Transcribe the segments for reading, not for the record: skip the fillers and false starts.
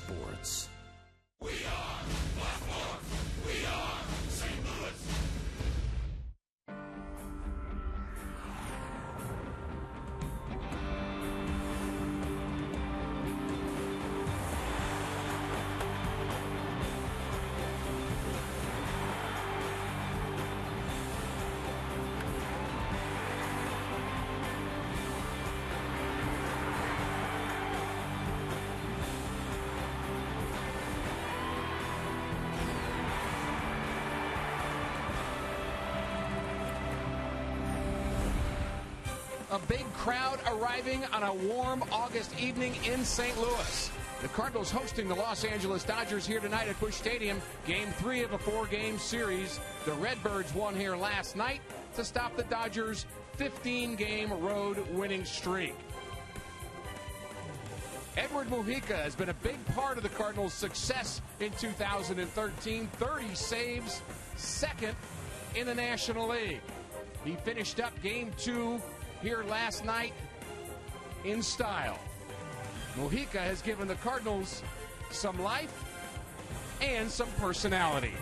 Sports. We are Blackmore. We are St. Louis. A big crowd arriving on a warm August evening in St. Louis. The Cardinals hosting the Los Angeles Dodgers here tonight at Busch Stadium. Game 3 of a 4-game series. The Redbirds won here last night to stop the Dodgers' 15-game road winning streak. Edward Mujica has been a big part of the Cardinals' success in 2013. 30 saves, second in the National League. He finished up Game 2 here last night in style. Mujica has given the Cardinals some life and some personality.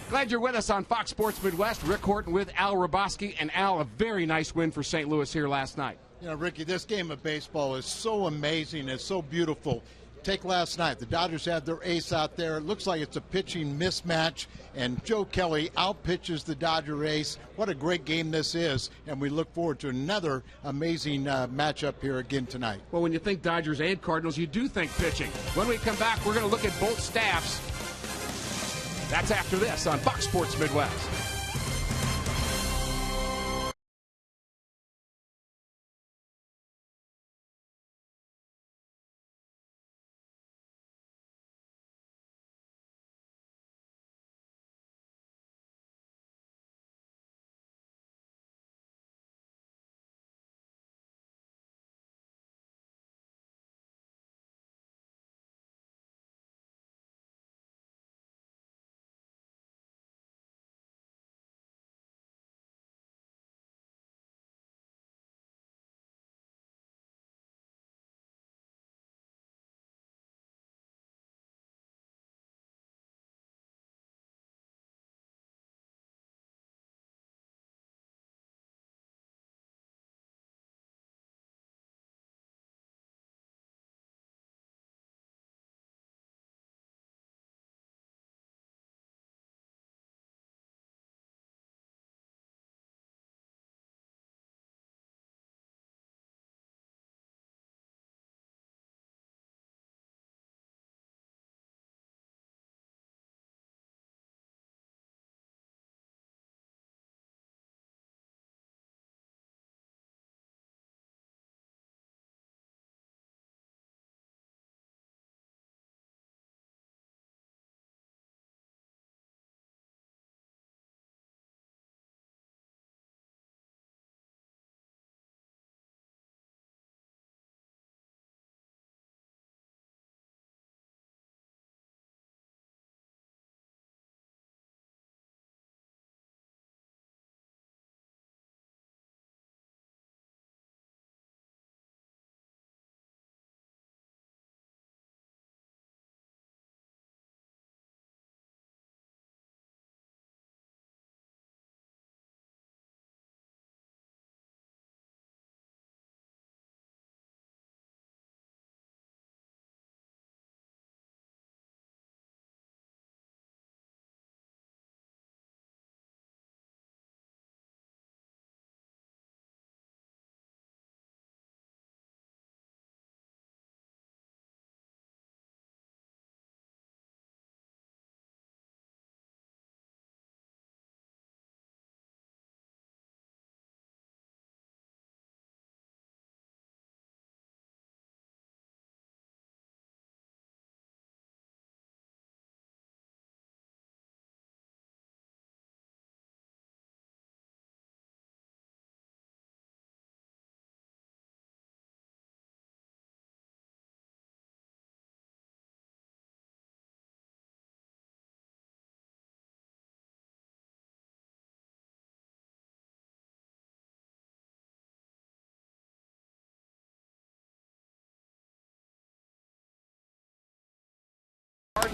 Glad you're with us on Fox Sports Midwest. Rick Horton with Al Raboski. And Al, a very nice win for St. Louis here last night. You know, Ricky, this game of baseball is so amazing. It's so beautiful. Take last night. The Dodgers had their ace out there. It looks like it's a pitching mismatch, and Joe Kelly outpitches the Dodger ace. What a great game this is, and we look forward to another amazing matchup here again tonight. Well, when you think Dodgers and Cardinals, you do think pitching. When we come back, we're going to look at both staffs. That's after this on Fox Sports Midwest.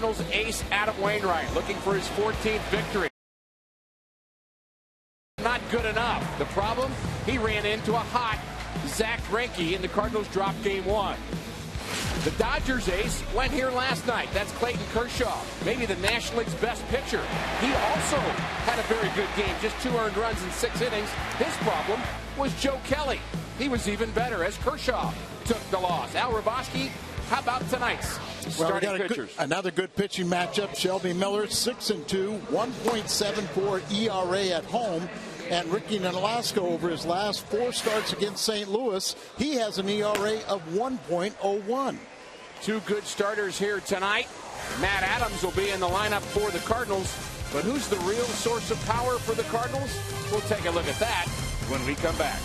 Cardinals ace Adam Wainwright looking for his 14th victory. Not good enough. The problem, he ran into a hot Zach Greinke and the Cardinals dropped game 1. The Dodgers ace went here last night. That's Clayton Kershaw, maybe the National League's best pitcher. He also had a very good game, just 2 earned runs in 6 innings. His problem was Joe Kelly. He was even better as Kershaw took the loss. Al Raboski, how about tonight's starting pitchers? Another good pitching matchup. Shelby Miller, 6-2, 1.74 ERA at home. And Ricky Nolasco, over his last 4 starts against St. Louis, he has an ERA of 1.01. 2 good starters here tonight. Matt Adams will be in the lineup for the Cardinals. But who's the real source of power for the Cardinals? We'll take a look at that when we come back.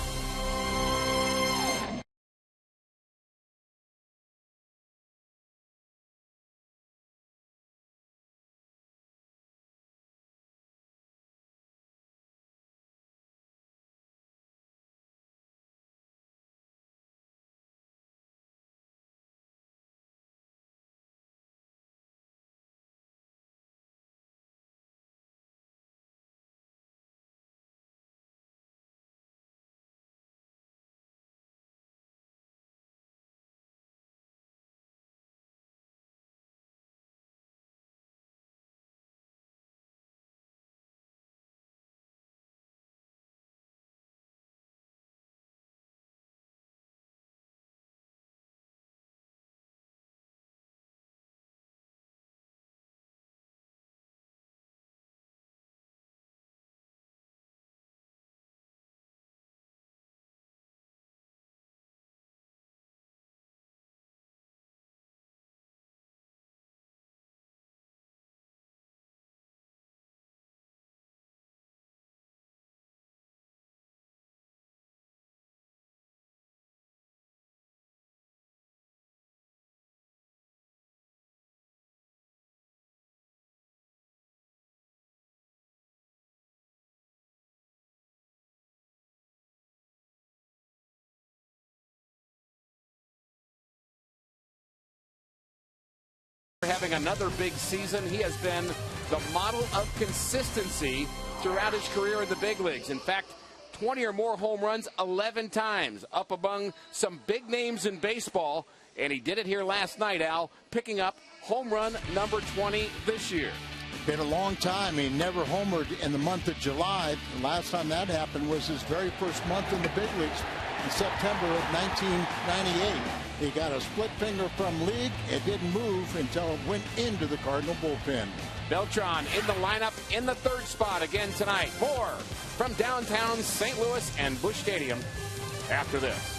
Having another big season. He has been the model of consistency throughout his career in the big leagues. In fact, 20 or more home runs 11 times, up among some big names in baseball. And he did it here last night, Al, picking up home run number 20 this year. Been a long time. He never homered in the month of July. The last time that happened was his very first month in the big leagues in September of 1998. He got a split finger from league. It didn't move until it went into the Cardinal bullpen. Beltran in the lineup in the 3rd spot again tonight. More from downtown St. Louis and Busch Stadium after this.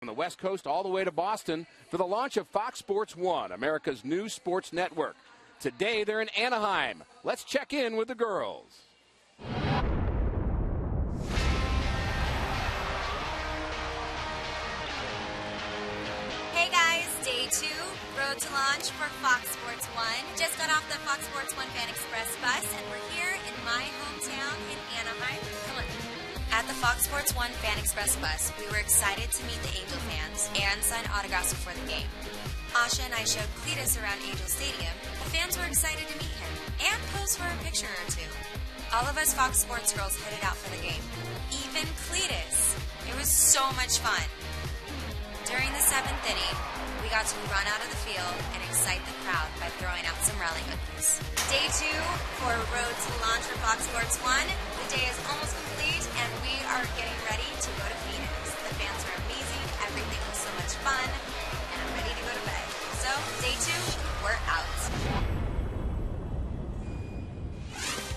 the West Coast all the way to Boston for the launch of Fox Sports 1, America's new sports network. Today they're in Anaheim. Let's check in with the girls. Hey guys, day 2, road to launch for Fox Sports 1. Just got off the Fox Sports 1 Fan Express bus and we're here in my hometown in Anaheim. Come on. At the Fox Sports 1 Fan Express bus, we were excited to meet the Angel fans and sign autographs before the game. Asha and I showed Cletus around Angel Stadium. The fans were excited to meet him and pose for a picture or two. All of us Fox Sports girls headed out for the game. Even Cletus. It was so much fun. During the 7th inning, we got to run out of the field and excite the crowd by throwing out some rally cookies. Day 2 for Road to Launch for Fox Sports 1. The day is almost complete and we are getting ready to go to Phoenix. The fans are amazing, everything was so much fun, and I'm ready to go to bed. So, day 2, we're out.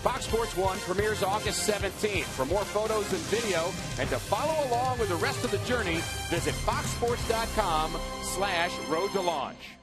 Fox Sports 1 premieres August 17th. For more photos and video and to follow along with the rest of the journey, visit foxsports.com/road to launch.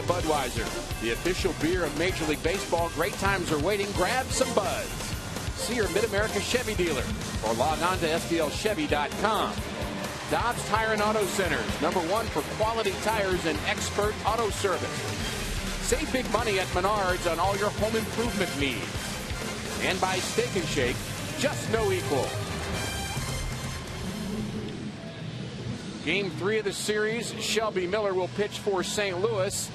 Budweiser, the official beer of Major League Baseball. Great times are waiting. Grab some Buds. See your Mid-America Chevy dealer or log on to STLChevy.com. Dobbs Tire and Auto Centers, #1 for quality tires and expert auto service. Save big money at Menards on all your home improvement needs. And by Steak and Shake, just no equal. Game 3 of the series, Shelby Miller will pitch for St. Louis.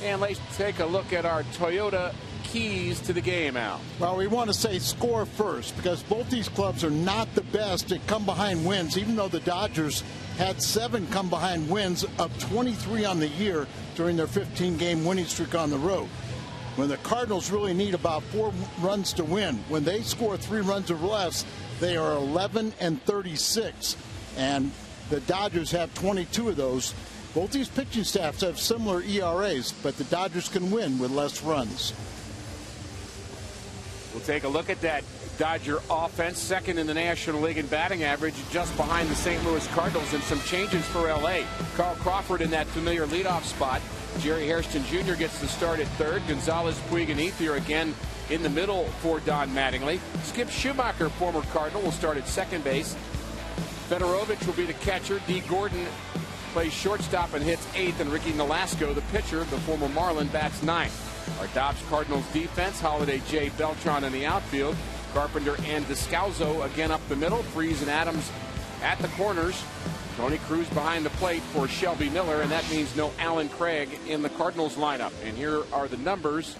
And let's take a look at our Toyota keys to the game, Al. Well, we want to say score first because both these clubs are not the best at come-behind wins, even though the Dodgers had 7 come-behind wins of 23 on the year during their 15-game winning streak on the road. When the Cardinals really need about 4 runs to win, when they score 3 runs or less, they are 11-36. And the Dodgers have 22 of those. Both these pitching staffs have similar ERAs, but the Dodgers can win with less runs. We'll take a look at that Dodger offense, second in the National League in batting average, just behind the St. Louis Cardinals, and some changes for L.A. Carl Crawford in that familiar leadoff spot. Jerry Hairston Jr. gets the start at third. Gonzalez, Puig, and Ethier again in the middle for Don Mattingly. Skip Schumacher, former Cardinal, will start at second base. Fedorovich will be the catcher. D. Gordon plays shortstop and hits 8th, and Ricky Nolasco, the pitcher, the former Marlin, bats 9th. Our Dobbs Cardinals defense, Holiday, J. Beltran in the outfield. Carpenter and Descalzo again up the middle. Freeze and Adams at the corners. Tony Cruz behind the plate for Shelby Miller, and that means no Alan Craig in the Cardinals lineup. And here are the numbers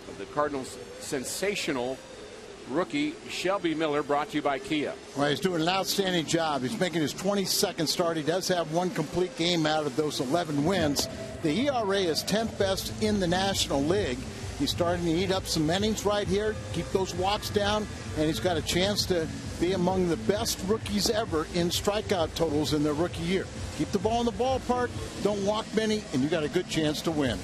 of the Cardinals' sensational rookie Shelby Miller, brought to you by Kia. Well, he's doing an outstanding job. He's making his 22nd start. He does have one complete game out of those 11 wins. The ERA is 10th best in the National League. He's starting to eat up some innings right here, keep those walks down, and he's got a chance to be among the best rookies ever in strikeout totals in their rookie year. Keep the ball in the ballpark, don't walk many, and you got a good chance to win.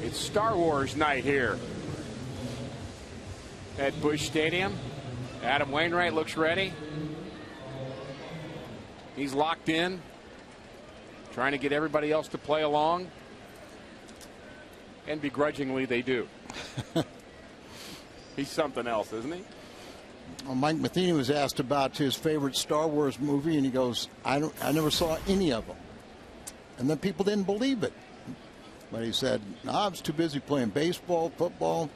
It's Star Wars night here at Busch Stadium. Adam Wainwright looks ready. He's locked in, trying to get everybody else to play along. And begrudgingly, they do. He's something else, isn't he? Well, Mike Matheny was asked about his favorite Star Wars movie, and he goes, I never saw any of them. And then people didn't believe it. But he said, no, I was too busy playing baseball, football,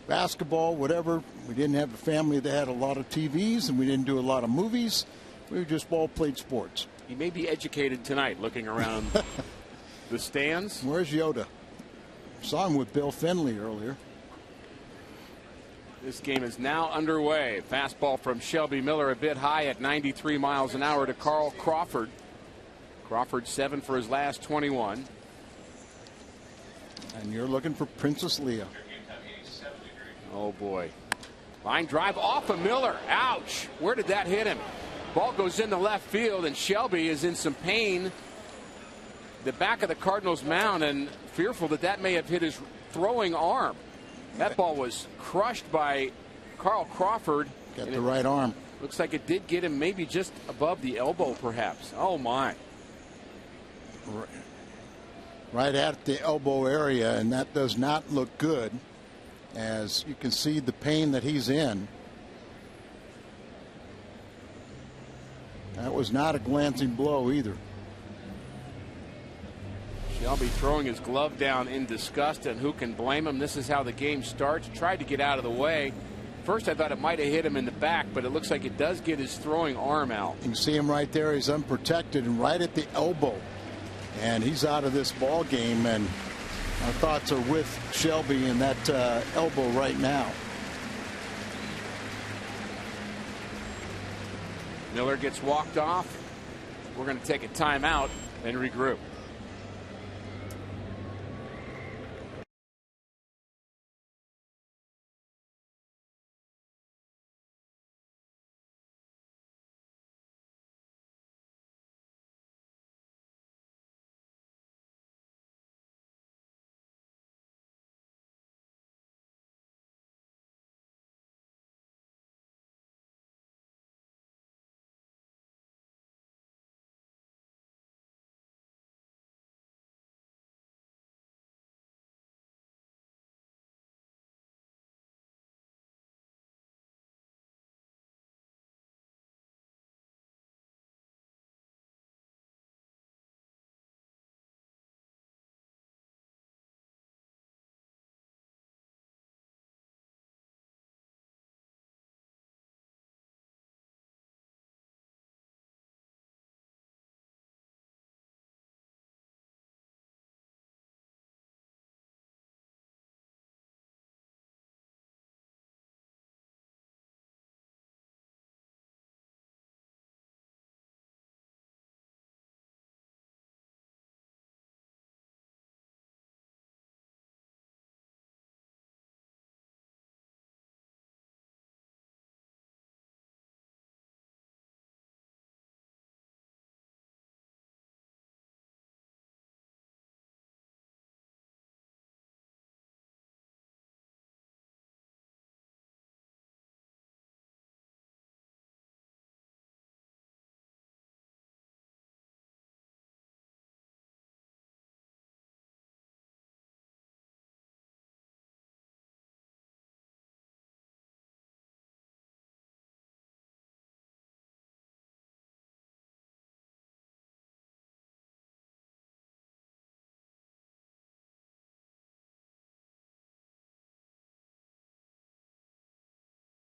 basketball, whatever. We didn't have a family that had a lot of TVs, and we didn't do a lot of movies. We just all played sports. He may be educated tonight looking around the stands. Where's Yoda? Saw him with Bill Finley earlier. This game is now underway. Fastball from Shelby Miller a bit high at 93 miles an hour to Carl Crawford. Crawford 7 for his last 21. And you're looking for Princess Leia. Oh boy. Line drive off of Miller. Ouch. Where did that hit him? Ball goes into left field, and Shelby is in some pain. The back of the Cardinals mound, and fearful that that may have hit his throwing arm. That ball was crushed by Carl Crawford. Got the right arm. Looks like it did get him maybe just above the elbow, perhaps. Oh my. Right at the elbow area, and that does not look good, as you can see the pain that he's in. That was not a glancing blow either. Shelby throwing his glove down in disgust, and who can blame him? This is how the game starts. Tried to get out of the way. First I thought it might have hit him in the back, but it looks like it does get his throwing arm out. You can see him right there. He's unprotected and right at the elbow. And he's out of this ball game, and our thoughts are with Shelby in that elbow right now. Miller gets walked off. We're going to take a timeout and regroup.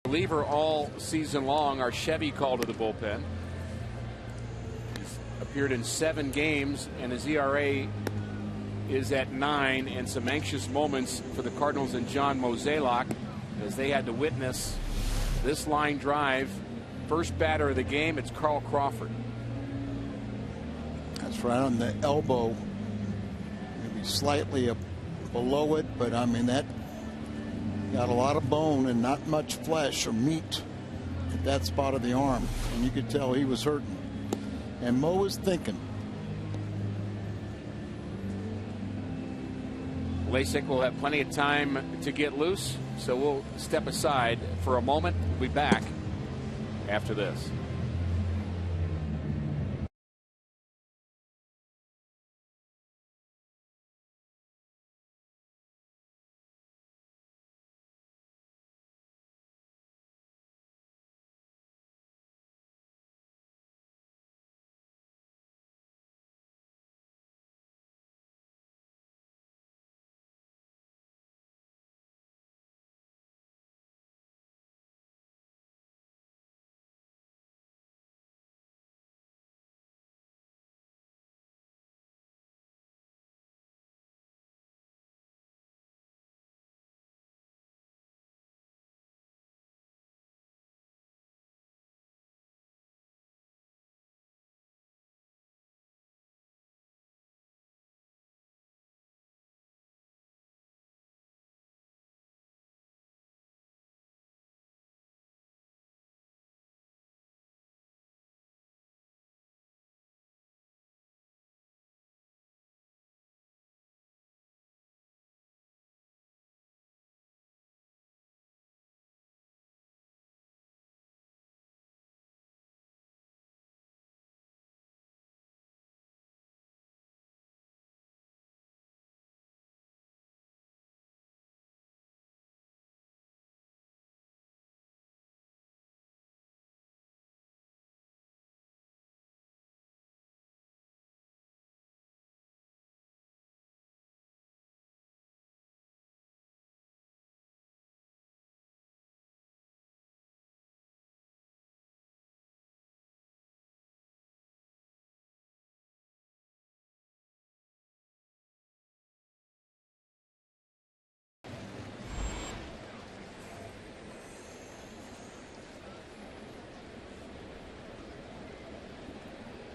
Reliever all season long. Our Chevy called to the bullpen. He's appeared in 7 games, and his ERA is at 9. And some anxious moments for the Cardinals and John Mozeliak as they had to witness this line drive. First batter of the game, it's Carl Crawford. That's right on the elbow, maybe slightly below it, but I mean that got a lot of bone and not much flesh or meat at that spot of the arm, and you could tell he was hurting. And Mo was thinking. Lasik will have plenty of time to get loose, so we'll step aside for a moment. We'll be back after this.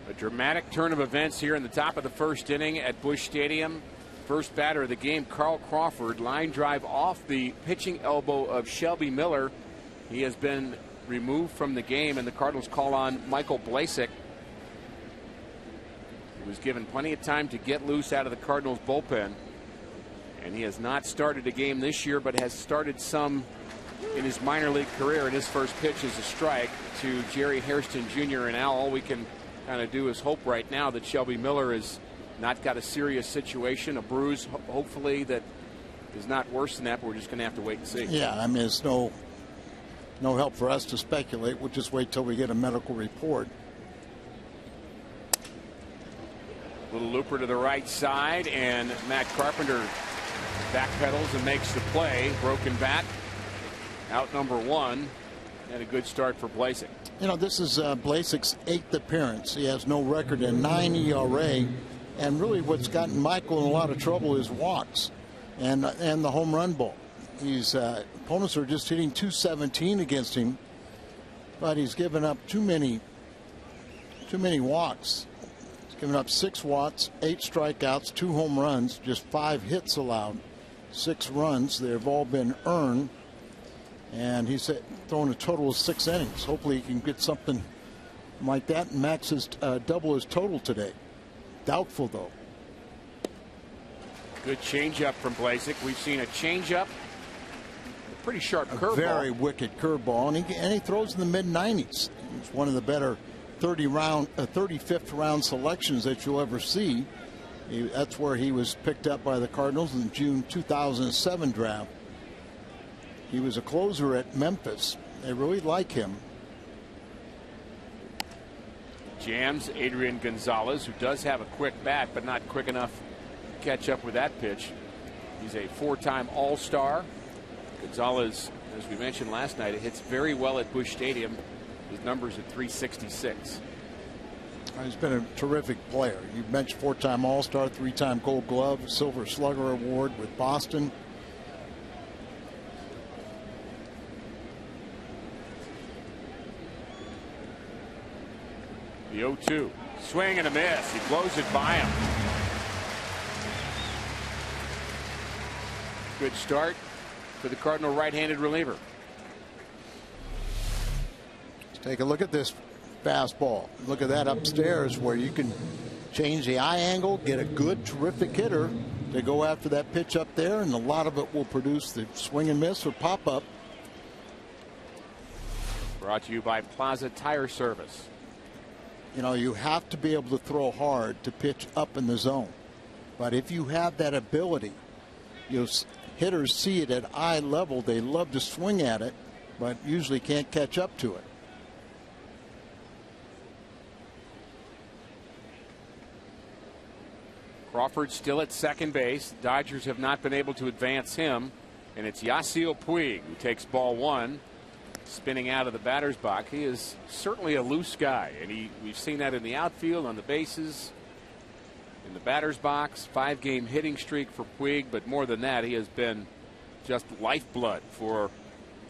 A dramatic turn of events here in the top of the first inning at Busch Stadium. First batter of the game, Carl Crawford. Line drive off the pitching elbow of Shelby Miller. He has been removed from the game, and the Cardinals call on Michael Blasik. He was given plenty of time to get loose out of the Cardinals bullpen, and he has not started a game this year, but has started some in his minor league career. And his first pitch is a strike to Jerry Hairston Jr. And Al, all we can kind of do is hope right now that Shelby Miller has not got a serious situation, a bruise, hopefully, that is not worse than that, but we're just going to have to wait and see. Yeah, I mean, it's no help for us to speculate. We'll just wait till we get a medical report. Little looper to the right side, and Matt Carpenter backpedals and makes the play. Broken bat, out number 1, and a good start for Blasik. You know, this is Blasik's 8th appearance. He has no record in 9 ERA, and really what's gotten Michael in a lot of trouble is walks and the home run ball. His opponents are just hitting .217 against him, but he's given up too many walks. He's given up 6 walks, 8 strikeouts, 2 home runs, just 5 hits allowed, 6 runs. They've all been earned. And he's thrown a total of 6 innings. Hopefully he can get something like that and max his double his total today. Doubtful, though. Good changeup from Blasik. We've seen a changeup, a pretty sharp curveball. Very wicked curveball, and he throws in the mid-90s. It's one of the better 35th round selections that you'll ever see. That's where he was picked up by the Cardinals in the June 2007 draft. He was a closer at Memphis. They really like him. Jams Adrian Gonzalez, who does have a quick bat, but not quick enough to catch up with that pitch. He's a 4-time All-Star. Gonzalez As we mentioned last night, it hits very well at Busch Stadium. His numbers at 366. He's been a terrific player. You mentioned 4-time All-Star, 3-time Gold Glove, Silver Slugger Award with Boston. The 0-2. Swing and a miss. He blows it by him. Good start for the Cardinal right-handed reliever. Let's take a look at this fastball. Look at that upstairs where you can change the eye angle, get a good, terrific hitter to go after that pitch up there, and a lot of it will produce the swing and miss or pop up. Brought to you by Plaza Tire Service. You know, you have to be able to throw hard to pitch up in the zone. But if you have that ability, hitters see it at eye level. They love to swing at it, but usually can't catch up to it. Crawford still at second base. Dodgers have not been able to advance him. And it's Yasiel Puig who takes ball one. Spinning out of the batter's box. He is certainly a loose guy. And we've seen that in the outfield, on the bases, in the batter's box. 5-game hitting streak for Puig. But more than that, he has been just lifeblood for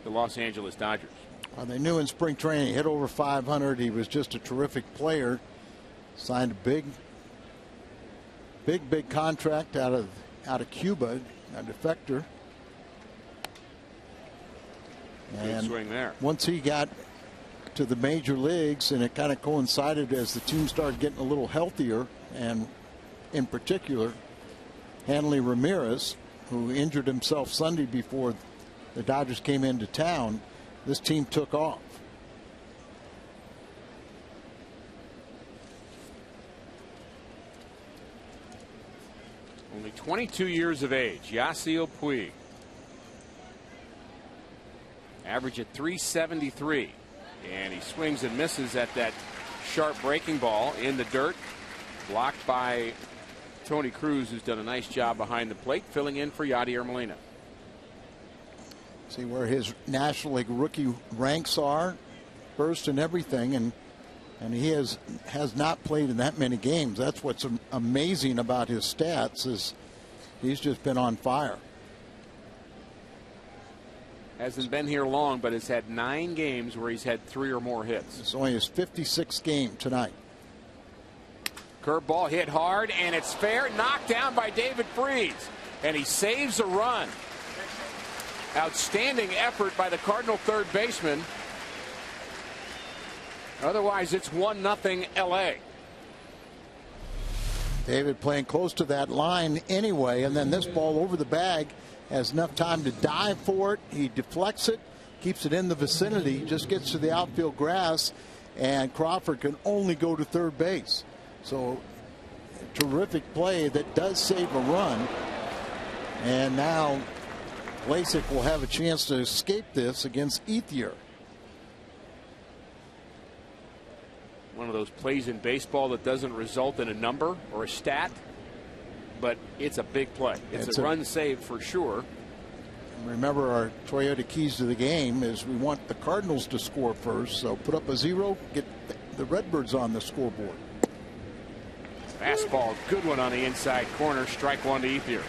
the Los Angeles Dodgers. Well, they knew in spring training he hit over 500. He was just a terrific player. Signed a big contract out of Cuba, a defector. Good swing there. Once he got to the major leagues, and it kind of coincided as the team started getting a little healthier, and in particular, Hanley Ramirez, who injured himself Sunday before the Dodgers came into town, this team took off. Only 22 years of age, Yasiel Puig. Average at 373. And he swings and misses at that sharp breaking ball in the dirt. Blocked by Tony Cruz, who's done a nice job behind the plate, filling in for Yadier Molina. See where his National League rookie ranks are, first and everything, and he has not played in that many games. That's what's amazing about his stats, is he's just been on fire. Hasn't been here long, but has had 9 games where he's had 3 or more hits. It's only his 56th game tonight. Curveball hit hard, and it's fair. Knocked down by David Freese, and he saves a run. Outstanding effort by the Cardinal third baseman. Otherwise, it's 1-0 LA. David playing close to that line anyway, and then this ball over the bag, has enough time to dive for it. He deflects it, keeps it in the vicinity, just gets to the outfield grass, and Crawford can only go to third base. So terrific play that does save a run. And now Lasik will have a chance to escape this against Ethier. One of those plays in baseball that doesn't result in a number or a stat, but it's a big play. It's a run save for sure. Remember, our Toyota keys to the game is we want the Cardinals to score first. So put up a 0, get the Redbirds on the scoreboard. Fastball, good one on the inside corner. Strike one to Ethier.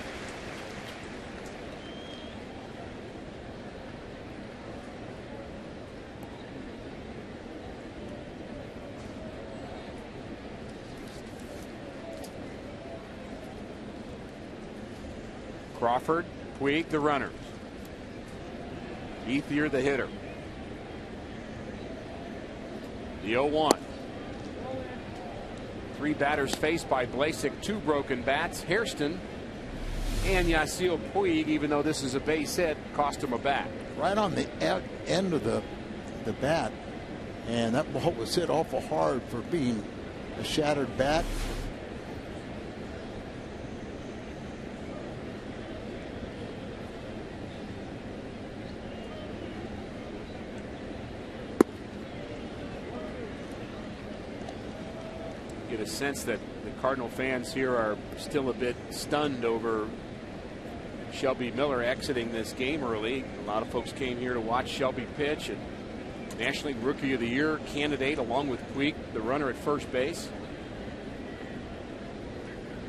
Crawford, Puig the runners. Ethier the hitter. The 0-1. 3 batters faced by Blasik, 2 broken bats. Hairston and Yasiel Puig, even though this is a base hit, cost him a bat. Right on the end of the bat, and that ball was hit awful hard for being a shattered bat. Get a sense that the Cardinal fans here are still a bit stunned over Shelby Miller exiting this game early. A lot of folks came here to watch Shelby pitch, and National League Rookie of the Year candidate along with Puig, the runner at first base.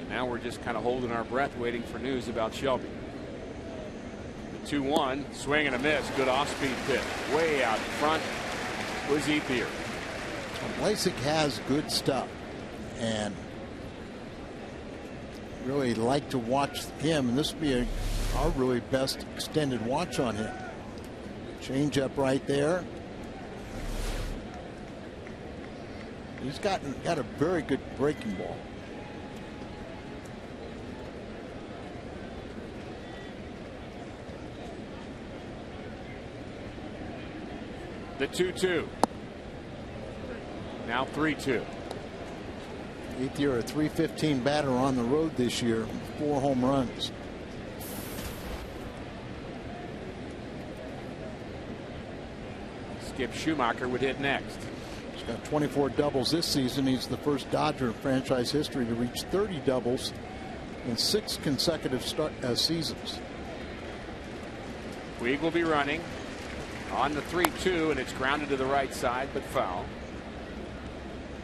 And now we're just kind of holding our breath waiting for news about Shelby. The 2-1, swing and a miss, good off-speed pitch. Way out in front was Ethier. Lasik has good stuff, and really like to watch him, and this would be our really best extended watch on him. Change up right there. He's got a very good breaking ball. The 2-2. Now 3-2. Ethier, a .315 batter on the road this year, 4 home runs. Skip Schumacher would hit next. He's got 24 doubles this season. He's the first Dodger in franchise history to reach 30 doubles in 6 consecutive seasons. Puig will be running on the 3-2, and it's grounded to the right side, but foul.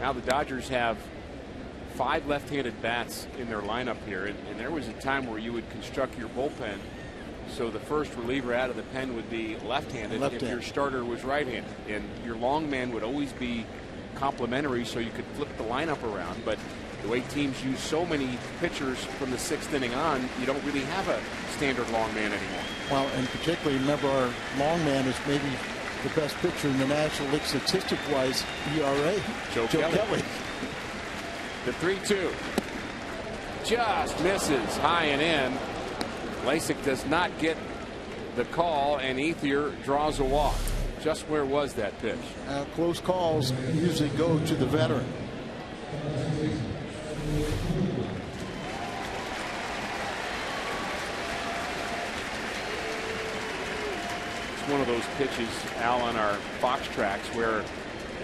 Now the Dodgers have 5 left-handed bats in their lineup here, and there was a time where you would construct your bullpen so the first reliever out of the pen would be left-handed if your starter was right-handed, and your long man would always be complementary so you could flip the lineup around. But the way teams use so many pitchers from the 6th inning on, you don't really have a standard long man anymore. Well, and particularly remember, our long man is maybe the best pitcher in the National League statistic-wise ERA. Joe Kelly. The 3-2 just misses high and in. Lasik does not get the call, and Ethier draws a walk. Just where was that pitch? Close calls usually go to the veteran. It's one of those pitches, Al, on our Fox tracks where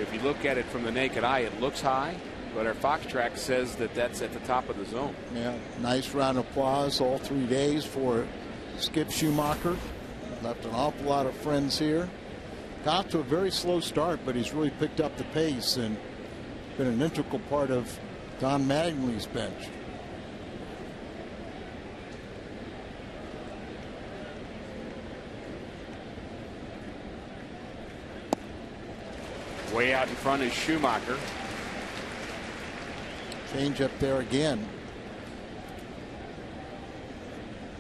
if you look at it from the naked eye, it looks high, but our Fox track says that that's at the top of the zone. Yeah, nice round of applause all 3 days for Skip Schumacher. Left an awful lot of friends here. Got to a very slow start, but he's really picked up the pace and been an integral part of Don Mattingly's bench. Way out in front is Schumacher. Change up there again.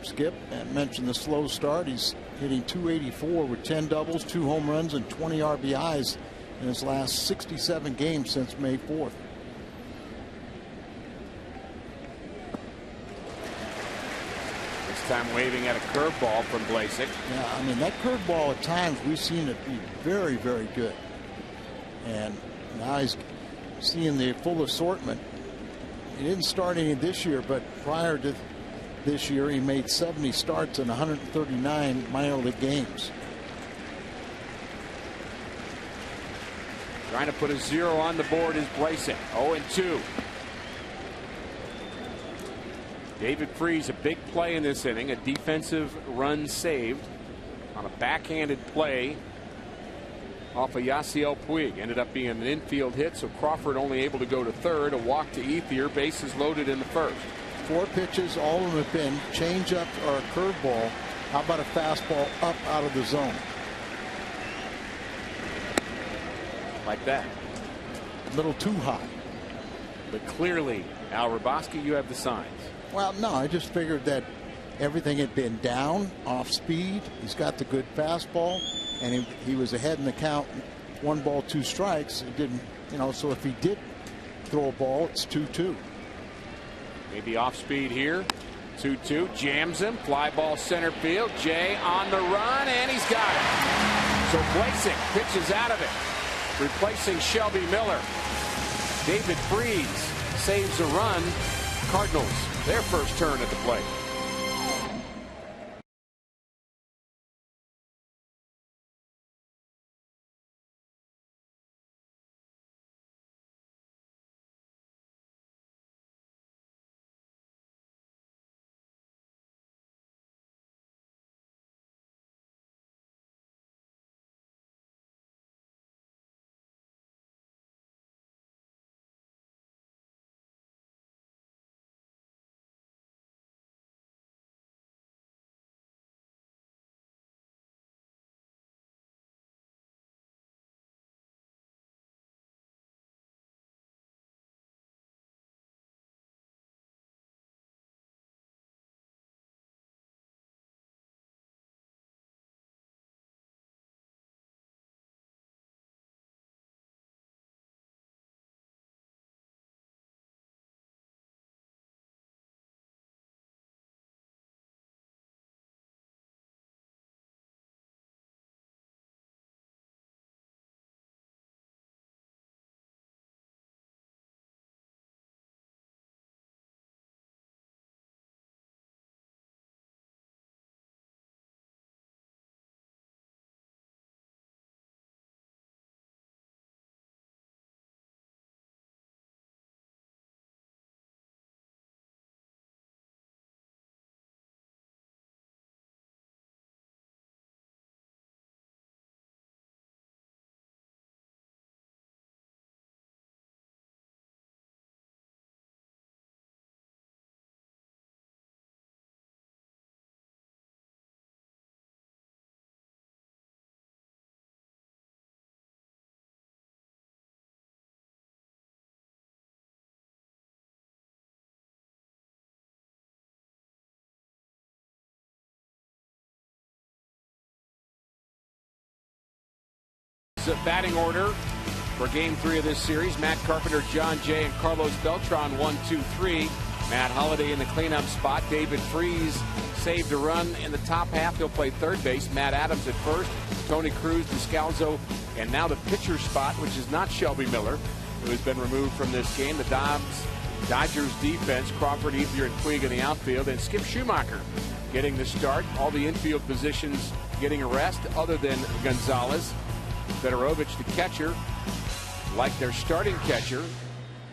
Skip, and mentioned the slow start. He's hitting .284 with 10 doubles, 2 home runs, and 20 RBIs in his last 67 games since May 4th. This time waving at a curveball from Lasik. Yeah, I mean, that curveball at times we've seen it be very, very good. And now he's seeing the full assortment. He didn't start any this year, but prior to this year, he made 70 starts in 139 minor league games. Trying to put a 0 on the board is Lasik. 0-2. David Freese, a big play in this inning, a defensive run saved on a backhanded play off of Yasiel Puig. Ended up being an infield hit, so Crawford only able to go to third. A walk to Ethier, bases loaded in the first. 4 pitches, all of them have been change-up or a curveball. How about a fastball up out of the zone? Like that. A little too high. But clearly, Al Raboski, you have the signs. Well, no, I just figured that everything had been down, off speed. He's got the good fastball, and he was ahead in the count. 1 ball, 2 strikes. It didn't, so if he did throw a ball, it's 2-2. Maybe off speed here. 2-2, jams him, fly ball center field. Jay on the run, and he's got it. So Lasik pitches out of it, replacing Shelby Miller. David Freese saves a run. Cardinals, their first turn at the plate. batting order for Game 3 of this series. Matt Carpenter, John Jay, and Carlos Beltran 1, 2, 3. Matt Holliday in the cleanup spot. David Freese saved a run in the top half. He'll play third base. Matt Adams at first. Tony Cruz, Descalzo, and now the pitcher spot, which is not Shelby Miller, who has been removed from this game. The Dodgers defense, Crawford, Ethier, and Puig in the outfield, and Skip Schumacher getting the start. All the infield positions getting a rest other than Gonzalez. Fedorovich, the catcher, like their starting catcher,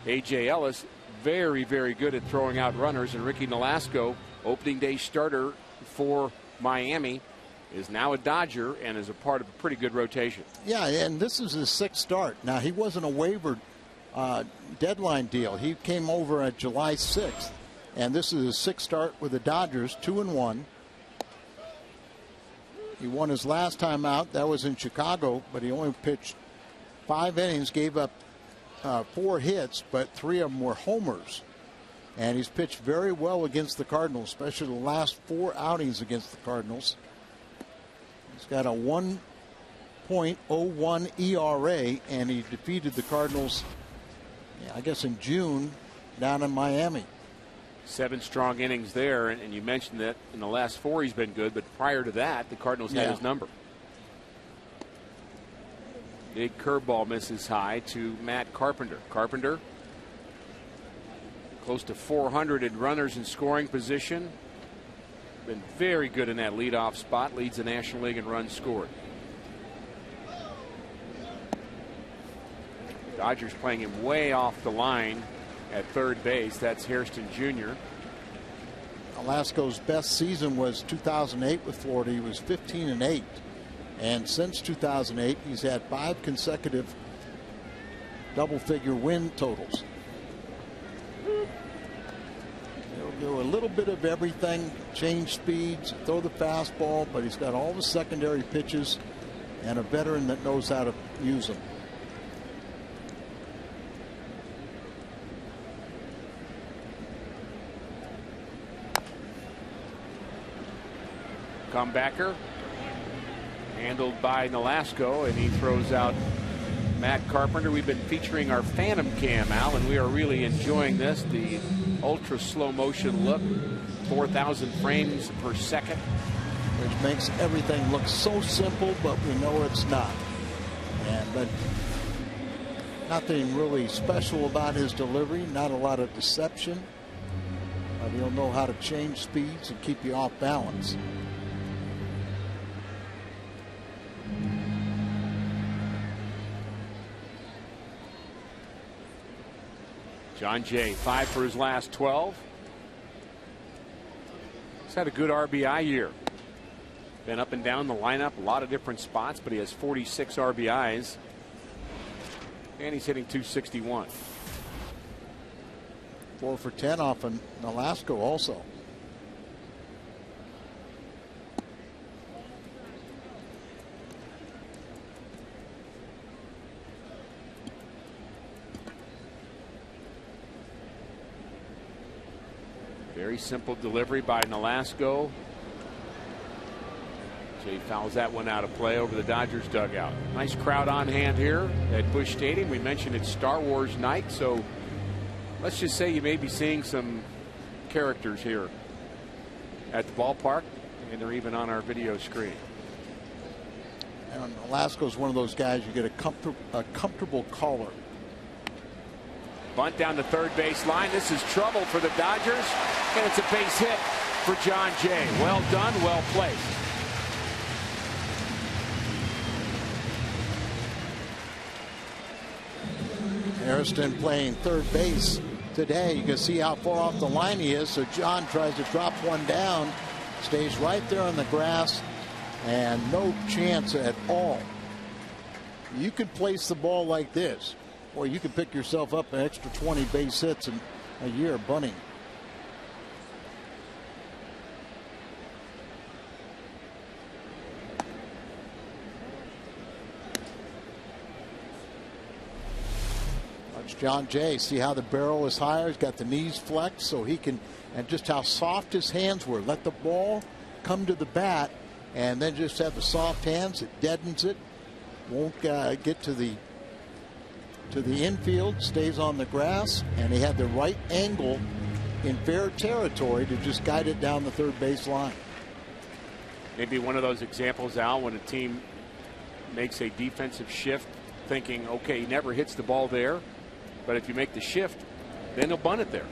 A.J. Ellis, very, very good at throwing out runners. And Ricky Nolasco, opening day starter for Miami, is now a Dodger and is a part of a pretty good rotation. Yeah, and this is his sixth start. Now, he wasn't a waiver deadline deal. He came over at July 6th, and this is his sixth start with the Dodgers, 2-1. He won his last time out. That was in Chicago, but he only pitched 5 innings, gave up 4 hits, but 3 of them were homers. And he's pitched very well against the Cardinals, especially the last 4 outings against the Cardinals. He's got a 1.01 ERA, and he defeated the Cardinals, I guess, in June down in Miami. 7 strong innings there, and you mentioned that in the last 4 he's been good, but prior to that, the Cardinals had his number. Big curveball misses high to Matt Carpenter. Carpenter close to 400 in runners in scoring position. Been very good in that leadoff spot. Leads the National League in runs scored. Dodgers playing him way off the line at third base. That's Hairston Jr. Nolasco's best season was 2008 with Florida. He was 15-8. And since 2008, he's had 5 consecutive double-figure win totals. He'll do a little bit of everything, change speeds, throw the fastball, but he's got all the secondary pitches and a veteran that knows how to use them. Comebacker handled by Nolasco, and he throws out Matt Carpenter. We've been featuring our Phantom Cam, Al, and we are really enjoying this. The ultra slow motion look, 4,000 frames per second, which makes everything look so simple, but we know it's not. But nothing really special about his delivery, not a lot of deception, but he'll know how to change speeds and keep you off balance. John Jay, 5 for his last 12. He's had a good RBI year. Been up and down the lineup, a lot of different spots, but he has 46 RBIs. And he's hitting .261. 4 for 10 off of Nolasco also. Very simple delivery by Nolasco. Jay fouls that one out of play over the Dodgers dugout. Nice crowd on hand here at Busch Stadium. We mentioned it's Star Wars night, so let's just say you may be seeing some characters here at the ballpark, and they're even on our video screen. And Nolasco's one of those guys you get a comfortable caller. Bunt down the third base line. This is trouble for the Dodgers, and it's a base hit for John Jay. Well done, well placed. Hairston playing third base today. You can see how far off the line he is. So John tries to drop one down, stays right there on the grass, and no chance at all. You could place the ball like this. Well, you could pick yourself up an extra 20 base hits in a year bunting. Watch John Jay. See how the barrel is higher. He's got the knees flexed so he can, and just how soft his hands were. Let the ball come to the bat and then just have the soft hands. It deadens it. won't get to the infield, stays on the grass, and he had the right angle in fair territory to just guide it down the third base line. Maybe one of those examples, Al, when a team makes a defensive shift thinking, okay, he never hits the ball there, but if you make the shift, then he'll bunt it there.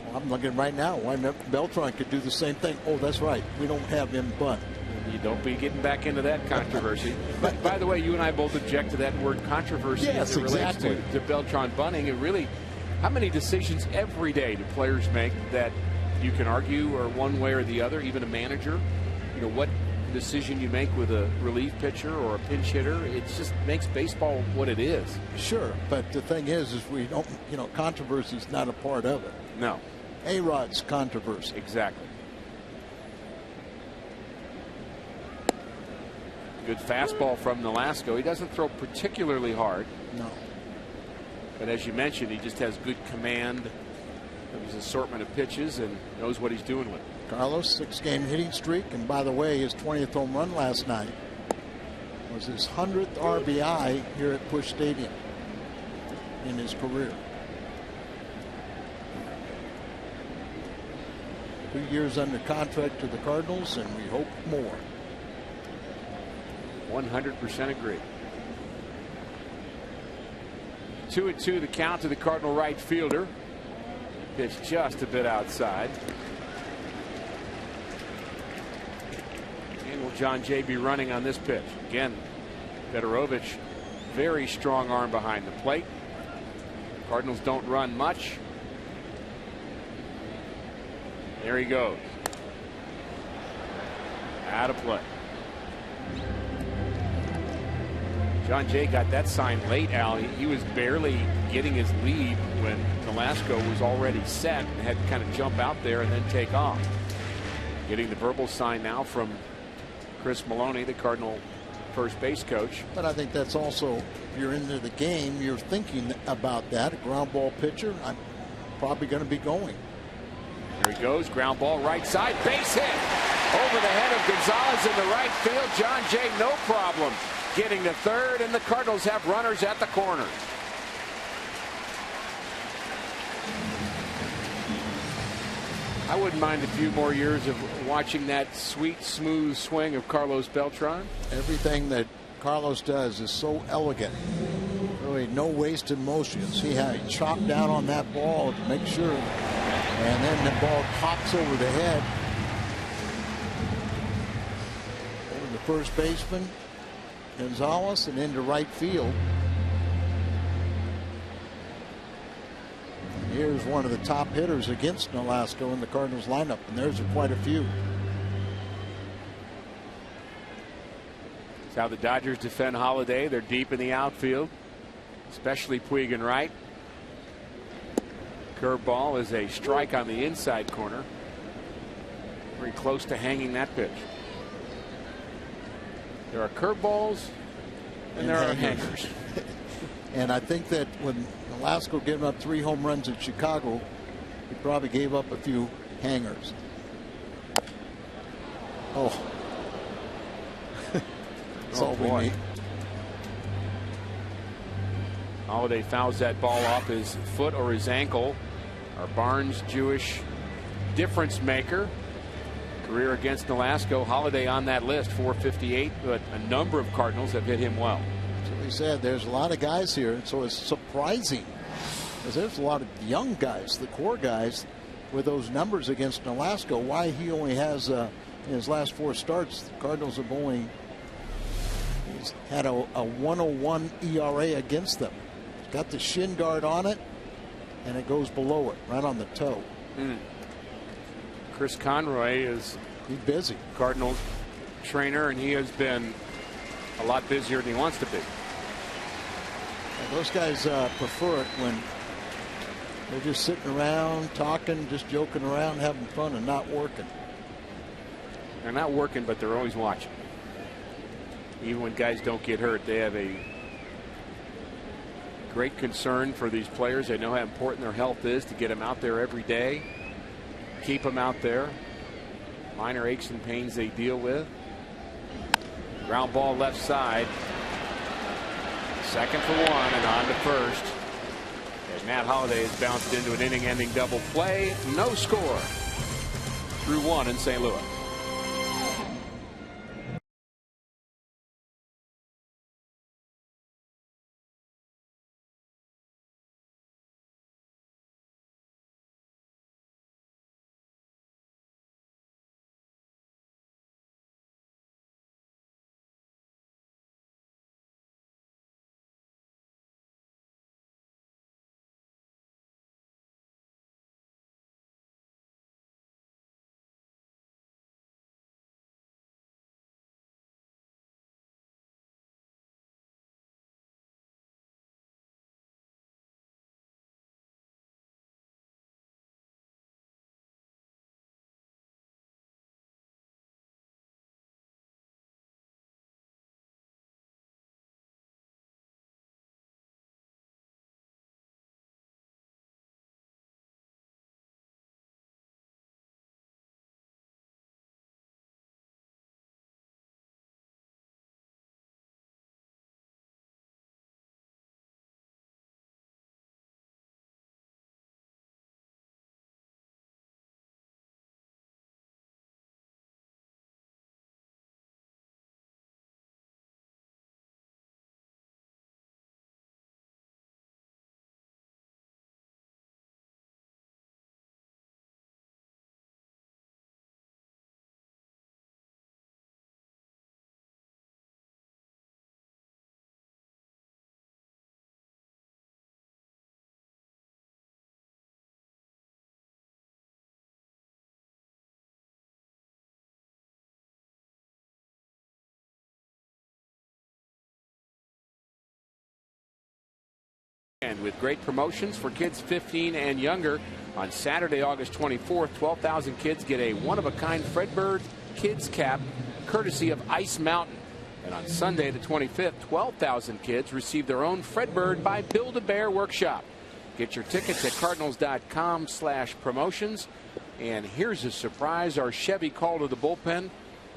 Well, I'm looking right now why Beltran could do the same thing. Oh, that's right. We don't have him bunt. You don't be getting back into that controversy. But by the way, you and I both object to that word controversy as it relates to Beltran bunting. It really, how many decisions every day do players make that you can argue or one way or the other, even a manager? You know, what decision you make with a relief pitcher or a pinch hitter, it just makes baseball what it is. Sure, but the thing is we don't, controversy is not a part of it. No. A-Rod's controversy. Exactly. Good fastball from Nolasco. He doesn't throw particularly hard. No. But as you mentioned, he just has good command of his assortment of pitches and knows what he's doing with it. Carlos, 6-game hitting streak, and by the way, his 20th home run last night was his 100th RBI here at Busch Stadium in his career. 2 years under contract to the Cardinals, and we hope more. 100% agree. 2-2 the count to the Cardinal right fielder. Pitch just a bit outside. And will John Jay be running on this pitch? Again, Fedorovich, very strong arm behind the plate. Cardinals don't run much. There he goes. Out of play. John Jay got that sign late, Al. He was barely getting his lead when Nolasco was already set and had to kind of jump out there and then take off. Getting the verbal sign now from Chris Maloney, the Cardinal first base coach. But I think that's also, if you're into the game, you're thinking about that. A ground ball pitcher, I'm probably going to be going. There he goes. Ground ball right side. Base hit. Over the head of Gonzalez in the right field. John Jay, no problem getting to third, and the Cardinals have runners at the corner. I wouldn't mind a few more years of watching that sweet, smooth swing of Carlos Beltran. Everything that Carlos does is so elegant. Really no wasted motions. See how he chopped down on that ball to make sure, and then the ball pops over the head. Over the first baseman, Gonzalez, and into right field. And here's one of the top hitters against Nolasco in the Cardinals lineup, and there's quite a few. That's how the Dodgers defend Holiday. They're deep in the outfield, especially Puig and right. Curveball is a strike on the inside corner. Very close to hanging that pitch. There are curveballs and there are hangers. And I think that when Nolasco gave up 3 home runs in Chicago, he probably gave up a few hangers. Oh. That's all we need. Holiday fouls that ball off his foot or his ankle. Our Barnes Jewish difference maker. Career against Nolasco. Holiday on that list, 458, but a number of Cardinals have hit him well. So he said there's a lot of guys here, so it's surprising because there's a lot of young guys, the core guys, with those numbers against Nolasco. Why he only has in his last 4 starts, the Cardinals have only had a 101 ERA against them. It's got the shin guard on it, and it goes below it, right on the toe. Chris Conroy is he's busy. Cardinal trainer, and he has been a lot busier than he wants to be. And those guys prefer it when they're just sitting around, talking, just joking around, having fun, and not working. They're not working, but they're always watching. Even when guys don't get hurt, they have a great concern for these players. They know how important their health is to get them out there every day. Keep them out there. Minor aches and pains they deal with. Ground ball left side. Second for one and on to first. And Matt Holliday has bounced into an inning-ending double play. No score through one in St. Louis. And with great promotions for kids 15 and younger, on Saturday, August 24th, 12,000 kids get a one-of-a-kind Fredbird Kids Cap, courtesy of Ice Mountain. And on Sunday, the 25th, 12,000 kids receive their own Fredbird by Build-A-Bear Workshop. Get your tickets at cardinals.com/promotions. And here's a surprise. Our Chevy call to the bullpen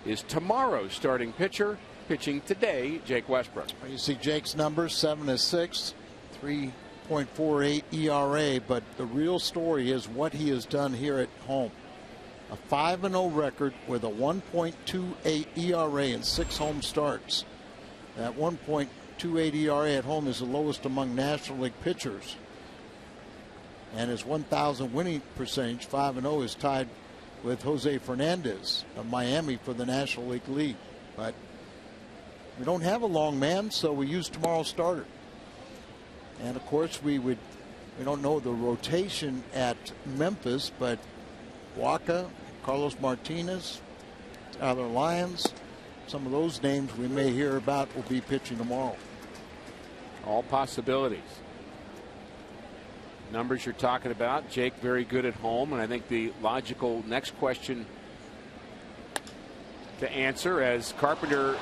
is tomorrow's starting pitcher, pitching today, Jake Westbrook. You see Jake's numbers, 7-6. 3.48 ERA, but the real story is what he has done here at home. A 5-0 record with a 1.28 ERA and 6 home starts. That 1.28 ERA at home is the lowest among National League pitchers. And his 1,000 winning percentage, 5-0, is tied with Jose Fernandez of Miami for the National League lead. But we don't have a long man, so we use tomorrow's starter. And of course, we don't know the rotation at Memphis, but Waka, Carlos Martinez, Tyler Lyons, some of those names we may hear about will be pitching tomorrow. All possibilities. Numbers you're talking about, Jake very good at home, and I think the logical next question to answer, as Carpenter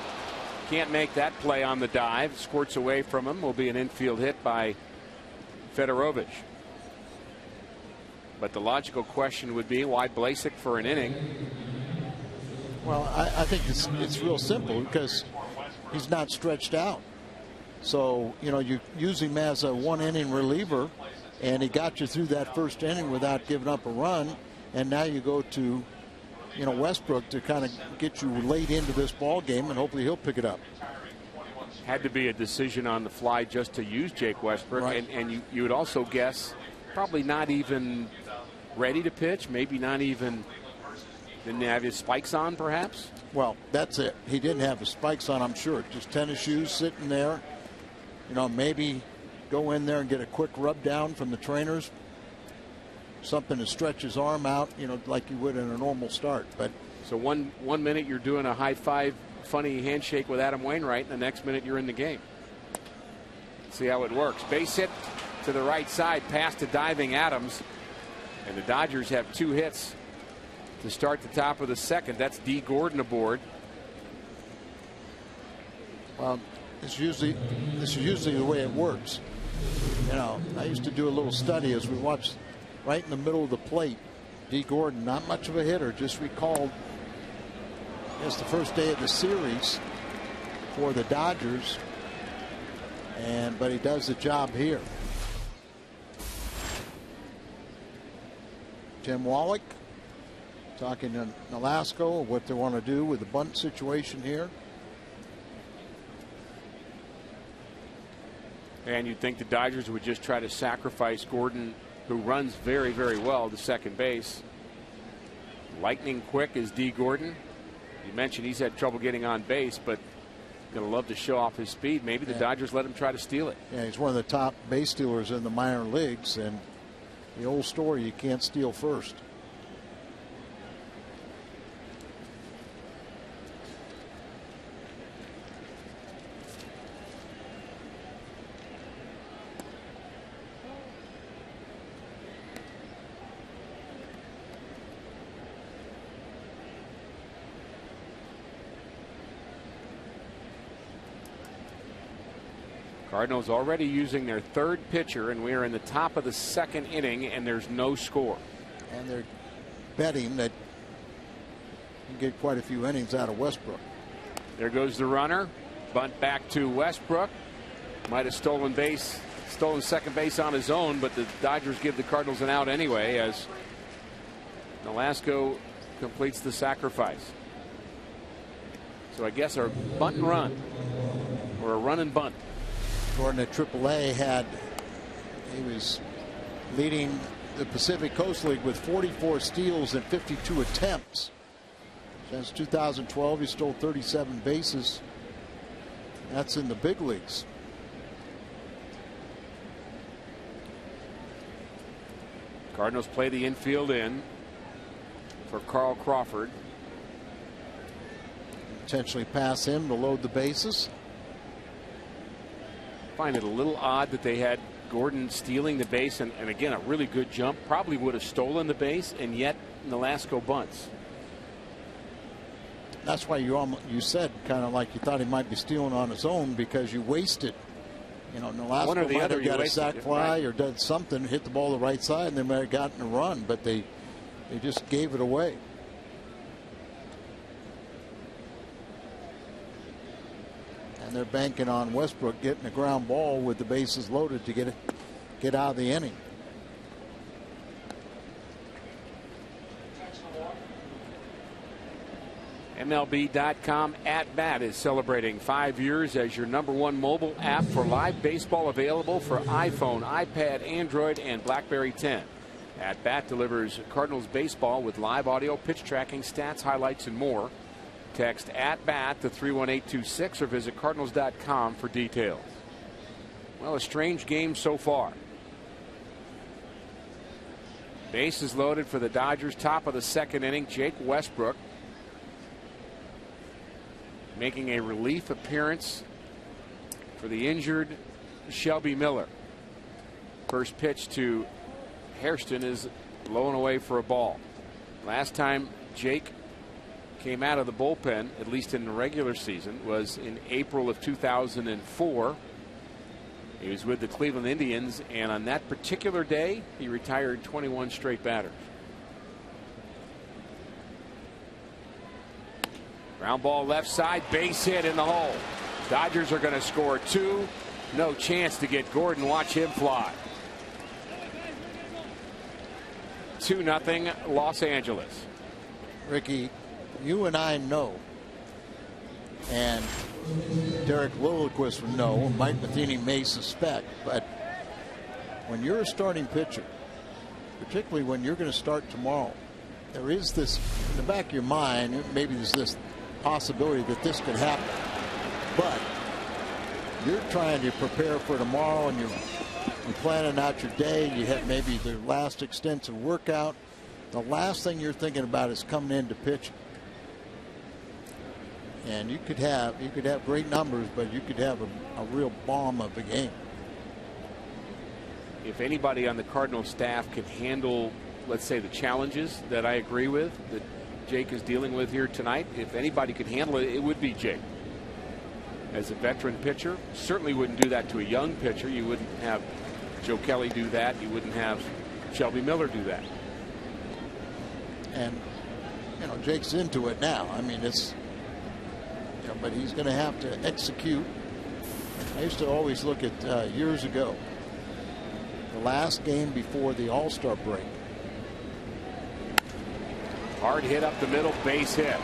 can't make that play on the dive, squirts away from him, will be an infield hit by Fedorovich. But the logical question would be, why Blasek for an inning? Well, I think it's real simple because he's not stretched out. So, you know, you use him as a one-inning reliever, and he got you through that first inning without giving up a run. And now you go to, you know, Westbrook to kind of get you late into this ball game, and hopefully he'll pick it up. Had to be a decision on the fly just to use Jake Westbrook, right. And you would also guess probably not even ready to pitch, maybe not even, didn't have his spikes on perhaps. Well, that's it. He didn't have his spikes on, I'm sure. Just tennis shoes sitting there. You know, maybe go in there and get a quick rub down from the trainers. Something to stretch his arm out, you know, like you would in a normal start. But so one minute you're doing a high five, funny handshake with Adam Wainwright, and the next minute you're in the game. See how it works. Base hit to the right side, past to diving Adams, and the Dodgers have 2 hits to start the top of the second. That's D. Gordon aboard. Well, this is usually the way it works. You know, I used to do a little study as we watched right in the middle of the plate. D. Gordon, not much of a hitter, just recalled it's the first day of the series for the Dodgers. but he does the job here. Tim Wallach talking to Nolasco what they want to do with the bunt situation here. And you'd think the Dodgers would just try to sacrifice Gordon, who runs very, very well to second base. Lightning quick is D. Gordon. You mentioned he's had trouble getting on base, but going to love to show off his speed. Maybe the Dodgers let him try to steal it. Yeah, he's one of the top base stealers in the minor leagues, and the old story, you can't steal first. Cardinals already using their third pitcher, and we are in the top of the second inning, and there's no score. And they're betting that you get quite a few innings out of Westbrook. There goes the runner. Bunt back to Westbrook. Might have stolen second base on his own, but the Dodgers give the Cardinals an out anyway as Nolasco completes the sacrifice. So I guess a bunt and run, or a run and bunt. Gordon at AAA he was leading the Pacific Coast League with 44 steals and 52 attempts. Since 2012, he stole 37 bases. That's in the big leagues. Cardinals play the infield in for Carl Crawford. Potentially pass him to load the bases. Find it a little odd that they had Gordon stealing the base, and again a really good jump, probably would have stolen the base, and yet Nolasco bunts. That's why you said kind of like you thought he might be stealing on his own, because you wasted. You know, Nolasco might have got a sac fly or done something, hit the ball the right side, and they might have gotten a run, but they just gave it away. And they're banking on Westbrook getting a ground ball with the bases loaded to get out of the inning. MLB.com At Bat is celebrating 5 years as your #1 mobile app for live baseball, available for iPhone, iPad, Android, and BlackBerry 10. At Bat delivers Cardinals baseball with live audio, pitch tracking, stats, highlights, and more. Text At Bat to 31826 or visit Cardinals.com for details. Well, a strange game so far. Bases loaded for the Dodgers, top of the second inning. Jake Westbrook making a relief appearance for the injured Shelby Miller. First pitch to Hairston is low and away for a ball. Last time Jake came out of the bullpen, at least in the regular season, was in April of 2004. He was with the Cleveland Indians, and on that particular day, he retired 21 straight batters. Ground ball left side, base hit in the hole. Dodgers are going to score 2. No chance to get Gordon. Watch him fly. 2-0 Los Angeles. Ricky, you and I know, and Derek Lilliquist would know, and Mike Matheny may suspect, but when you're a starting pitcher, particularly when you're going to start tomorrow, there is this in the back of your mind, maybe there's this possibility that this could happen, but you're trying to prepare for tomorrow, and you're planning out your day. You have maybe the last extensive workout. The last thing you're thinking about is coming in to pitch. And you could have great numbers, but you could have a real bomb of a game. If anybody on the Cardinals staff can handle, let's say, the challenges that I agree with that Jake is dealing with here tonight, if anybody could handle it, it would be Jake. As a veteran pitcher, certainly wouldn't do that to a young pitcher. You wouldn't have Joe Kelly do that. You wouldn't have Shelby Miller do that. And you know, Jake's into it now. I mean, it's, you know, but he's going to have to execute I used to always look at years ago, the last game before the All-Star break. Hard hit up the middle, base hit.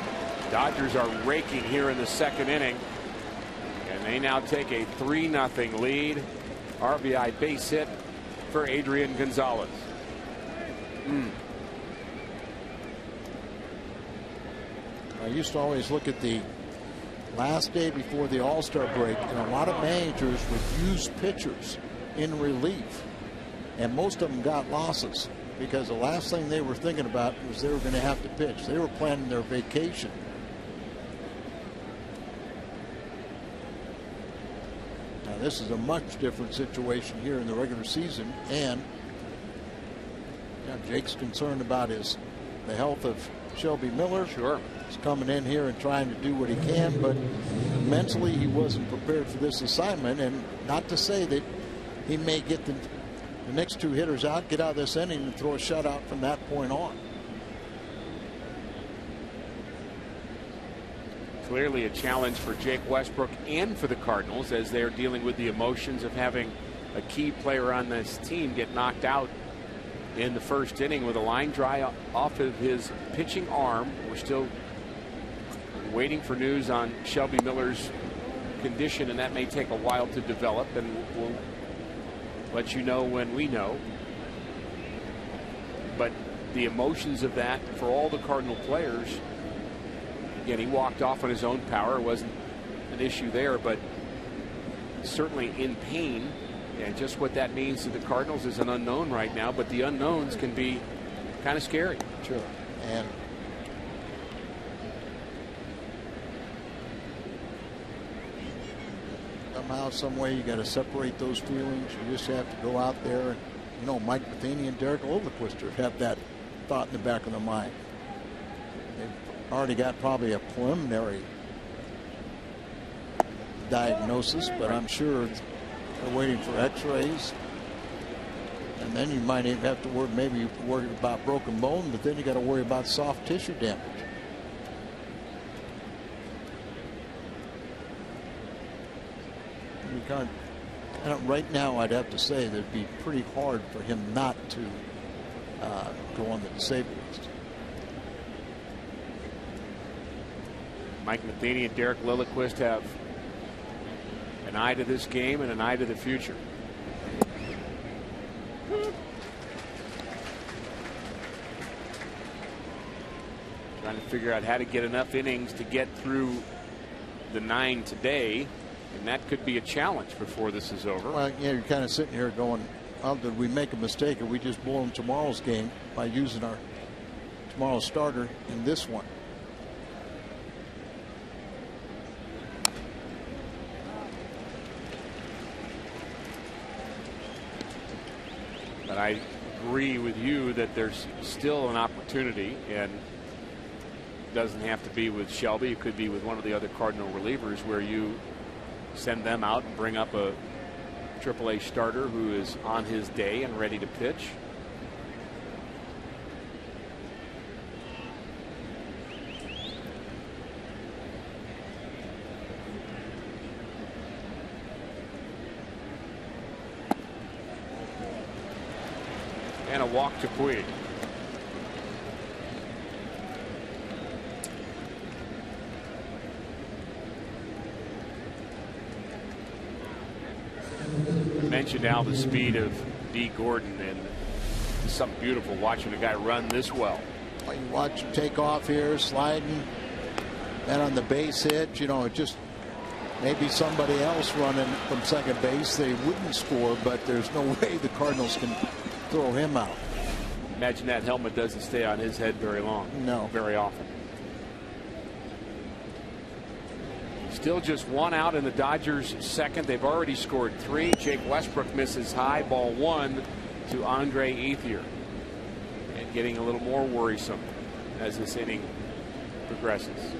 Dodgers are raking here in the second inning, and they now take a 3-0 lead. RBI base hit for Adrian Gonzalez. I used to always look at the last day before the All-Star break, and a lot of managers would use pitchers in relief, and most of them got losses because the last thing they were thinking about was they were going to have to pitch. They were planning their vacation. Now this is a much different situation here in the regular season, and Jake's concerned about the health of Shelby Miller. Sure. He's coming in here and trying to do what he can, but mentally he wasn't prepared for this assignment. And not to say that he may get the next two hitters out, get out of this inning, and throw a shutout from that point on. Clearly a challenge for Jake Westbrook and for the Cardinals as they're dealing with the emotions of having a key player on this team get knocked out in the first inning with a line drive off of his pitching arm. We're still waiting for news on Shelby Miller's condition, and that may take a while to develop, and we'll let you know when we know. But the emotions of that for all the Cardinal players, again, he walked off on his own power. It wasn't an issue there, but certainly in pain. And just what that means to the Cardinals is an unknown right now, but the unknowns can be kind of scary. Sure. And somehow, some way, you got to separate those feelings. You just have to go out there, and you know, Mike Matheny and Derek Lilliquist have that thought in the back of their mind. They've already got probably a preliminary diagnosis, but I'm sure they're waiting for x-rays. And then you might even have to worry, maybe worry about broken bone, but then you got to worry about soft tissue damage. You can't, right now, I'd have to say that it'd be pretty hard for him not to go on the disabled list. Mike Matheny and Derek Lilliquist have an eye to this game and an eye to the future. Trying to figure out how to get enough innings to get through the 9 today, and that could be a challenge before this is over. Well, yeah, you're kind of sitting here going, well, did we make a mistake, or we just blown tomorrow's game by using our tomorrow's starter in this one? But I agree with you that there's still an opportunity, and it doesn't have to be with Shelby. It could be with one of the other Cardinal relievers where you send them out and bring up a AAA starter who is on his day and ready to pitch. And a walk to Puig. I mentioned, Al, the speed of D. Gordon, and it's something beautiful watching a guy run this well. Well, you watch him take off here, sliding, and on the base hit, you know, it just maybe somebody else running from second base, they wouldn't score, but there's no way the Cardinals can throw him out. Imagine that helmet doesn't stay on his head very long. No. Very often. Still just one out in the Dodgers' second. They've already scored 3. Jake Westbrook misses high, ball 1 to Andre Ethier. And getting a little more worrisome as this inning progresses.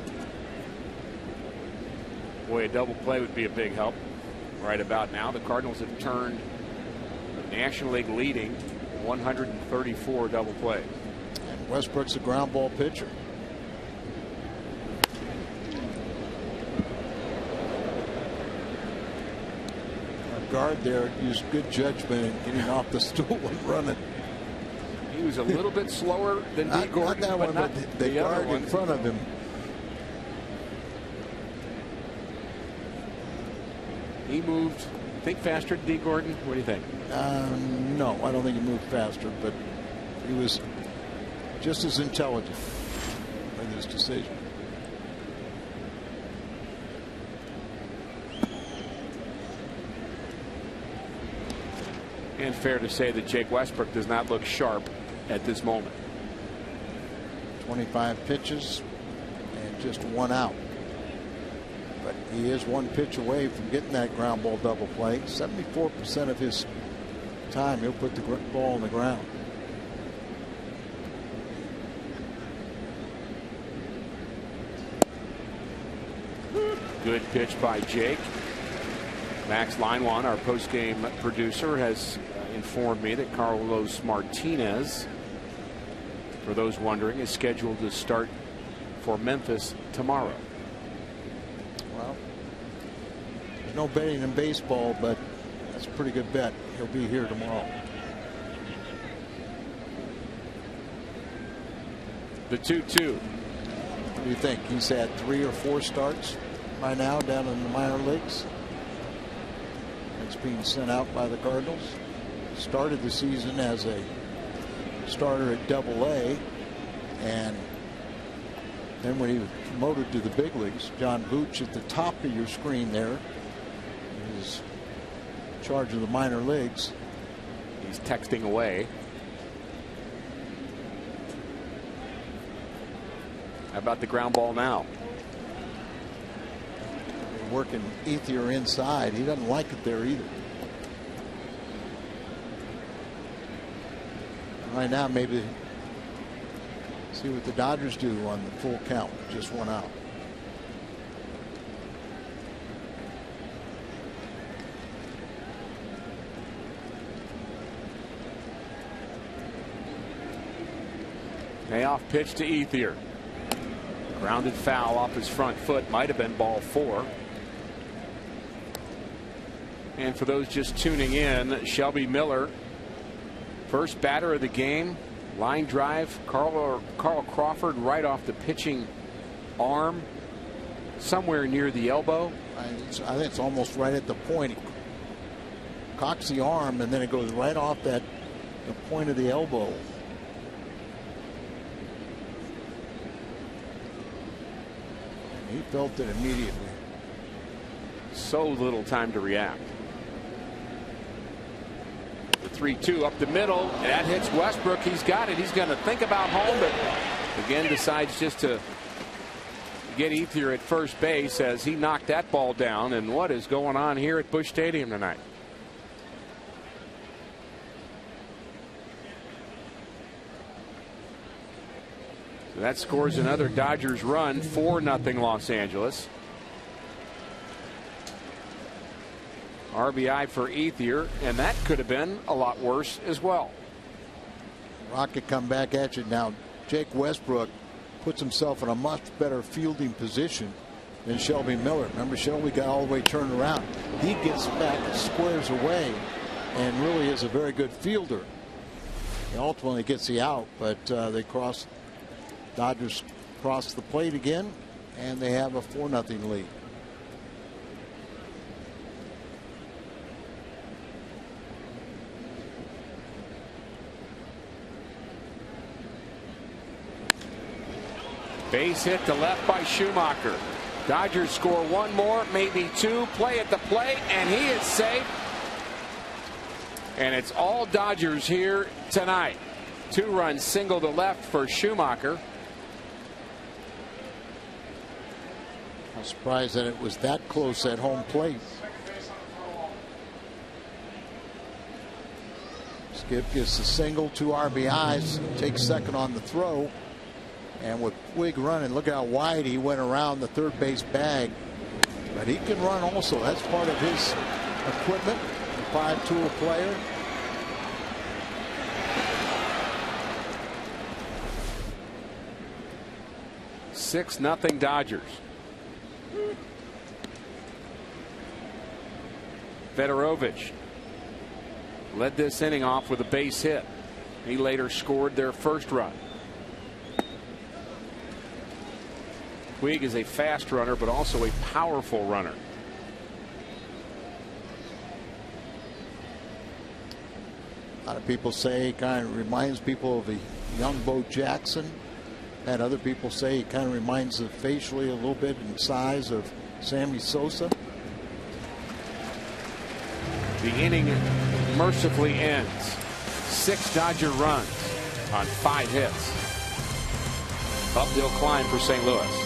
Boy, a double play would be a big help right about now. The Cardinals have turned National League leading 134 double plays. And Westbrook's a ground ball pitcher. guard there used good judgment in getting off the stool and running. He was a little bit slower than D. Gordon, not that but one, not but the the other guard one. in front of him. He moved, think faster than D. Gordon. What do you think? No, I don't think he moved faster, but he was just as intelligent in his decision. And fair to say that Jake Westbrook does not look sharp at this moment. 25 pitches and just one out. But he is one pitch away from getting that ground ball double play. 74% of his time he'll put the ball on the ground. Good pitch by Jake. Max Linewan, our postgame producer, has informed me that Carlos Martinez, for those wondering, is scheduled to start for Memphis tomorrow. Well, there's no betting in baseball, but that's a pretty good bet. He'll be here tomorrow. The 2-2. What do you think? He's had 3 or 4 starts by now down in the minor leagues. It's being sent out by the Cardinals. Started the season as a starter at Double-A, and then when he was promoted to the big leagues, John Vooch at the top of your screen there is in charge of the minor leagues. He's texting away. How about the ground ball now? Working Ethier inside. He doesn't like it there either. Right now, maybe see what the Dodgers do on the full count. Just one out. Payoff pitch to Ethier. Grounded foul off his front foot. Might have been ball 4. And for those just tuning in, Shelby Miller, first batter of the game, line drive. Carl Crawford right off the pitching arm, somewhere near the elbow. I think it's almost right at the point. He cocks the arm, and then it goes right off the point of the elbow. He felt it immediately. So little time to react. The 3-2 up the middle. That hits Westbrook. He's got it. He's going to think about home, but again decides just to get Ethier at first base as he knocked that ball down. And what is going on here at Busch Stadium tonight? So that scores another Dodgers run. 4-0 Los Angeles. RBI for Ethier, and that could have been a lot worse as well. Rocket come back at you now. Jake Westbrook puts himself in a much better fielding position than Shelby Miller. Remember, Shelby got all the way turned around. He gets back, squares away, and really is a very good fielder. He ultimately gets the out, but Dodgers cross the plate again, and they have a 4-0 lead. Base hit to left by Schumacher. Dodgers score one more, maybe 2. Play at the plate, and he is safe. And it's all Dodgers here tonight. 2-run single to left for Schumacher. I'm surprised that it was that close at home plate. Skip gets the single, 2 RBIs, takes second on the throw. And with Puig running, look how wide he went around the third base bag. But he can run also. That's part of his equipment. A 5-tool player. Six nothing Dodgers. Fedorovich led this inning off with a base hit. He later scored their first run. Puig is a fast runner, but also a powerful runner. A lot of people say he kind of reminds people of a young Bo Jackson. And other people say he kind of reminds us facially a little bit in size of Sammy Sosa. The inning mercifully ends. 6 Dodger runs on 5 hits. Uphill climb for St. Louis.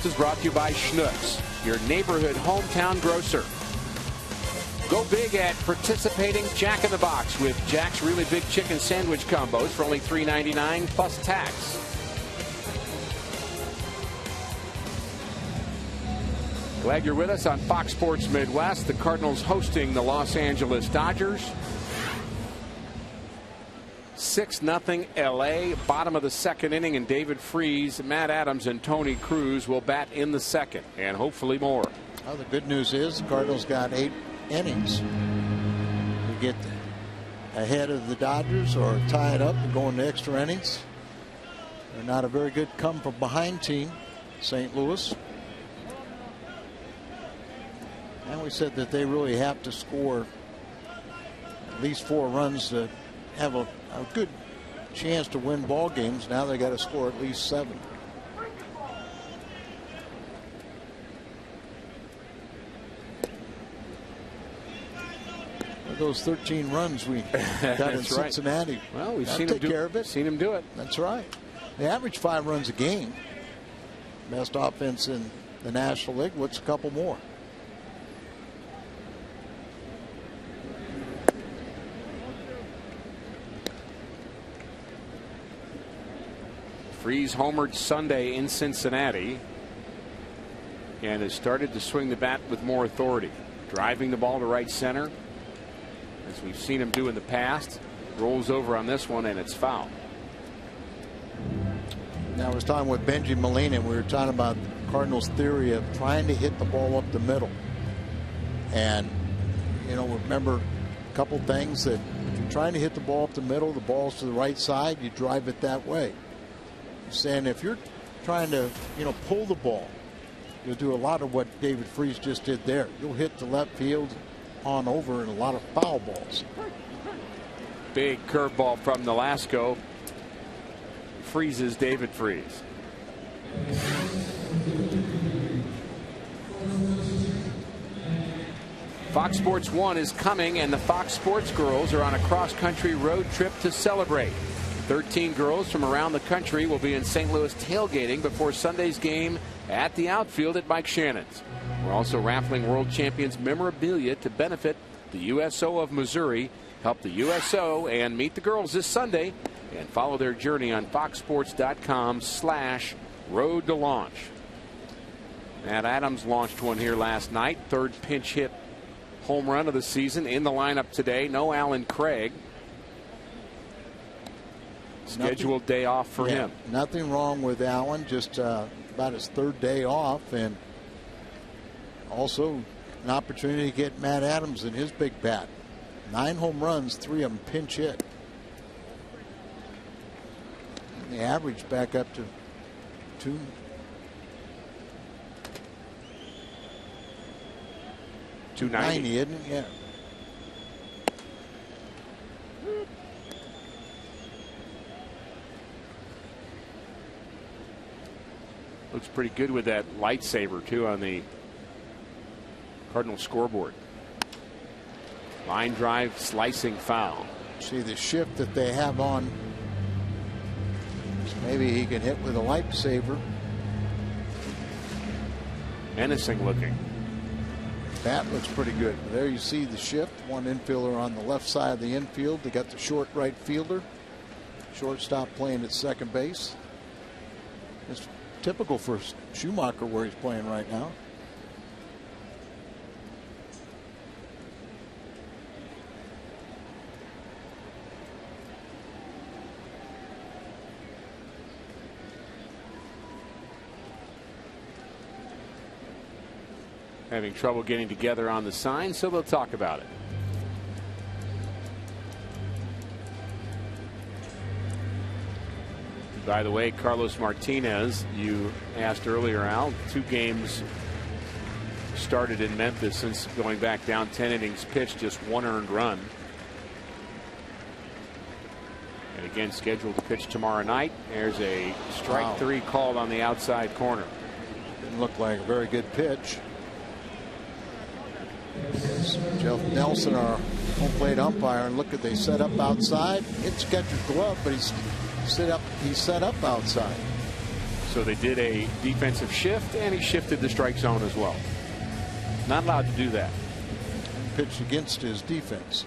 Is brought to you by Schnucks, your neighborhood hometown grocer. Go big at participating Jack in the Box with Jack's really big chicken sandwich combos for only $3.99 plus tax. Glad you're with us on Fox Sports Midwest. The Cardinals hosting the Los Angeles Dodgers. 6-0 LA, bottom of the second inning, and David Freese, Matt Adams, and Tony Cruz will bat in the second, and hopefully more. Well, the good news is the Cardinals got 8 innings to get ahead of the Dodgers or tie it up and go into extra innings. They're not a very good come from behind team, St. Louis. And we said that they really have to score at least 4 runs to have a good chance to win ball games. Now they got to score at least 7. Those 13 runs we got in Cincinnati. Right. Well, we've seen him do it. That's right. They average 5 runs a game. Best offense in the National League. What's a couple more? Freese homered Sunday in Cincinnati and has started to swing the bat with more authority, driving the ball to right center, as we've seen him do in the past. Rolls over on this one, and it's foul. Now, I was talking with Benji Molina, and we were talking about Cardinals' theory of trying to hit the ball up the middle. And, you know, remember a couple things that if you're trying to hit the ball up the middle, the ball's to the right side, you drive it that way. Saying if you're trying to, you know, pull the ball, you'll do a lot of what David Freese just did there. You'll hit the left field on over and a lot of foul balls. Big curveball from Nolasco freezes David Freese. Fox Sports 1 is coming, and the Fox Sports girls are on a cross-country road trip to celebrate. 13 girls from around the country will be in St. Louis tailgating before Sunday's game at the outfield at Mike Shannon's. We're also raffling world champions memorabilia to benefit the USO of Missouri. Help the USO and meet the girls this Sunday and follow their journey on foxsports.com/road to launch. Matt Adams launched one here last night. Third pinch hit home run of the season in the lineup today. No Alan Craig. Scheduled day off for him. Nothing wrong with Allen, just about his third day off, and also an opportunity to get Matt Adams in his big bat. 9 home runs, 3 of them pinch hit. And the average back up to 290, isn't it? Yeah. Looks pretty good with that lightsaber, too, on the Cardinal scoreboard. Line drive, slicing foul. See the shift that they have on. So maybe he can hit with a lightsaber. Menacing looking. Bat looks pretty good. There you see the shift. One infielder on the left side of the infield. They got the short right fielder. Shortstop playing at second base. It's typical for Schumacher where he's playing right now. Having trouble getting together on the sign, so they'll talk about it. By the way, Carlos Martinez, you asked earlier, Al, 2 games started in Memphis since going back down 10 innings pitched, just 1 earned run. And again, scheduled to pitch tomorrow night. There's a strike 3 called on the outside corner. Didn't look like a very good pitch. Jeff Nelson, our home plate umpire, and look at they set up outside. It's catcher's glove, but he's set up outside. So they did a defensive shift, and he shifted the strike zone as well. Not allowed to do that. Pitched against his defense.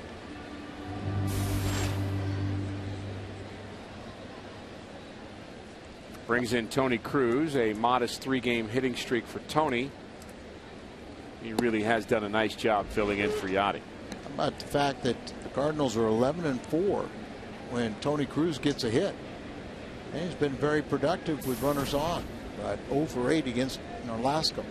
Brings in Tony Cruz, a modest 3-game hitting streak for Tony. He really has done a nice job filling in for Yachty. How about the fact that the Cardinals are 11-4 when Tony Cruz gets a hit? And he's been very productive with runners on, but 0 for 8 against Alaska.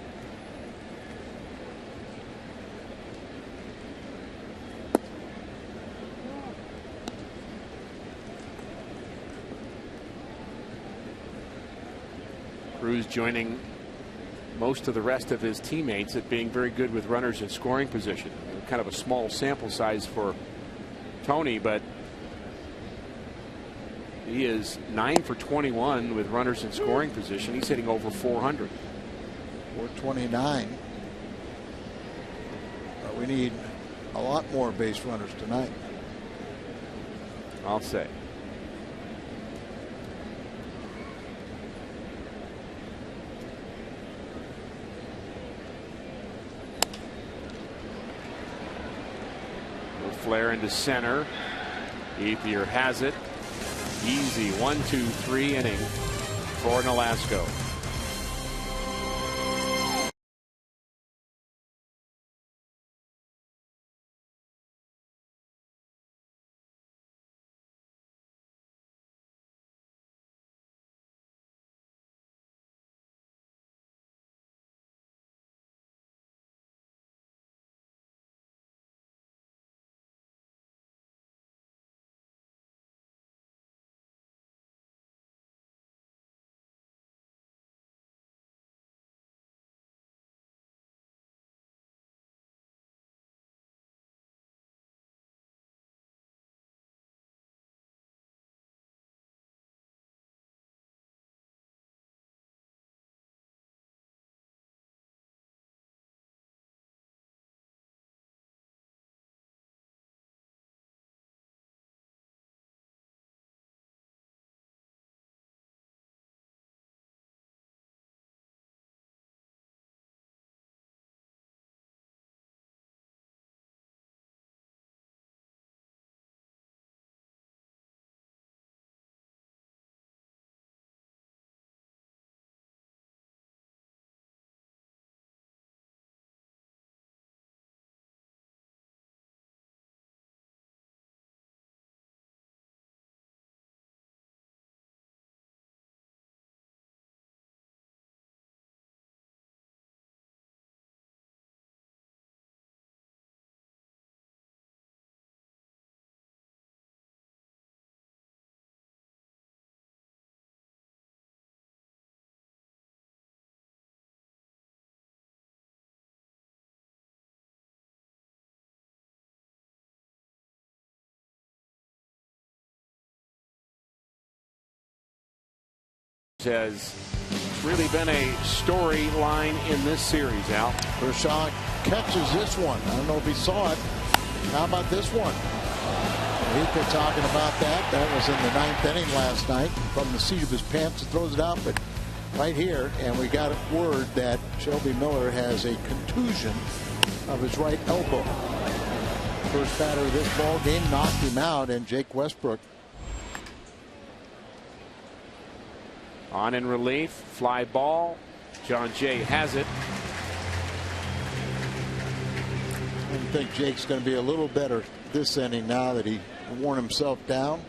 Cruz joining most of the rest of his teammates at being very good with runners in scoring position. Kind of a small sample size for Tony, but he is 9 for 21 with runners in scoring position. He's hitting over 400. 429. We need a lot more base runners tonight. I'll say. Flare into center. Ethier has it. Easy 1-2-3 inning for Nolasco. has really been a storyline in this series, Al. Kershaw catches this one. I don't know if he saw it. How about this one? Hika talking about that. That was in the 9th inning last night. From the seat of his pants, he throws it out, but right here, and we got word that Shelby Miller has a contusion of his right elbow. First batter of this ball game knocked him out, and Jake Westbrook on in relief. Fly ball. John Jay has it. I think Jake's going to be a little better this inning now that he worn himself down.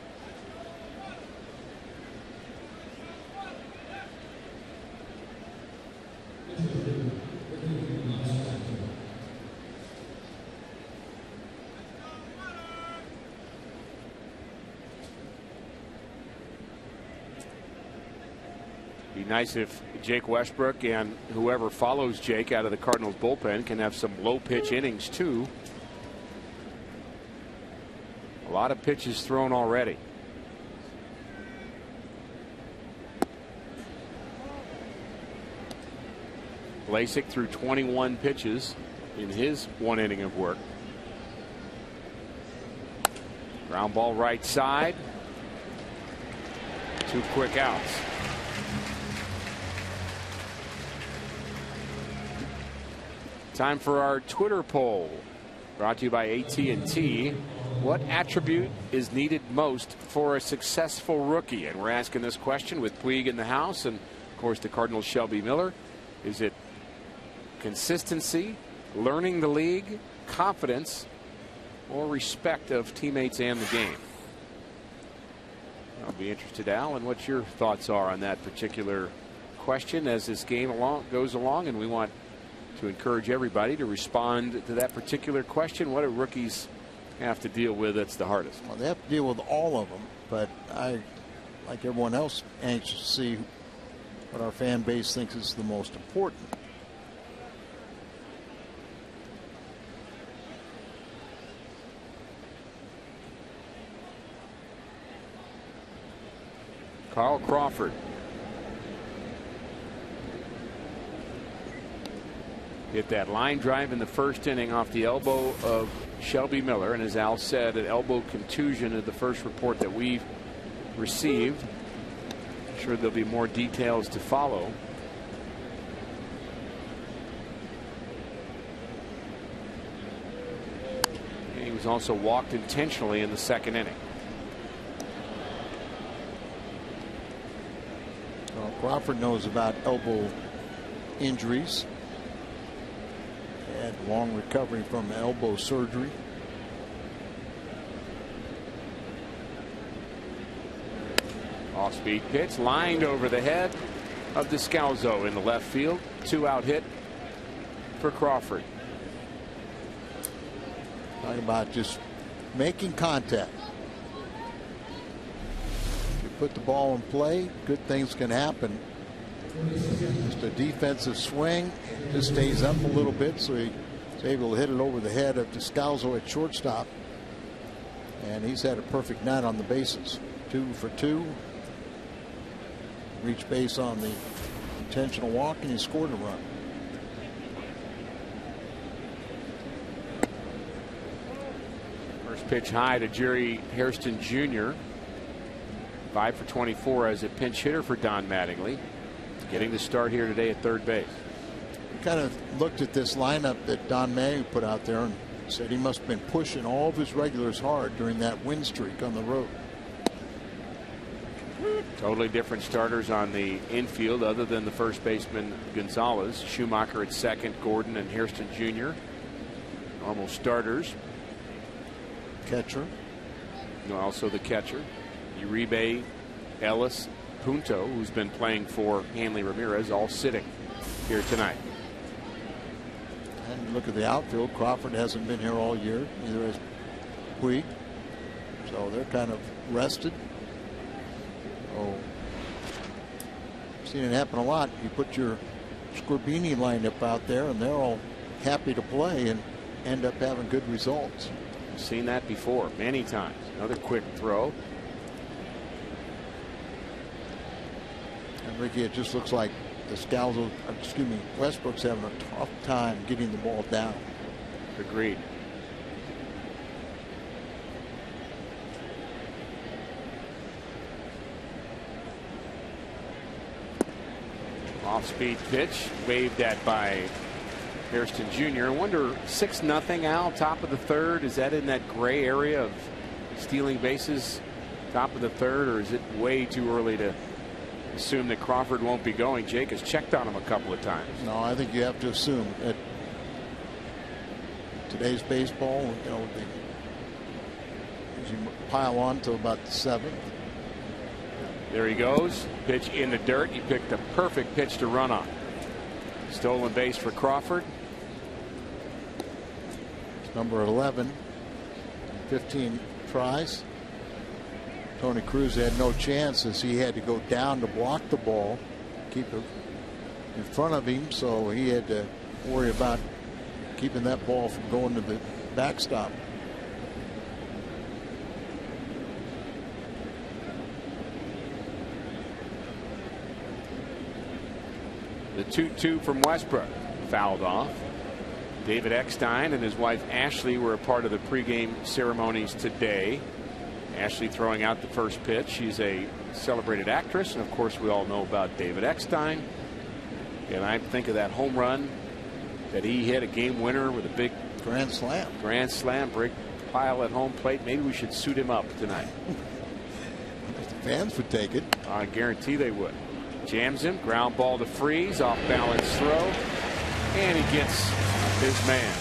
Be nice if Jake Westbrook and whoever follows Jake out of the Cardinals bullpen can have some low pitch innings too. A lot of pitches thrown already. Lasik threw 21 pitches in his 1 inning of work. Ground ball right side. 2 quick outs. Time for our Twitter poll, brought to you by AT&T. What attribute is needed most for a successful rookie? And we're asking this question with Puig in the house and, of course, the Cardinals' Shelby Miller. Is it consistency, learning the league, confidence, or respect of teammates and the game? I'll be interested, Al, in what your thoughts are on that particular question as this game goes along, and we want to encourage everybody to respond to that particular question. What do rookies have to deal with that's the hardest? Well, they have to deal with all of them, but I, like everyone else, anxious to see what our fan base thinks is the most important. Carl Crawford. Hit that line drive in the first inning off the elbow of Shelby Miller, and as Al said, an elbow contusion is the first report that we've received. I'm sure there'll be more details to follow. And he was also walked intentionally in the second inning. Well, Crawford knows about elbow injuries. Had long recovery from elbow surgery. Off-speed pitch lined over the head of Descalzo in the left field. 2-out hit for Crawford. Talking about just making contact. If you put the ball in play, good things can happen. Just a defensive swing, just stays up a little bit, so he's able to hit it over the head of Descalzo at shortstop. And he's had a perfect night on the bases. 2 for 2. Reached base on the intentional walk, and he scored a run. First pitch high to Jerry Hairston Jr. 5 for 24 as a pinch hitter for Don Mattingly. Getting the start here today at third base. We kind of looked at this lineup that Don Mattingly put out there and said he must have been pushing all of his regulars hard during that win streak on the road. Totally different starters on the infield other than the first baseman Gonzalez. Schumacher at second, Gordon and Hairston Jr. Normal starters. Catcher. Also the catcher. Uribe, Ellis, Punto, who's been playing for Hanley Ramirez, all sitting here tonight. And look at the outfield. Crawford hasn't been here all year. Neither has Puig. So they're kind of rested. Oh, seen it happen a lot. You put your Scorbini lineup out there, and they're all happy to play and end up having good results. I've seen that before many times. Another quick throw. And Ricky, it just looks like Westbrook's having a tough time getting the ball down. Agreed. Off-speed pitch, waved at by Hairston Jr. I wonder, 6-0 Al, top of the third. Is that in that gray area of stealing bases, top of the third, or is it way too early to assume that Crawford won't be going? Jake has checked on him a couple of times. No, I think you have to assume that today's baseball, you know, as you pile on to about the 7th. There he goes. Pitch in the dirt. He picked the perfect pitch to run on. Stolen base for Crawford. It's number 11. 15 tries. Tony Cruz had no chance as he had to go down to block the ball, keep it in front of him, so he had to worry about keeping that ball from going to the backstop. The 2-2 from Westbrook fouled off. David Eckstein and his wife Ashley were a part of the pregame ceremonies today. Ashley throwing out the first pitch. She's a celebrated actress, and of course we all know about David Eckstein. And I think of that home run that he hit, a game winner with a big grand slam, break pile at home plate. Maybe we should suit him up tonight. The fans would take it. I guarantee they would. Jams him, ground ball to Freeze, off balance throw, and he gets his man.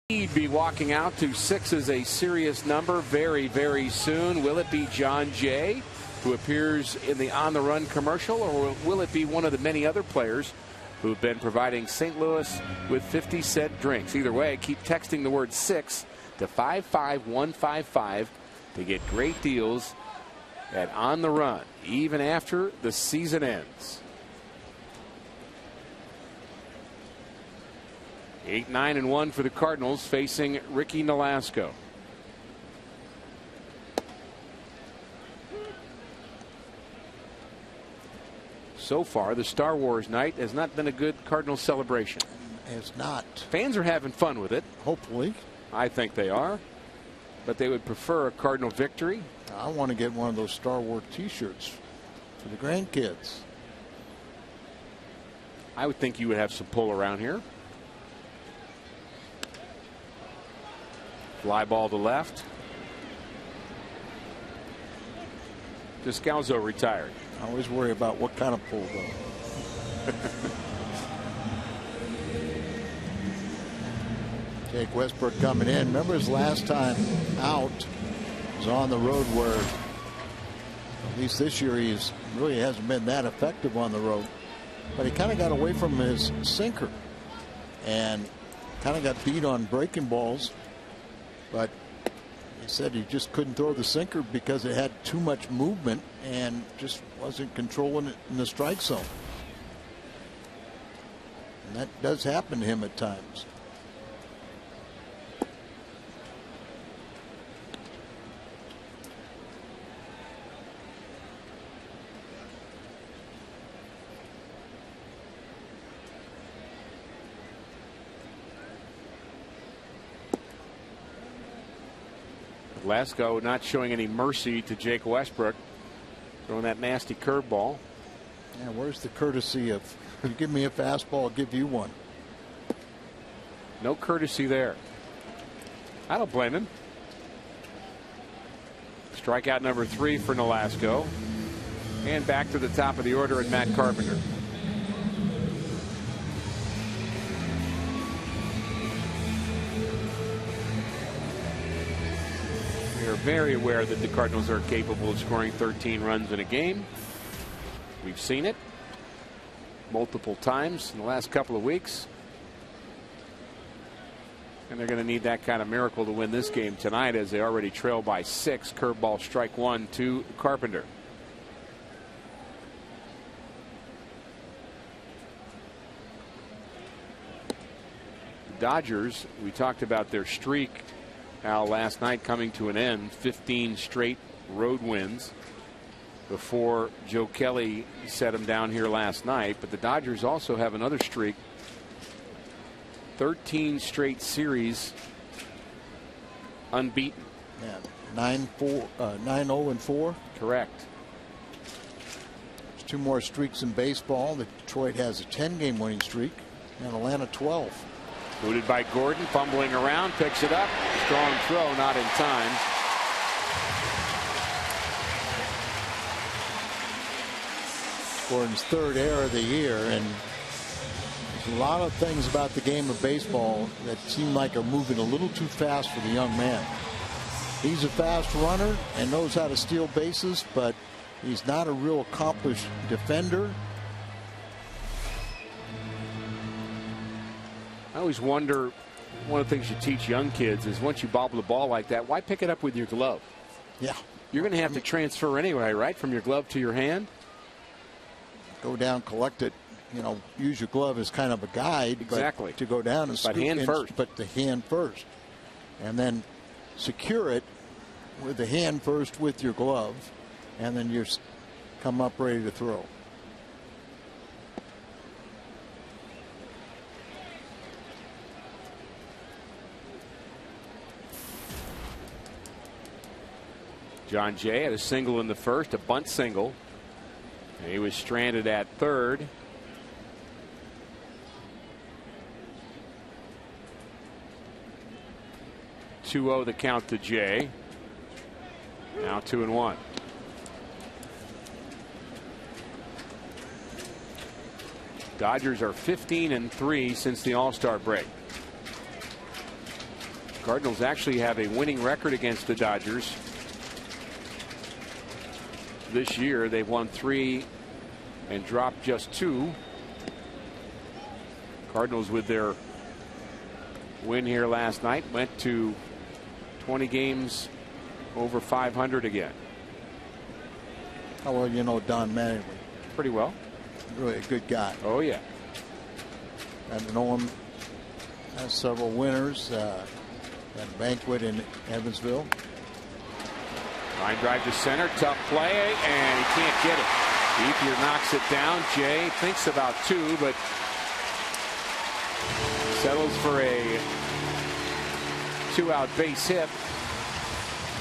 He'd be walking out to 6 is a serious number very, very soon. Will it be John Jay, who appears in the On the Run commercial, or will it be one of the many other players who've been providing St. Louis with 50-cent drinks? Either way, keep texting the word 6 to 55155 to get great deals at On the Run, even after the season ends. 8-9-1 for the Cardinals, facing Ricky Nolasco. So far, the Star Wars night has not been a good Cardinals celebration. It's not. Fans are having fun with it. Hopefully. I think they are. But they would prefer a Cardinal victory. I want to get one of those Star Wars t-shirts for the grandkids. I would think you would have some pull around here. Fly ball to left. Descalzo retired. I always worry about what kind of pull, though. Jake Westbrook coming in. Remember his last time out was on the road, where at least this year he's really hasn't been that effective on the road. But he kind of got away from his sinker and kind of got beat on breaking balls. But he said he just couldn't throw the sinker because it had too much movement and just wasn't controlling it in the strike zone. And that does happen to him at times. Glasgow not showing any mercy to Jake Westbrook, throwing that nasty curveball. Yeah, where's the courtesy of, you give me a fastball, I'll give you one? No courtesy there. I don't blame him. Strikeout number 3 for Nolasco. And back to the top of the order at Matt Carpenter. We are very aware that the Cardinals are capable of scoring 13 runs in a game. We've seen it multiple times in the last couple of weeks. And they're going to need that kind of miracle to win this game tonight, as they already trail by 6. Curveball, strike 1 to Carpenter. The Dodgers, we talked about their streak, Al, last night coming to an end. 15 straight road wins before Joe Kelly set them down here last night. But the Dodgers also have another streak. 13 straight series unbeaten. Yeah, 9-0-4. Correct. There's 2 more streaks in baseball. Detroit has a 10-game winning streak, and Atlanta 12. Booted by Gordon, fumbling around, picks it up. Strong throw, not in time. Gordon's 3rd error of the year, and there's a lot of things about the game of baseball that seem like are moving a little too fast for the young man. He's a fast runner and knows how to steal bases, but he's not a real accomplished defender. I always wonder, one of the things you teach young kids is once you bobble the ball like that, why pick it up with your glove? Yeah. You're going to have to transfer anyway, right? From your glove to your hand? Go down, collect it. You know, use your glove as kind of a guide. Exactly. But to go down and But hand first. But the hand first. And then secure it with the hand first with your glove. And then you come up ready to throw. John Jay had a single in the first, a bunt single. And he was stranded at third. (2-0) the count to Jay. Now 2-1. Dodgers are 15-3 since the All-Star break. Cardinals actually have a winning record against the Dodgers. This year they've won 3 and dropped just 2. Cardinals, with their win here last night, went to 20 games over 500 again. How well you know Don Mattingly? Pretty well. Really a good guy. Oh yeah. Got to know him. Has several winners. Had a banquet in Evansville. Line drive to center, tough play, and he can't get it. Ethier knocks it down. Jay thinks about 2, but settles for a 2-out base hit.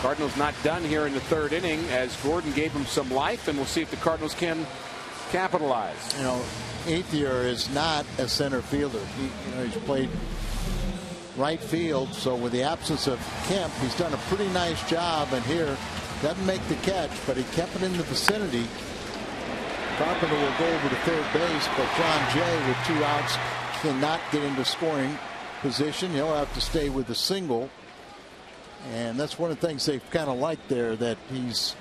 Cardinals not done here in the 3rd inning, as Gordon gave him some life, and we'll see if the Cardinals can capitalize. You know, Ethier is not a center fielder. He's played right field. So with the absence of Kemp, he's done a pretty nice job. And here, doesn't make the catch, but he kept it in the vicinity. Carpenter will go over to third base, but John Jay with 2 outs cannot get into scoring position. He'll have to stay with a single. And that's one of the things they've kind of liked there, that he's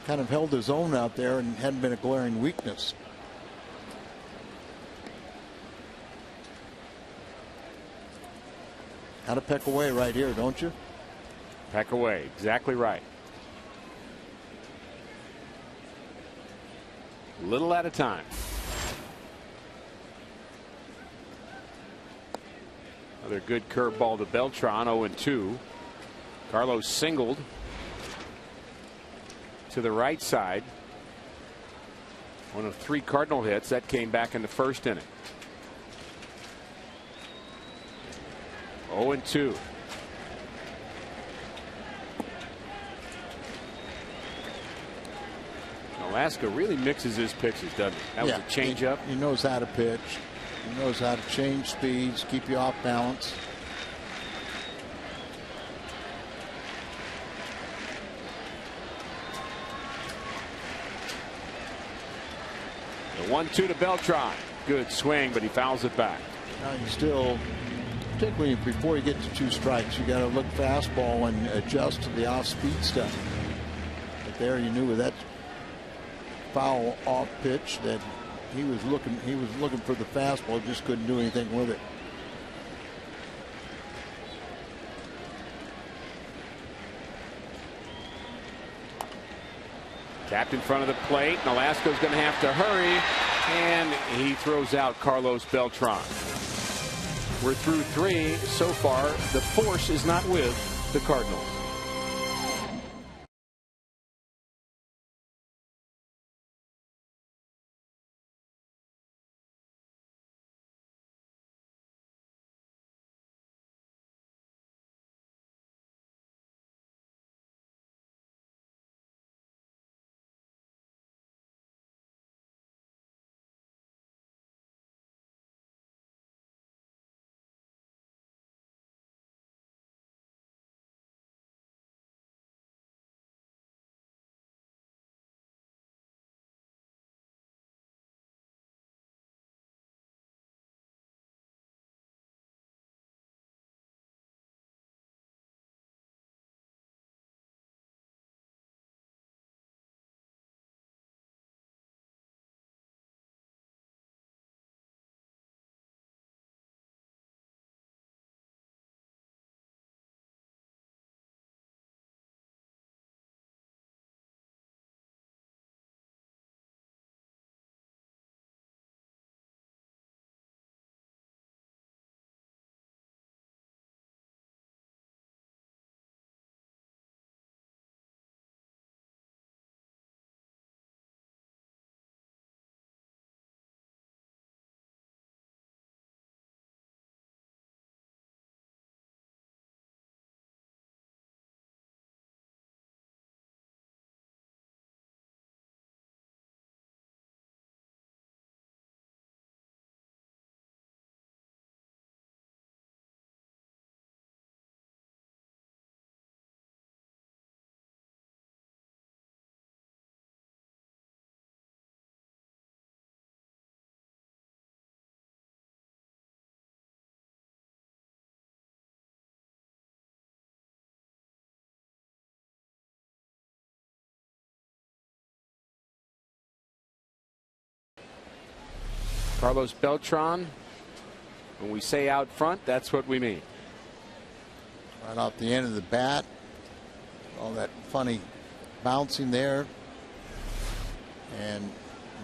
kind of held his own out there and hadn't been a glaring weakness. Got to peck away right here, don't you? Peck away, exactly right. Little at a time. Another good curveball to Beltran, 0-2. Carlos singled to the right side. One of 3 Cardinal hits that came back in the first inning. 0-2. Alaska really mixes his pitches, doesn't he? That was a changeup. He knows how to pitch. He knows how to change speeds, keep you off balance. The 1-2 to Beltran. Good swing, but he fouls it back. Now you still, particularly before you get to 2 strikes, you got to look fastball and adjust to the off-speed stuff. But there you knew with that foul off pitch that he was looking for the fastball, just couldn't do anything with it. Tapped in front of the plate. Nolasco's going to have to hurry, and he throws out Carlos Beltran. We're through 3 so far. The force is not with the Cardinals. Carlos Beltran, when we say out front, that's what we mean. Right off the end of the bat. All that funny bouncing there. And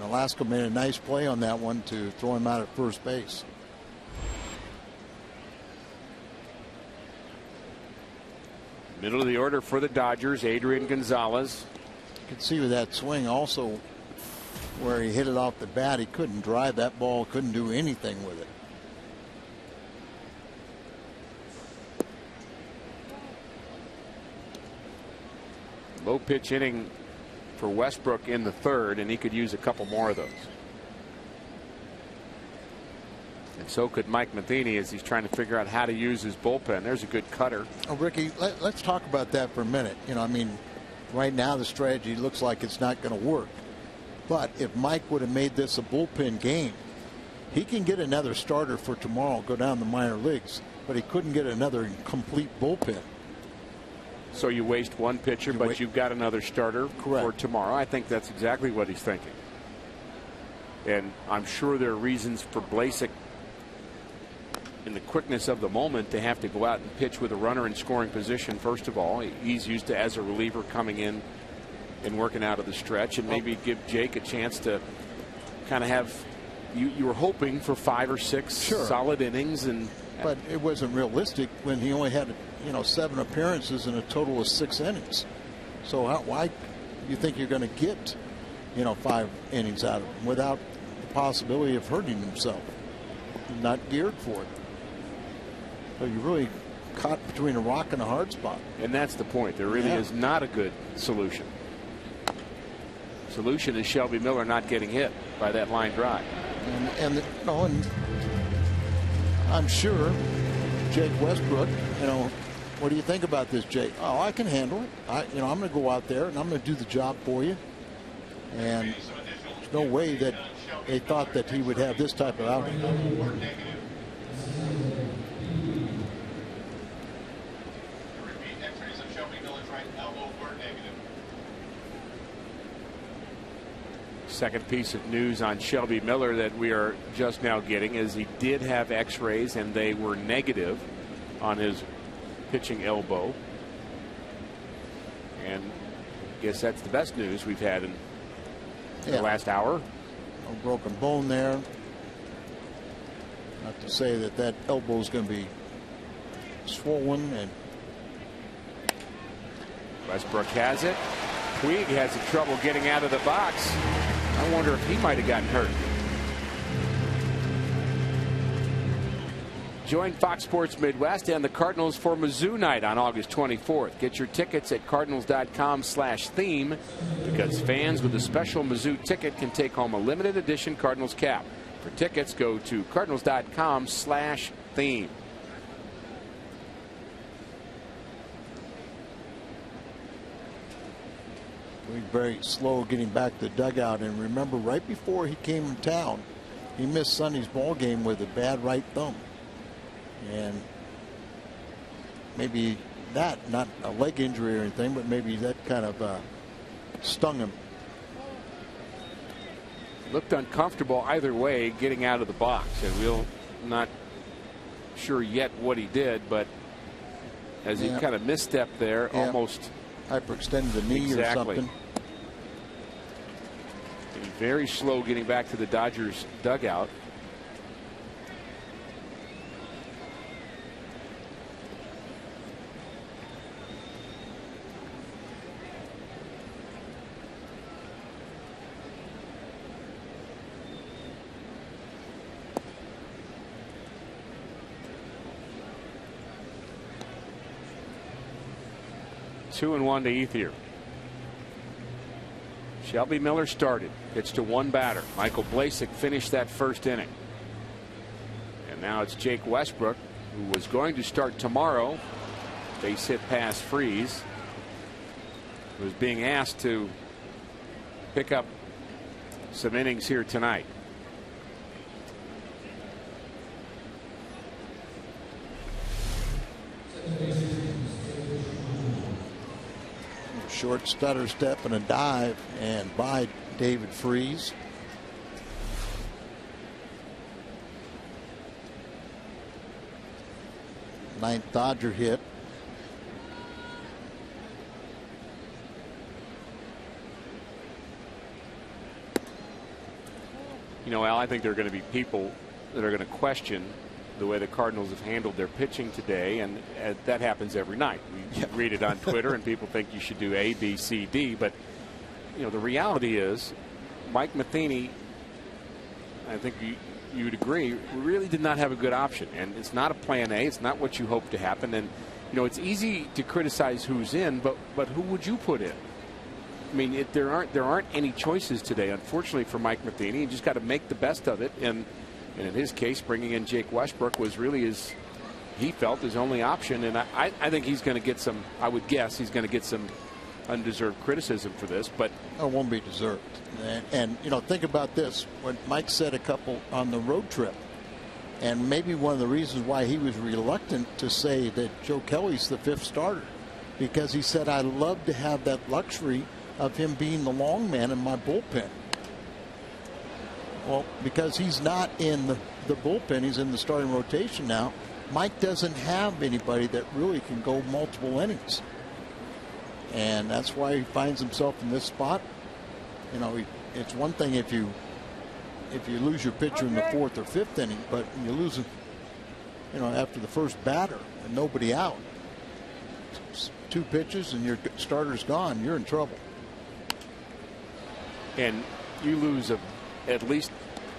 Alaska made a nice play on that one to throw him out at first base. Middle of the order for the Dodgers, Adrian Gonzalez. You can see with that swing also where he hit it off the bat, he couldn't drive that ball, couldn't do anything with it. Low pitch inning for Westbrook in the 3rd, and he could use a couple more of those. And so could Mike Matheny as he's trying to figure out how to use his bullpen. There's a good cutter. Oh, Ricky, let's talk about that for a minute. You know, I mean, right now the strategy looks like it's not going to work. But if Mike would have made this a bullpen game, he can get another starter for tomorrow, go down the minor leagues, but he couldn't get another complete bullpen. So you waste one pitcher, but you've got another starter for tomorrow. I think that's exactly what he's thinking. And I'm sure there are reasons for Blasek, in the quickness of the moment, to have to go out and pitch with a runner in scoring position. First of all, he's used to, as a reliever, coming in and working out of the stretch, and maybe give Jake a chance to kind of have. You were hoping for 5 or 6 solid innings, but it wasn't realistic when he only had 7 appearances and a total of 6 innings. So why do you think you're going to get 5 innings out of him without the possibility of hurting himself? Not geared for it. So you really caught between a rock and a hard spot. And that's the point. There really is not a good solution. Solution is Shelby Miller not getting hit by that line drive. And I'm sure Jake Westbrook, what do you think about this, Jake? Oh, I can handle it. I'm going to go out there and I'm going to do the job for you. And there's no way that they thought that he would have this type of outing. Second piece of news on Shelby Miller that we are just now getting is he did have x-rays and they were negative on his pitching elbow. And I guess that's the best news we've had in the last hour. A broken bone there. Not to say that elbow is going to be swollen. And Westbrook has it. Puig has trouble getting out of the box. I wonder if he might have gotten hurt. Join Fox Sports Midwest and the Cardinals for Mizzou Night on August 24th. Get your tickets at cardinals.com/theme because fans with a special Mizzou ticket can take home a limited edition Cardinals cap. For tickets, go to cardinals.com/theme. Very slow getting back to the dugout, and remember, right before he came in town, he missed Sonny's ball game with a bad right thumb, and maybe that, not a leg injury or anything, but maybe that kind of stung him. Looked uncomfortable either way getting out of the box, and we're not sure yet what he did, but as he kind of misstepped there, almost hyperextended the knee or something. And very slow getting back to the Dodgers dugout. Two and one to Ethier. Shelby Miller started. Pitched to one batter. Michael Blasek finished that first inning. And now it's Jake Westbrook, who was going to start tomorrow. Base hit past Freeze. Was being asked to pick up some innings here tonight. Short stutter step and a dive, and by David Freeze. Ninth Dodger hit. Al, I think there are going to be people that are going to question the way the Cardinals have handled their pitching today, and that happens every night. We read it on Twitter, and people think you should do A, B, C, D. But the reality is, Mike Matheny, I think you would agree, really did not have a good option, and it's not a plan A. It's not what you hope to happen, and it's easy to criticize who's in, but who would you put in? I mean, there aren't any choices today, unfortunately, for Mike Matheny. You just got to make the best of it, and And in his case, bringing in Jake Westbrook was really he felt his only option. And I think he's going to get some, I would guess he's going to get some undeserved criticism for this, but it won't be deserved. And you know, think about this, what Mike said a couple on the road trip, and maybe one of the reasons why he was reluctant to say that Joe Kelly's the 5th starter, because he said, I love to have that luxury of him being the long man in my bullpen. Well, because he's not in the bullpen, he's in the starting rotation now. Mike doesn't have anybody that really can go multiple innings. And that's why he finds himself in this spot. You know, it's one thing if you lose your pitcher in the 4th or 5th inning, but when you lose him, you know, after the first batter and nobody out, 2 pitches and your starter's gone, you're in trouble. And you lose at least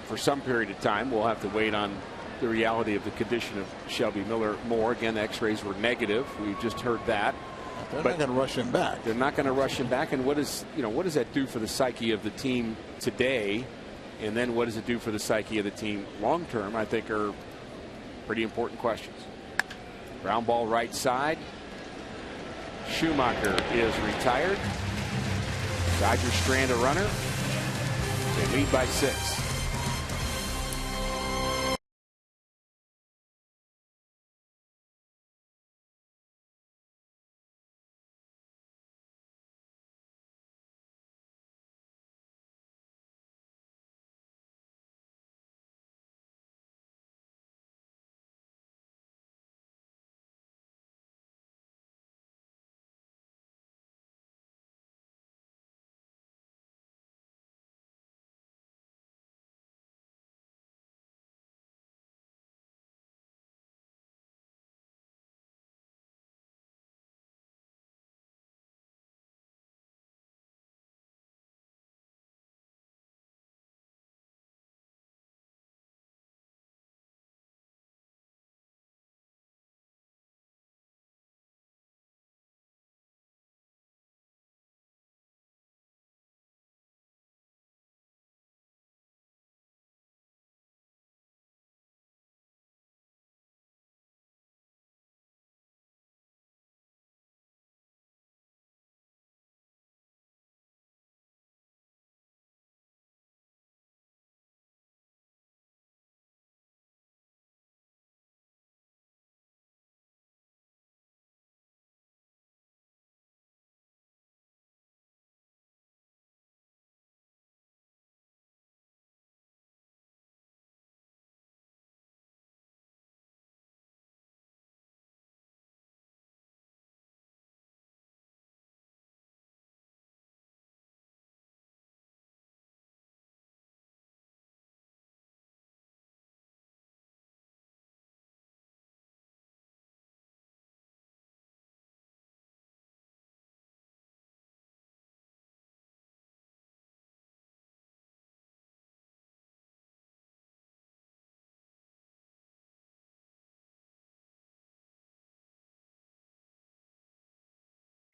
for some period of time. We'll have to wait on the reality of the condition of Shelby Miller more. Again, the X-rays were negative. We just heard that. They're not going to rush him back. They're not going to rush him back. And what does that do for the psyche of the team today? And then what does it do for the psyche of the team long term? I think are pretty important questions. Ground ball right side. Schumacher is retired. Dodgers strand a runner. They lead by 6.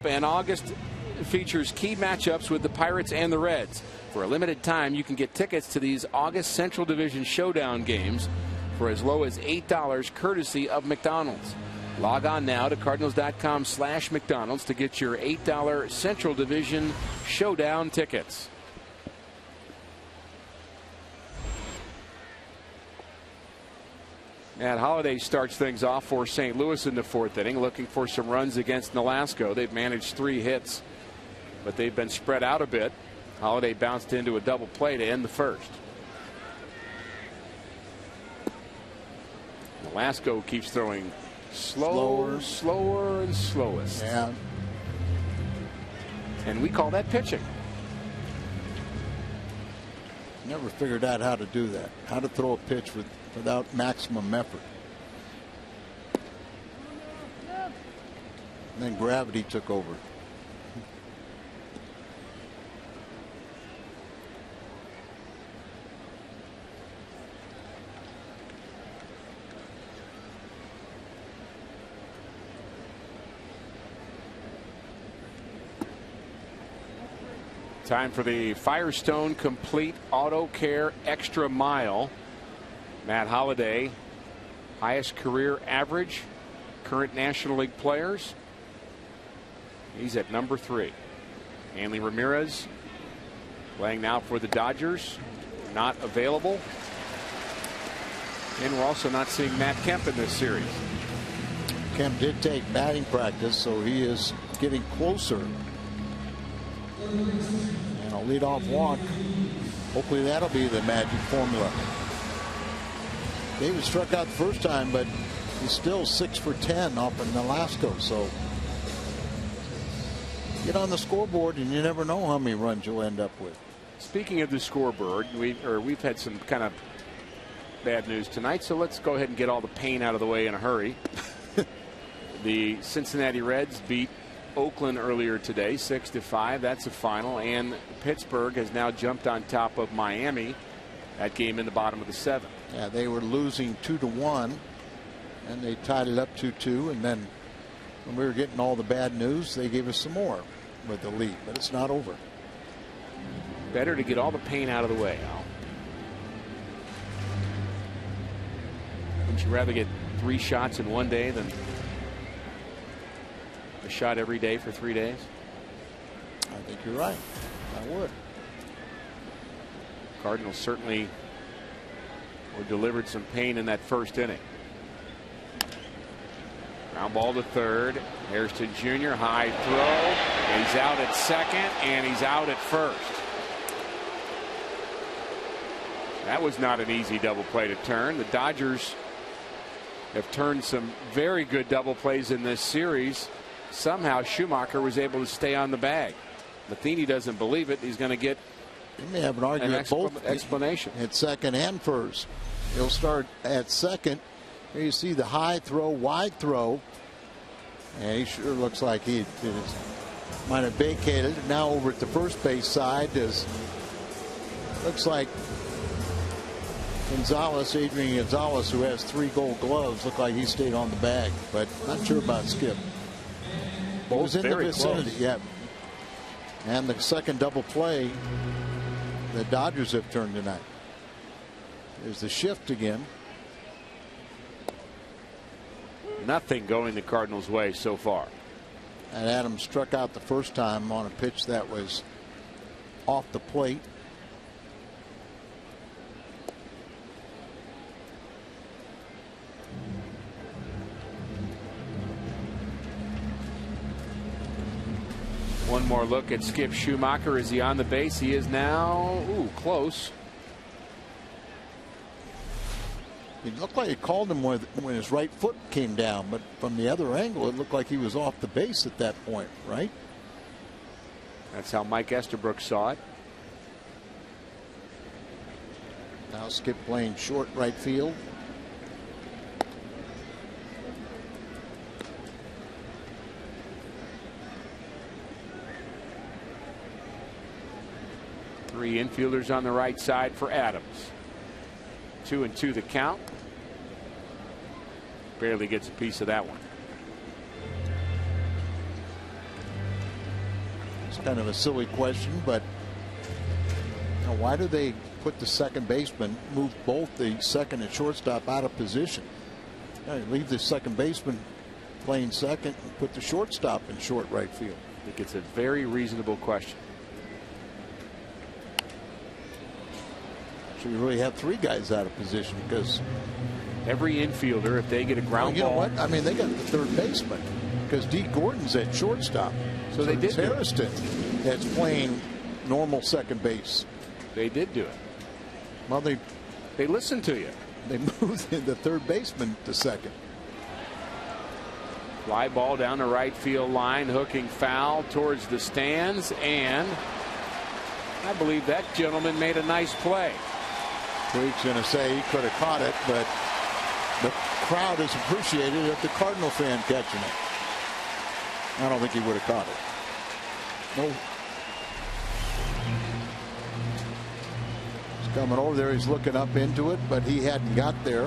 And August features key matchups with the Pirates and the Reds. For a limited time, you can get tickets to these August Central Division Showdown games for as low as $8 courtesy of McDonald's. Log on now to Cardinals.com/McDonald's to get your $8 Central Division Showdown tickets. Matt Holliday starts things off for St. Louis in the 4th inning, looking for some runs against Nolasco. They've managed 3 hits, but they've been spread out a bit. Holliday bounced into a double play to end the 1st. Nolasco keeps throwing slower, and slowest. Yeah. And we call that pitching. Never figured out how to do that. How to throw a pitch without maximum effort. And then gravity took over. Time for the Firestone Complete Auto Care Extra Mile. Matt Holliday, highest career average, current National League players. He's at number 3. Hanley Ramirez playing now for the Dodgers, not available. And we're also not seeing Matt Kemp in this series. Kemp did take batting practice, so he is getting closer. And a leadoff walk. Hopefully that'll be the magic formula. David struck out the first time, but he's still 6 for 10 off in Nolasco. So get on the scoreboard, and you never know how many runs you'll end up with. Speaking of the scoreboard, we've had some kind of bad news tonight, so let's go ahead and get all the pain out of the way in a hurry. The Cincinnati Reds beat Oakland earlier today, 6-5. That's a final, and Pittsburgh has now jumped on top of Miami. That game in the bottom of the 7th. Yeah, they were losing 2-1, and they tied it up 2-2. And then when we were getting all the bad news, they gave us some more with the lead, but it's not over. Better to get all the pain out of the way, Al. Wouldn't you rather get 3 shots in one day than a shot every day for 3 days? I think you're right. I would. Cardinals certainly were delivered some pain in that first inning. Ground ball to third. Hairston Jr. high throw. He's out at second, and he's out at first. That was not an easy double play to turn. The Dodgers have turned some very good double plays in this series. Somehow Schumacher was able to stay on the bag. Matheny doesn't believe it. He's going to get You may have an argument both explanation at second and first. He'll start at second. Here you see the high throw, wide throw, and he sure looks like he might have vacated. Now over at the first base side looks like Adrian Gonzalez, who has 3 Gold Gloves, looked like he stayed on the bag, but not sure about Skip. Both was in very the vicinity, close. yeah. And the second double play the Dodgers have turned tonight. There's the shift again. Nothing going the Cardinals' way so far. And Adams struck out the first time on a pitch that was off the plate. One more look at Skip Schumacher. Is he on the base? He is now. Ooh, close. It looked like he called him when his right foot came down, but from the other angle, it looked like he was off the base at that point, right? That's how Mike Estabrook saw it. Now Skip playing short right field. Three infielders on the right side for Adams. 2-2 the count. Barely gets a piece of that one. It's kind of a silly question, but why do they put the second baseman, move both the second and shortstop out of position? Leave the second baseman playing second and put the shortstop in short right field. I think it's a very reasonable question. So you really have 3 guys out of position because every infielder, if they get a ground ball. ball. What? I mean, they got the third baseman because D. Gordon's at shortstop. So they did. Hairston that's playing normal second base. They did do it. Well, they listened to you. They moved the third baseman to second. Fly ball down the right field line, hooking foul towards the stands, and I believe that gentleman made a nice play. Tweek's going to say he could have caught it, but the crowd is appreciated if the Cardinal fan catching it. I don't think he would have caught it. No. He's coming over there. He's looking up into it, but he hadn't got there.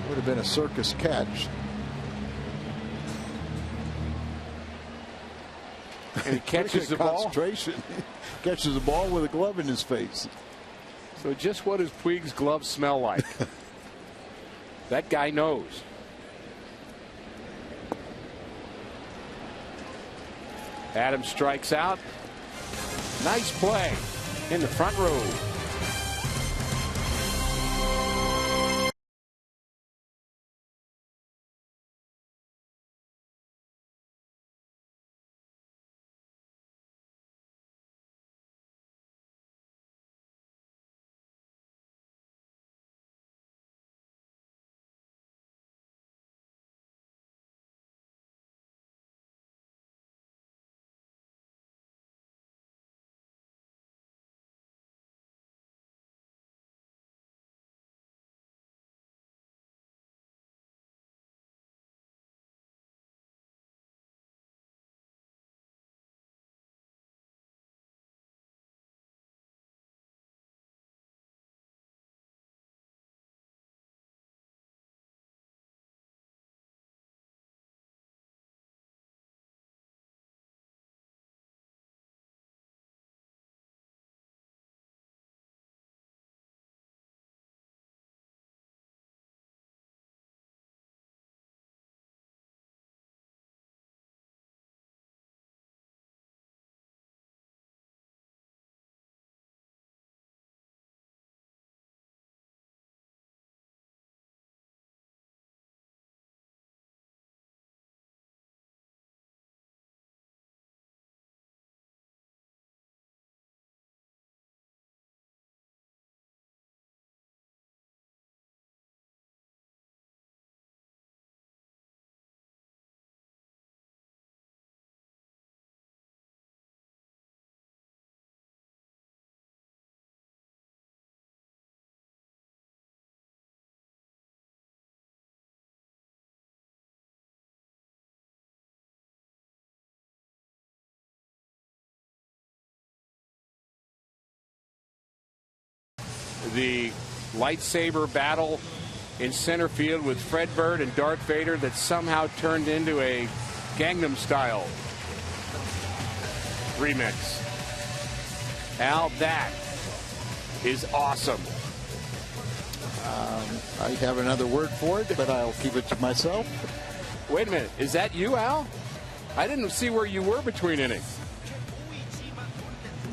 Would have been a circus catch. And he catches the ball. Catches the ball with a glove in his face. So just what does Puig's glove smell like? That guy knows. Adams strikes out. Nice play in the front row. The lightsaber battle in center field with Fred Bird and Darth Vader that somehow turned into a Gangnam Style remix. Al, that is awesome. I have another word for it, but I'll keep it to myself. Wait a minute. Is that you, Al? I didn't see where you were between innings.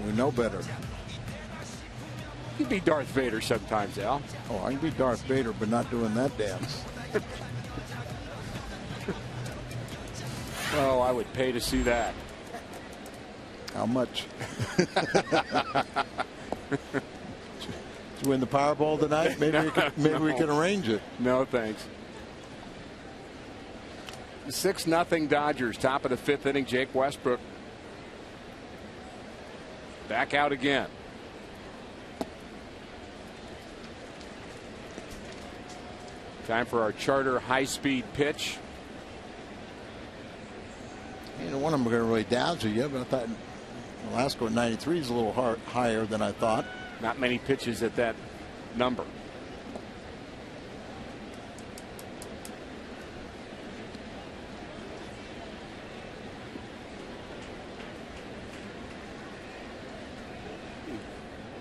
We know better. You be Darth Vader sometimes, Al. Oh, I can be Darth Vader, but not doing that dance. Oh, I would pay to see that. How much? To win the Powerball tonight? Maybe we can arrange it. No, thanks. 6-0 Dodgers, top of the 5th inning. Jake Westbrook back out again. Time for our charter high-speed pitch. You know, one of them are going to really dazzle you, but I thought Velasco at 93 is a little higher than I thought. Not many pitches at that number.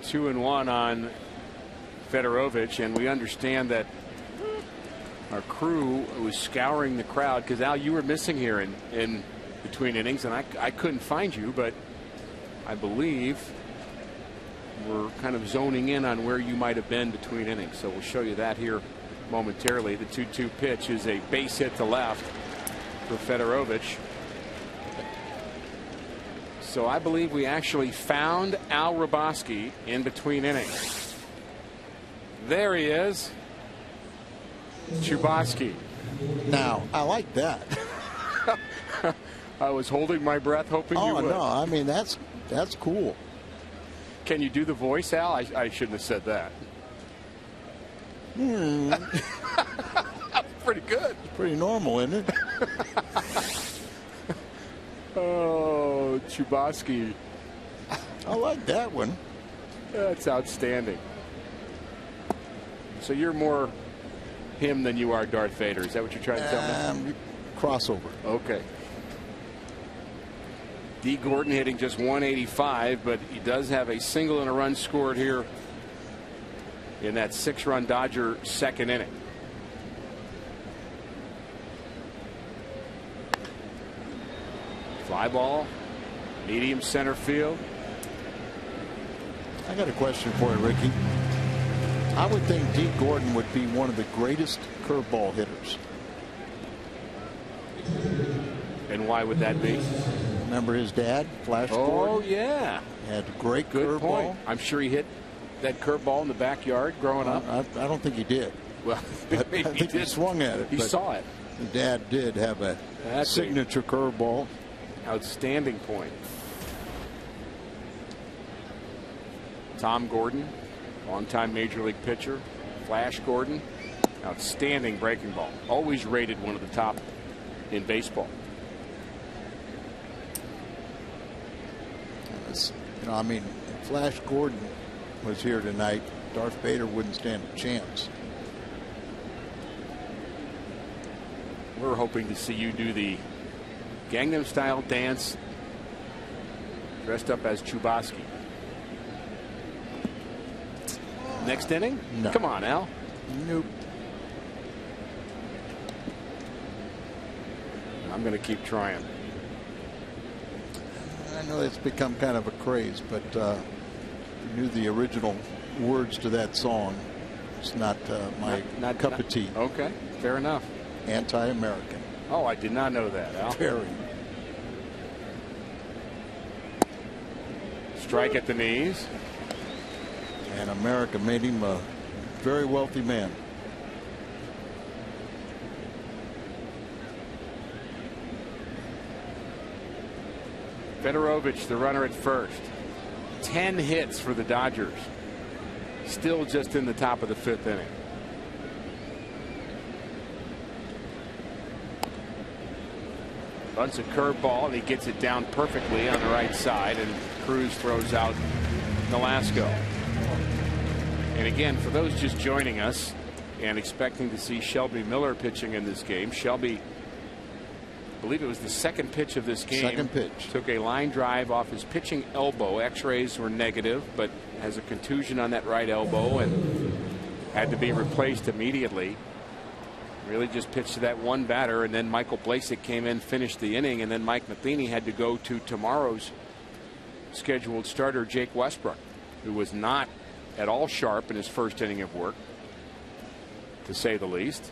Two and one on Fedorovich, and we understand that our crew was scouring the crowd because, Al, you were missing here in between innings, and I couldn't find you, but I believe we're kind of zoning in on where you might have been between innings. So we'll show you that here momentarily. The 2-2 pitch is a base hit to left for Fedorovich. So I believe we actually found Al Raboski in between innings. There he is. Chubosky. Now, I like that. I was holding my breath hoping you would. Oh, no, I mean, that's cool. Can you do the voice, Al? I shouldn't have said that. Pretty good. Pretty normal, isn't it? Oh, Chubosky. I like that one. That's outstanding. So you're more him than you are Darth Vader. Is that what you're trying to tell me? Crossover. Okay. D. Gordon hitting just 185, but he does have a single and a run scored here in that 6-run Dodger second inning. Fly ball, medium center field. I got a question for you, Ricky. I would think Dee Gordon would be one of the greatest curveball hitters. And why would that be? Remember his dad, Flash Gordon? Oh, yeah. Had a great Good curveball. point. I'm sure he hit that curveball in the backyard growing up. I don't think he did. Well, I think he swung at it. He saw it. His dad did have a signature curveball. Outstanding point. Tom Gordon, longtime major league pitcher. Flash Gordon, outstanding breaking ball. Always rated one of the top in baseball. I mean, if Flash Gordon was here tonight, Darth Vader wouldn't stand a chance. We're hoping to see you do the Gangnam Style dance dressed up as Chubasky. Next inning? No. Come on, Al. Nope. I'm going to keep trying. I know it's become kind of a craze, but knew the original words to that song. It's not my cup of tea. Okay, fair enough. Anti-American. Oh, I did not know that, Al. Very. Strike at the knees. And America made him a very wealthy man. Fedorovich, the runner at first. 10 hits for the Dodgers. Still just in the top of the 5th inning. Bunts a curveball and he gets it down perfectly on the right side, and Cruz throws out Nolasco. And again, for those just joining us and expecting to see Shelby Miller pitching in this game, Shelby, I believe it was the second pitch of this game. Second pitch. Took a line drive off his pitching elbow. X-rays were negative, but has a contusion on that right elbow and had to be replaced immediately. Really just pitched to that one batter, and then Michael Blasek came in, finished the inning, and then Mike Matheny had to go to tomorrow's scheduled starter, Jake Westbrook, who was not at all sharp in his first inning of work, to say the least.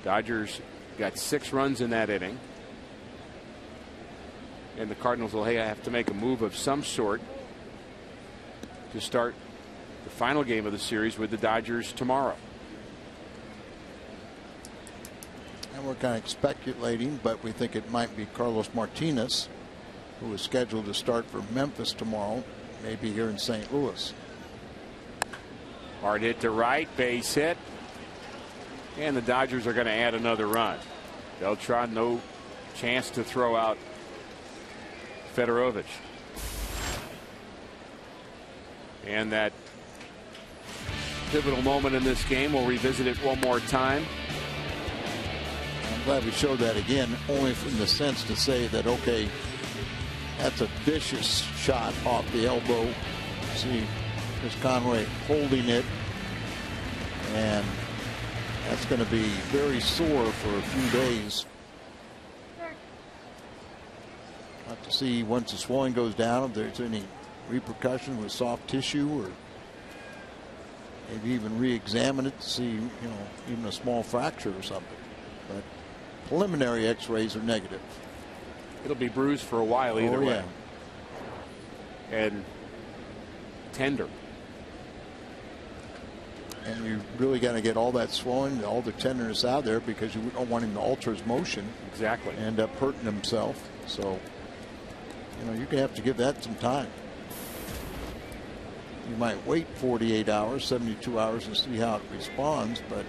Dodgers got 6 runs in that inning, and the Cardinals will have to make a move of some sort to start the final game of the series with the Dodgers tomorrow. And we're kind of speculating, but we think it might be Carlos Martinez, who is scheduled to start for Memphis tomorrow, maybe here in St. Louis. Hard hit to right, base hit, and the Dodgers are going to add another run. Beltran, no chance to throw out Fedorovich. And that pivotal moment in this game, we'll revisit it one more time. I'm glad we showed that again, only in the sense to say that, okay, that's a vicious shot off the elbow. See Chris Conway holding it, and that's going to be very sore for a few days. Have to see once the swelling goes down if there's any repercussion with soft tissue, or maybe even re-examine it to see, even a small fracture or something. But preliminary X-rays are negative. It'll be bruised for a while either way. And tender. And you really got to get all that swelling, all the tenderness out there, because you don't want him to alter his motion. Exactly. And end up hurting himself. So, you're going to have to give that some time. You might wait 48 hours, 72 hours and see how it responds, but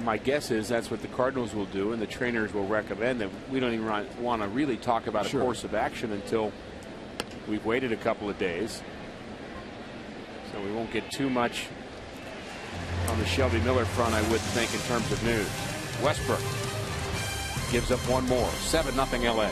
my guess is that's what the Cardinals will do, and the trainers will recommend that we don't even want to really talk about a course of action until we've waited a couple of days. So we won't get too much on the Shelby Miller front, I would think, in terms of news. Westbrook gives up one more. 7-0 LA.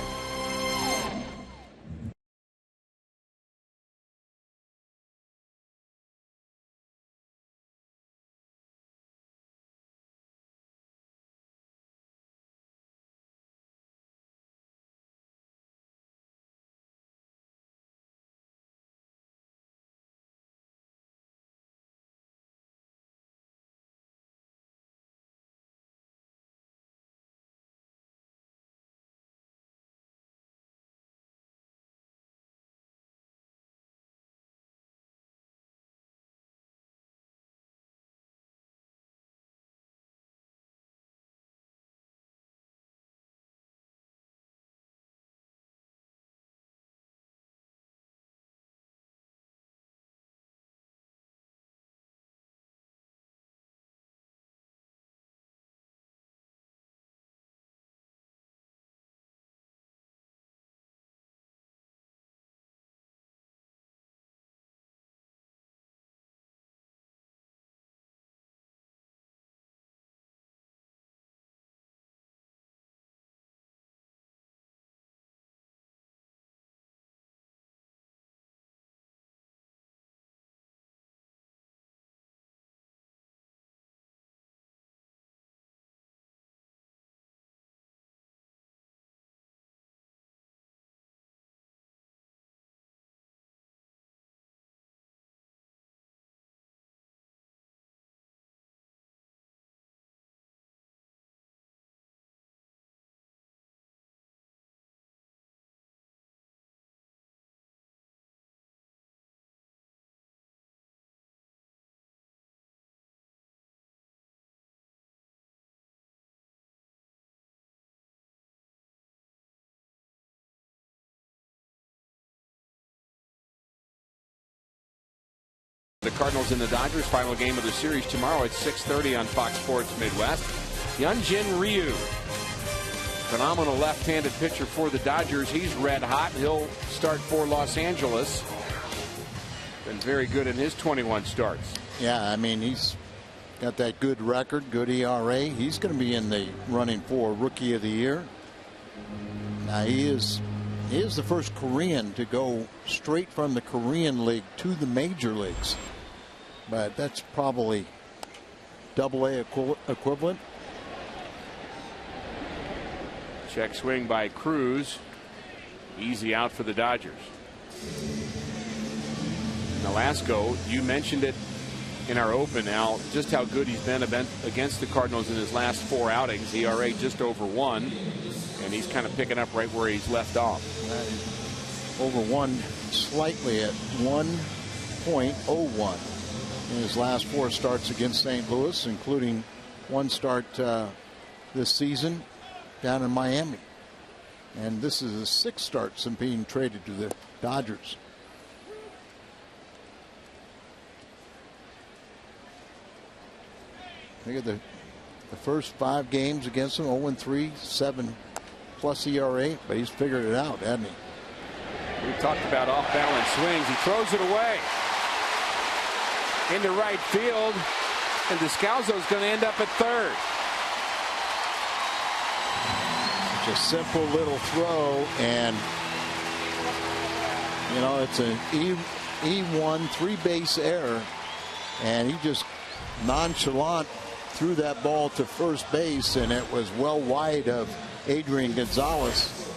The Cardinals and the Dodgers, final game of the series tomorrow at 6:30 on Fox Sports Midwest. Hyunjin Ryu, phenomenal left-handed pitcher for the Dodgers. He's red hot. He'll start for Los Angeles. Been very good in his 21 starts. Yeah, I mean, he's got that good record, good ERA. He's going to be in the running for Rookie of the Year. Now, he is the first Korean to go straight from the Korean League to the major leagues. But that's probably AA equivalent. Check swing by Cruz. Easy out for the Dodgers. Nolasco, you mentioned it in our open, Al, just how good he's been against the Cardinals in his last 4 outings. ERA just over 1, and he's kind of picking up right where he's left off. Over 1 slightly at 1.01 in his last 4 starts against St. Louis, including 1 start this season down in Miami. And this is his 6th start since being traded to the Dodgers. Look at the first 5 games against him, 0-3, 7+ ERA, but he's figured it out, hasn't he? We talked about off-balance swings. He throws it away into right field, and Descalzo's going to end up at third. Such a simple little throw, and you know, it's an E1 3-base error, and he just nonchalant threw that ball to first base, and it was well wide of Adrian Gonzalez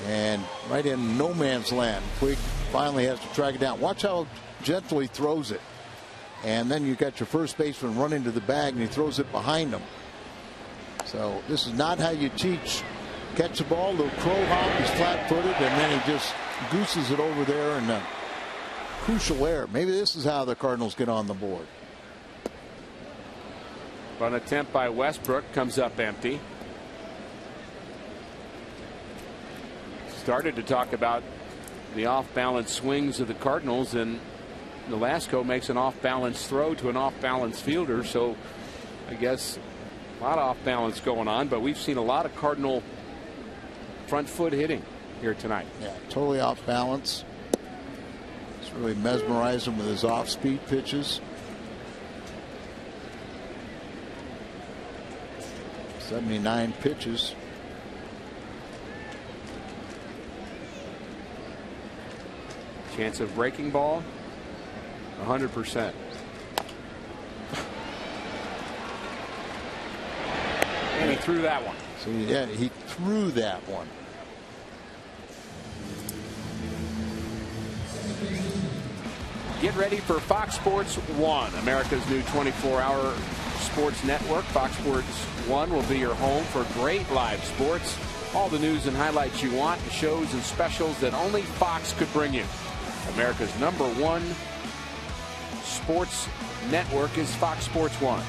and right in no man's land. Puig finally has to track it down. Watch how gently he throws it, and then you got your first baseman running to the bag, and he throws it behind him. So this is not how you teach. Catch the ball, little crow hop, he's flat-footed, and then he just gooses it over there in a crucial error. Maybe this is how the Cardinals get on the board. An attempt by Westbrook comes up empty. Started to talk about the off-balance swings of the Cardinals, and Nolasco makes an off-balance throw to an off-balance fielder. So I guess a lot of off-balance going on, but we've seen a lot of Cardinal front foot hitting here tonight. Yeah, totally off balance. It's really mesmerized him with his off-speed pitches. 79 pitches. Chance of breaking ball, 100%. And he threw that one. So yeah, he threw that one. Get ready for Fox Sports 1, America's new 24-hour sports network. Fox Sports 1 will be your home for great live sports. All the news and highlights you want, shows and specials that only Fox could bring you. America's #1 sports network is Fox Sports 1.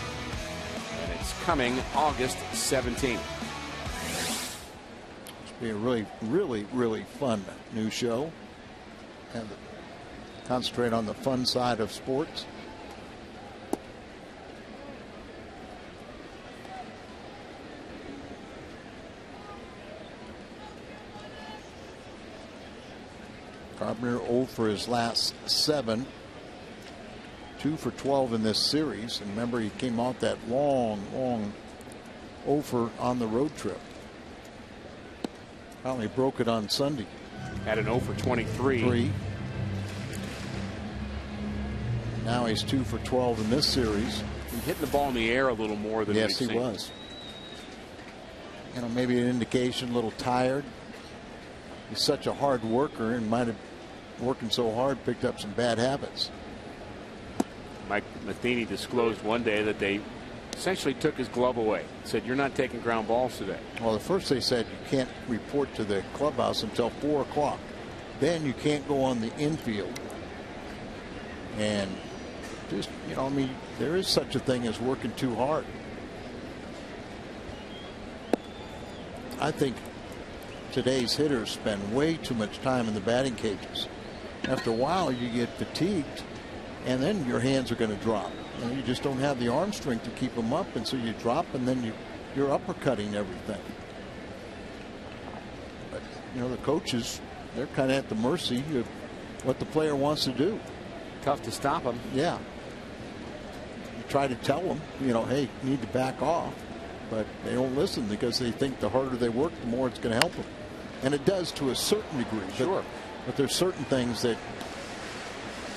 And it's coming August 17th. It's be a really fun new show. And concentrate on the fun side of sports. Carpenter 0 for his last 7. 2 for 12 in this series. And remember, he came out that long 0 for on the road trip. Finally broke it on Sunday. Had an 0 for 23. Now he's 2 for 12 in this series. He's hitting the ball in the air a little more than yes, we've he seen. was. You know, maybe an indication, a little tired. He's such a hard worker and might have, working so hard, picked up some bad habits. Mike Matheny disclosed one day that they essentially took his glove away. Said, "You're not taking ground balls today." Well, at first they said you can't report to the clubhouse until 4 o'clock. Then you can't go on the infield. And just, you know, I mean, there is such a thing as working too hard. I think today's hitters spend way too much time in the batting cages. After a while, you get fatigued, and then your hands are going to drop. You just don't have the arm strength to keep them up, and so you drop, and then you're uppercutting everything. But the coaches, they're kind of at the mercy of what the player wants to do. Tough to stop them. Yeah. You try to tell them, hey, you need to back off, but they don't listen because they think the harder they work, the more it's going to help them. And it does to a certain degree. Sure. But there's certain things that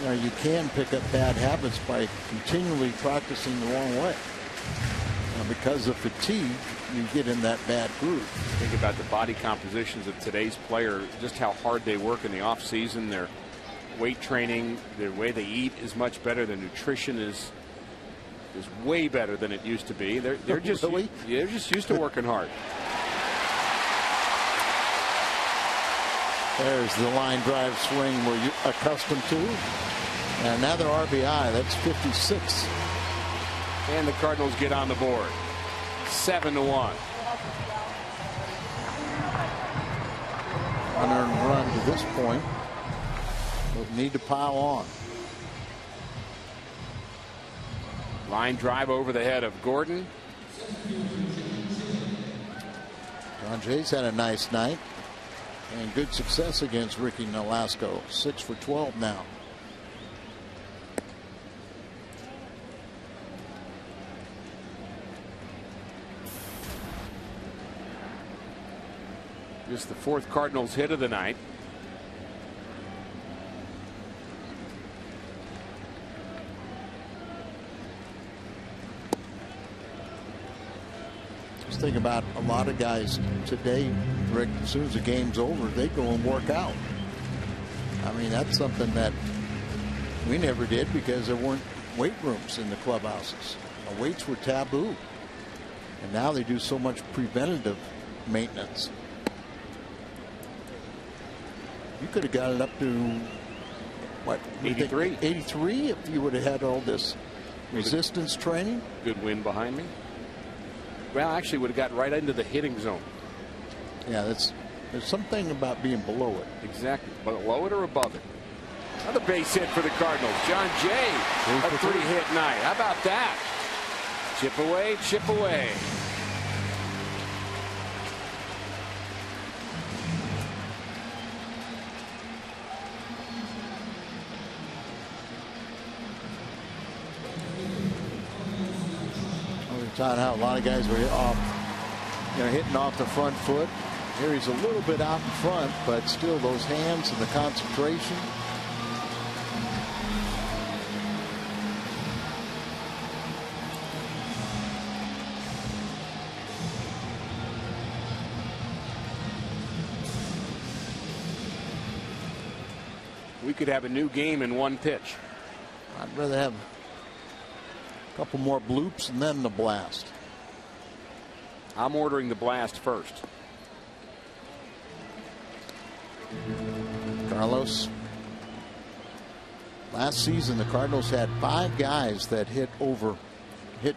you can pick up bad habits by continually practicing the wrong way. Because of fatigue, you get in that bad groove. Think about the body compositions of today's player, just how hard they work in the off season. Their weight training, the way they eat is much better. Their nutrition is way better than it used to be. They're just really? they're just used to working hard. There's the line drive swing we're accustomed to. And another RBI. That's 56. And the Cardinals get on the board. 7-1. Unearned run to this point. They'll need to pile on. Line drive over the head of Gordon. John Jay's had a nice night. And good success against Ricky Nolasco. 6 for 12 now. Just the fourth Cardinals hit of the night. Just think about a lot of guys today, Rick, as soon as the game's over, they go and work out. I mean, that's something that we never did because there weren't weight rooms in the clubhouses. Weights were taboo. And now they do so much preventative maintenance. You could have got it up to, what? 83. 83 if you would have had all this resistance training. Good win behind me. Well, actually would have got right into the hitting zone. Yeah, there's something about being below it. Exactly. Below it or above it. Another base hit for the Cardinals. John Jay, a 3-hit night. How about that? Chip away, chip away. How a lot of guys were hitting off the front foot. Here he's a little bit out in front, but still those hands and the concentration. We could have a new game in one pitch. I'd rather have couple more bloops and then the blast. I'm ordering the blast first. Carlos. Last season the Cardinals had 5 guys that hit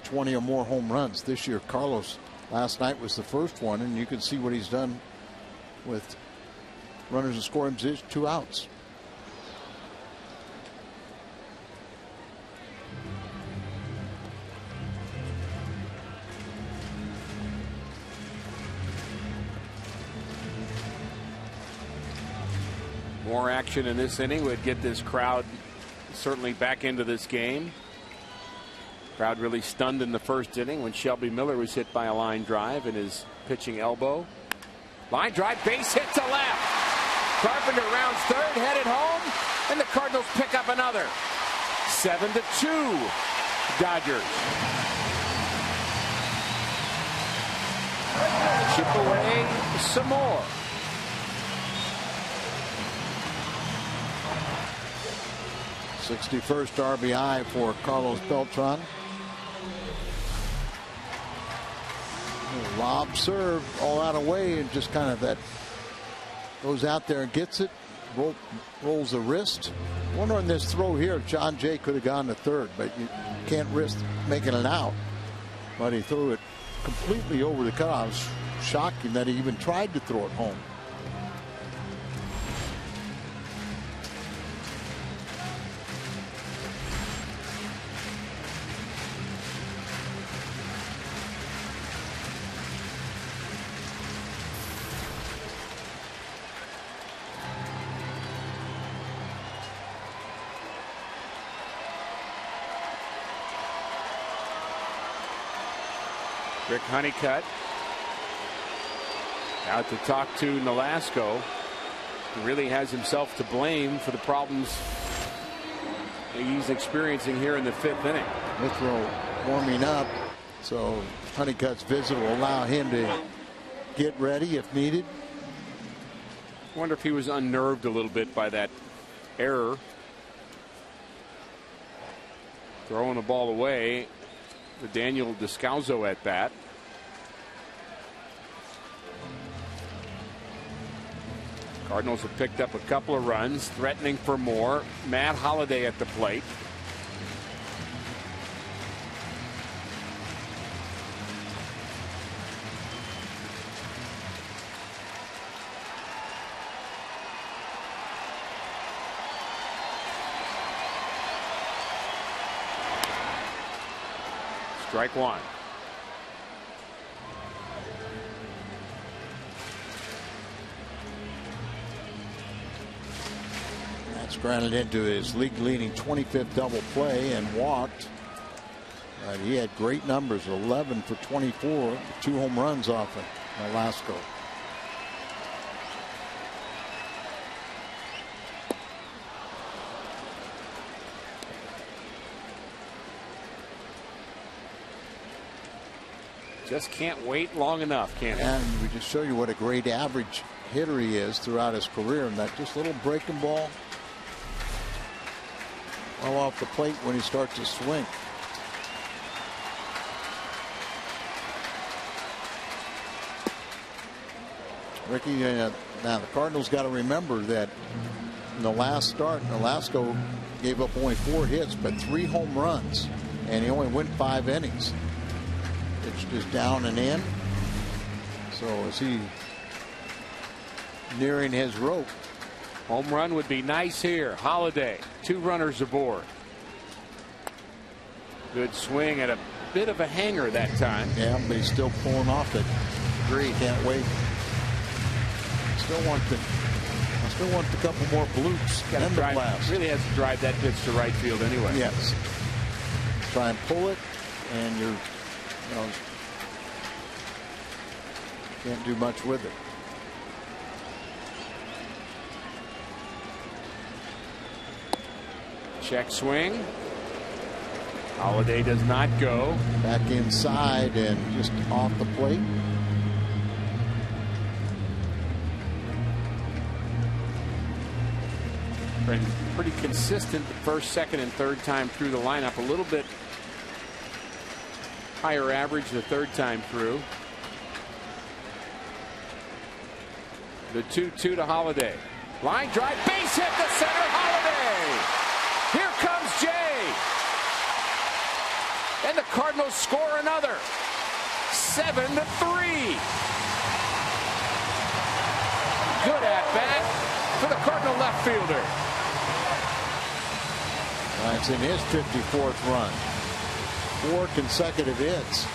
20 or more home runs. This year Carlos last night was the first one, and you can see what he's done with runners in scoring position, 2 outs. More action in this inning would get this crowd certainly back into this game. Crowd really stunned in the first inning when Shelby Miller was hit by a line drive in his pitching elbow. Line drive, base hit to left. Carpenter rounds third, headed home, and the Cardinals pick up another. 7-2 Dodgers. Chip away some more. 61st RBI for Carlos Beltran. Lob serve all out of way, and just kind of that goes out there and gets it, rolls the wrist. Wonder on this throw here, John Jay could have gone to third, but you can't risk making it out. But he threw it completely over the cutoff. It was shocking that he even tried to throw it home. Rick Honeycutt out to talk to Nolasco. He really has himself to blame for the problems he's experiencing here in the 5th inning. Withrow warming up, so Honeycutt's visit will allow him to get ready if needed. I wonder if he was unnerved a little bit by that error. Throwing the ball away. The Daniel Descalzo at bat. Cardinals have picked up a couple of runs, threatening for more. Matt Holliday at the plate. Strike one. That's grounded into his league-leading 25th double play and walked. He had great numbers, 11 for 24, 2 home runs off of Nolasco. Just can't wait long enough, can he? And we just show you what a great average hitter he is throughout his career. And that just little breaking ball well off the plate when he starts to swing. Ricky, now the Cardinals got to remember that in the last start, Nolasco gave up only 4 hits, but 3 home runs, and he only went 5 innings. It's just down and in. So is he nearing his rope? Home run would be nice here. Holliday, 2 runners aboard. Good swing at a bit of a hanger that time. Yeah, but he's still pulling off it. Agreed. Can't wait. Still want the couple more bloops and the blast. Really has to drive that pitch to right field anyway. Yes. Try and pull it, and you're, can't do much with it. Check swing. Holliday does not go. Back inside and just off the plate. Been pretty consistent the first, second, and third time through the lineup. A little bit higher average the third time through. The 2-2 to Holliday. Line drive, base hit to center. Holliday. Here comes Jay. And the Cardinals score another. 7-3. Good at bat for the Cardinal left fielder. It's in his 54th run. 4 consecutive hits.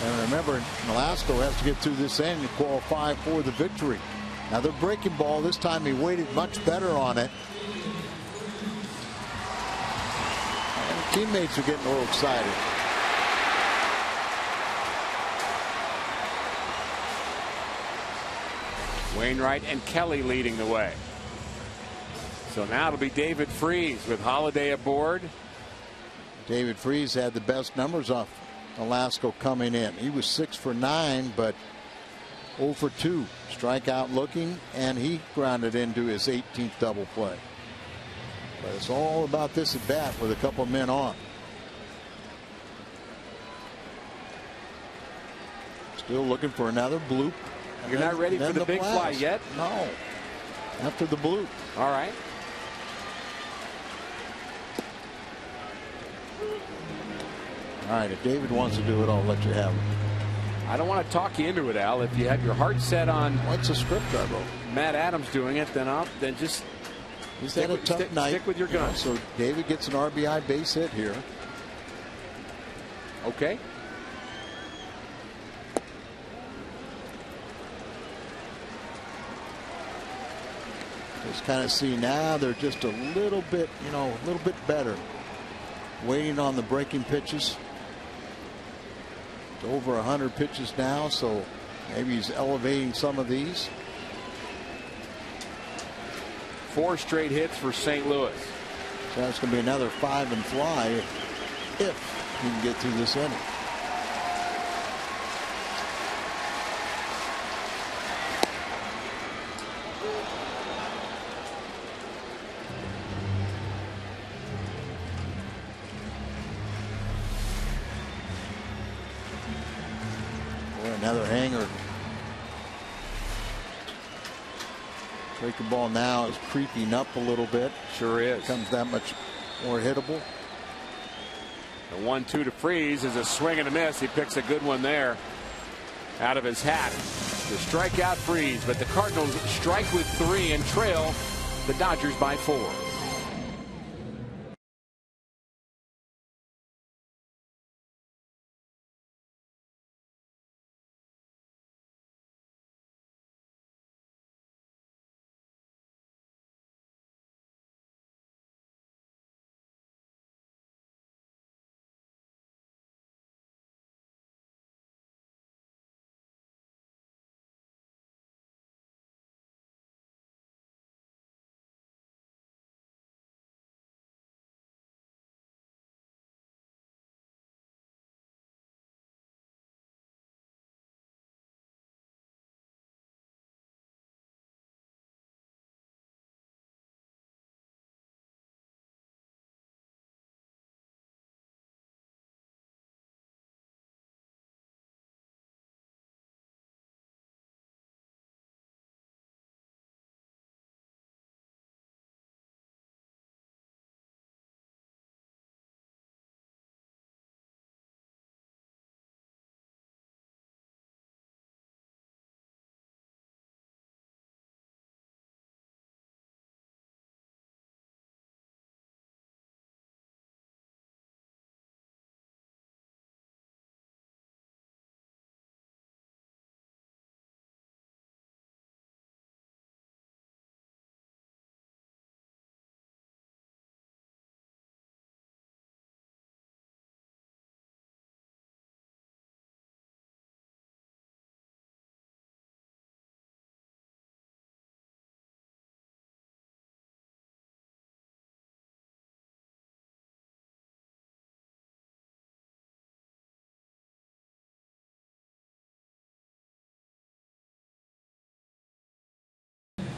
And remember, Nolasco has to get through this end and qualify for the victory. Now they're breaking ball. This time he waited much better on it. And teammates are getting a little excited. Wainwright and Kelly leading the way. So now it'll be David Freese with Holliday aboard. David Freese had the best numbers off Nolasco coming in. He was 6 for 9, but 0 for 2. Strikeout looking, and he grounded into his 18th double play. But it's all about this at bat with a couple of men on. Still looking for another bloop. You're not ready for the big fly yet? No. After the bloop. All right. All right, if David wants to do it, I'll let you have it. I don't want to talk you into it, Al. If you have your heart set on what's the script I wrote? Matt Adams doing it, then just He's had a tough night. Stick with your guns. So David gets an RBI base hit here. Okay. Just kind of see now they're just a little bit, a little bit better. Waiting on the breaking pitches. over 100 pitches now, so maybe he's elevating some of these. 4 straight hits for St. Louis. So that's going to be another 5 and fly if he can get through this inning. Another hanger. Breaking ball now is creeping up a little bit. Sure is. Becomes that much more hittable. The 1-2 to Freeze is a swing and a miss. He picks a good one there out of his hat to strike out Freeze. But the Cardinals strike with 3 and trail the Dodgers by 4.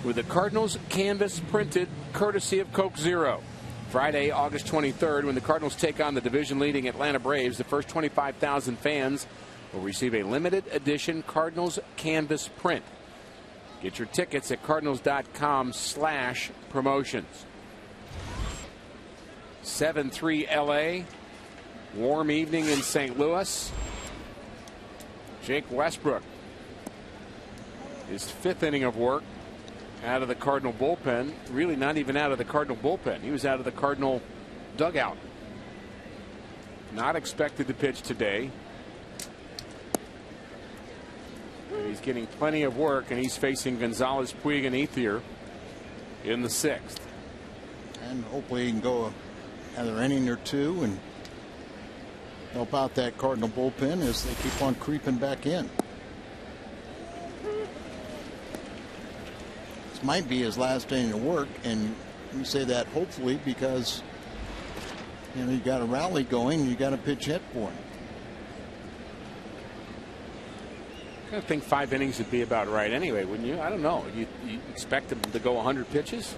With the Cardinals canvas printed courtesy of Coke Zero. Friday, August 23rd, when the Cardinals take on the division-leading Atlanta Braves, the first 25,000 fans will receive a limited edition Cardinals canvas print. Get your tickets at cardinals.com/promotions. 7-3 LA. Warm evening in St. Louis. Jake Westbrook, his 5th inning of work out of the Cardinal bullpen. Really not even out of the Cardinal bullpen. He was out of the Cardinal dugout. Not expected to pitch today. And he's getting plenty of work, and he's facing Gonzalez, Puig, and Ethier in the 6th. And hopefully he can go another inning or 2 and help out that Cardinal bullpen as they keep on creeping back in. Might be his last inning of work, and we say that hopefully because you got a rally going, you got a pitch hit for him. I think 5 innings would be about right anyway, wouldn't you? I don't know. You expect him to go 100 pitches?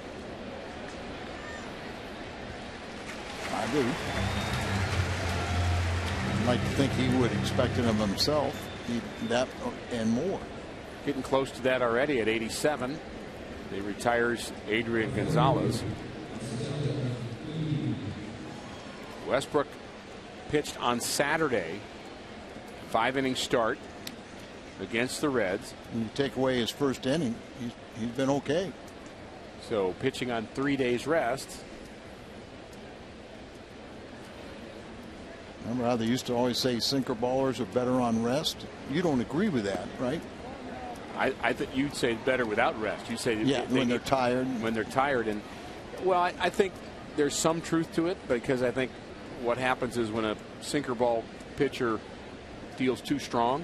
I do. I'd like to think he would expect it of himself, that and more. Getting close to that already at 87. He retires Adrian Gonzalez. Westbrook pitched on Saturday. 5-inning start against the Reds. And you take away his first inning, he's been okay. So pitching on 3 days rest. Remember how they used to always say sinker ballers are better on rest? You don't agree with that, right? I think you'd say better without rest. You say when they're tired. When they're tired, and well, I think there's some truth to it, because I think what happens is when a sinker ball pitcher feels too strong,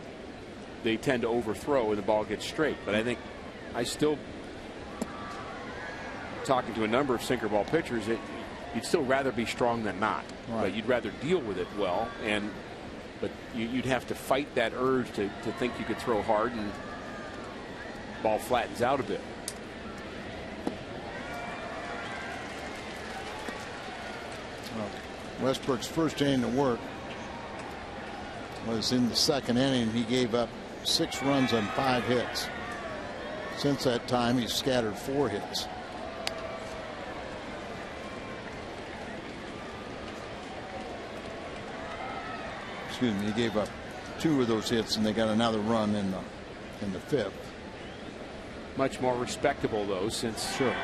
they tend to overthrow and the ball gets straight. But I think I still, talking to a number of sinker ball pitchers, you'd still rather be strong than not. Right. But you'd rather deal with it well, but you'd have to fight that urge to think you could throw hard, and ball flattens out a bit. Westbrook's first inning of work was in the second inning. He gave up 6 runs on 5 hits. Since that time, he's scattered 4 hits. Excuse me, he gave up 2 of those hits, and they got another run in the 5th. Much more respectable, though, since Sure.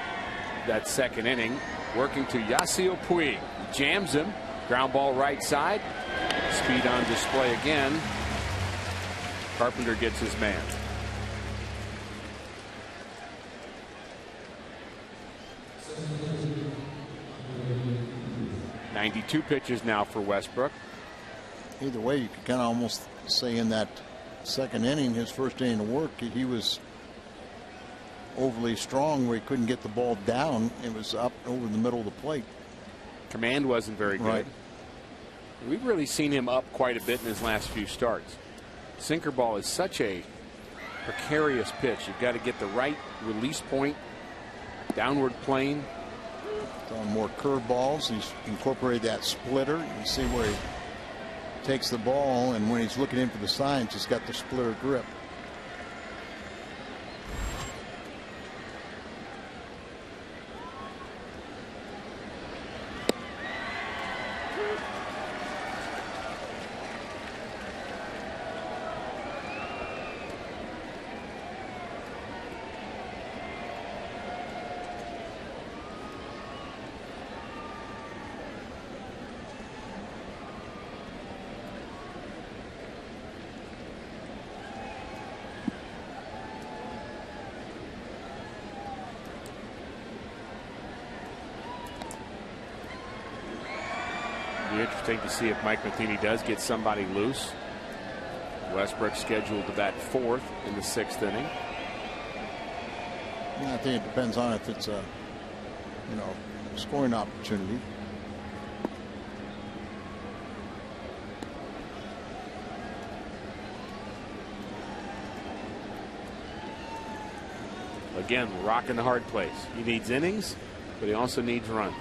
that second inning. Working to Yasiel Puig. Jams him. Ground ball right side. Speed on display again. Carpenter gets his man. .92 pitches now for Westbrook. Either way, you could kind of almost say in that second inning, his first inning of work, he was overly strong where he couldn't get the ball down. It was up over the middle of the plate. Command wasn't very good. Right. We've really seen him up quite a bit in his last few starts. Sinker ball is such a precarious pitch. You've got to get the right release point, downward plane. On more curve balls, he's incorporated that splitter. You see where he takes the ball, and when he's looking in for the signs, he's got the splitter grip. Be interesting to see if Mike Matheny does get somebody loose. Westbrook scheduled to bat 4th in the 6th inning. I think it depends on if it's a scoring opportunity. Again, rocking the hard place. He needs innings, but he also needs runs.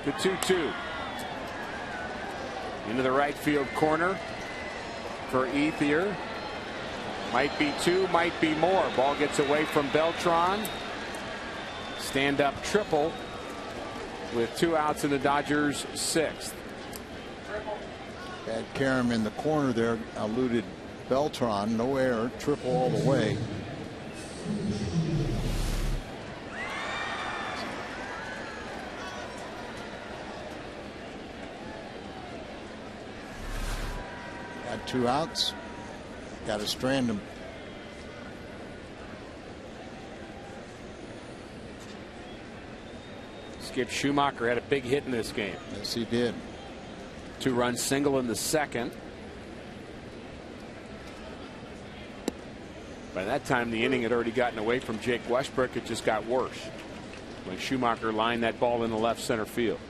The 2-2 into the right field corner for Ethier. Might be 2, might be more. Ball gets away from Beltran. Stand up triple with 2 outs in the Dodgers 6th. Had Karam in the corner there, eluded Beltran. No error, triple all the way. Got 2 outs. Got to strand him. Skip Schumacher had a big hit in this game. Yes, he did. 2-run single in the 2nd. By that time, the inning had already gotten away from Jake Westbrook. It just got worse when Schumacher lined that ball in the left center field.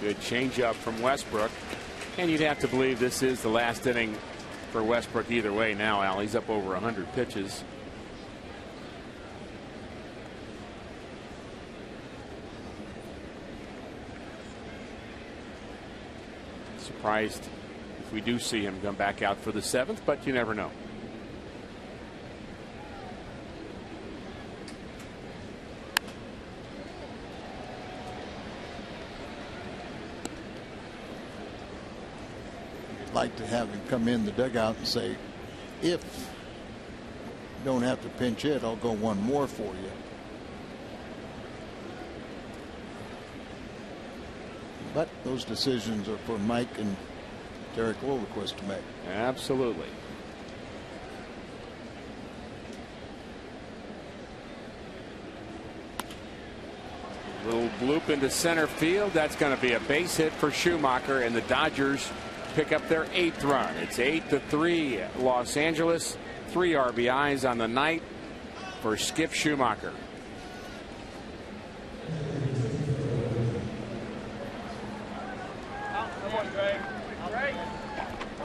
Good changeup from Westbrook. And you'd have to believe this is the last inning for Westbrook either way now, Al. He's up over 100 pitches. Surprised if we do see him come back out for the 7th, but you never know. Like to have him come in the dugout and say, if you don't have to pinch hit, I'll go one more for you. But those decisions are for Mike and Derek Lilliquist to make. Absolutely. Little bloop into center field. That's going to be a base hit for Schumacher, and the Dodgers pick up their 8th run. It's 8-3 Los Angeles. 3 RBIs on the night for Skip Schumacher.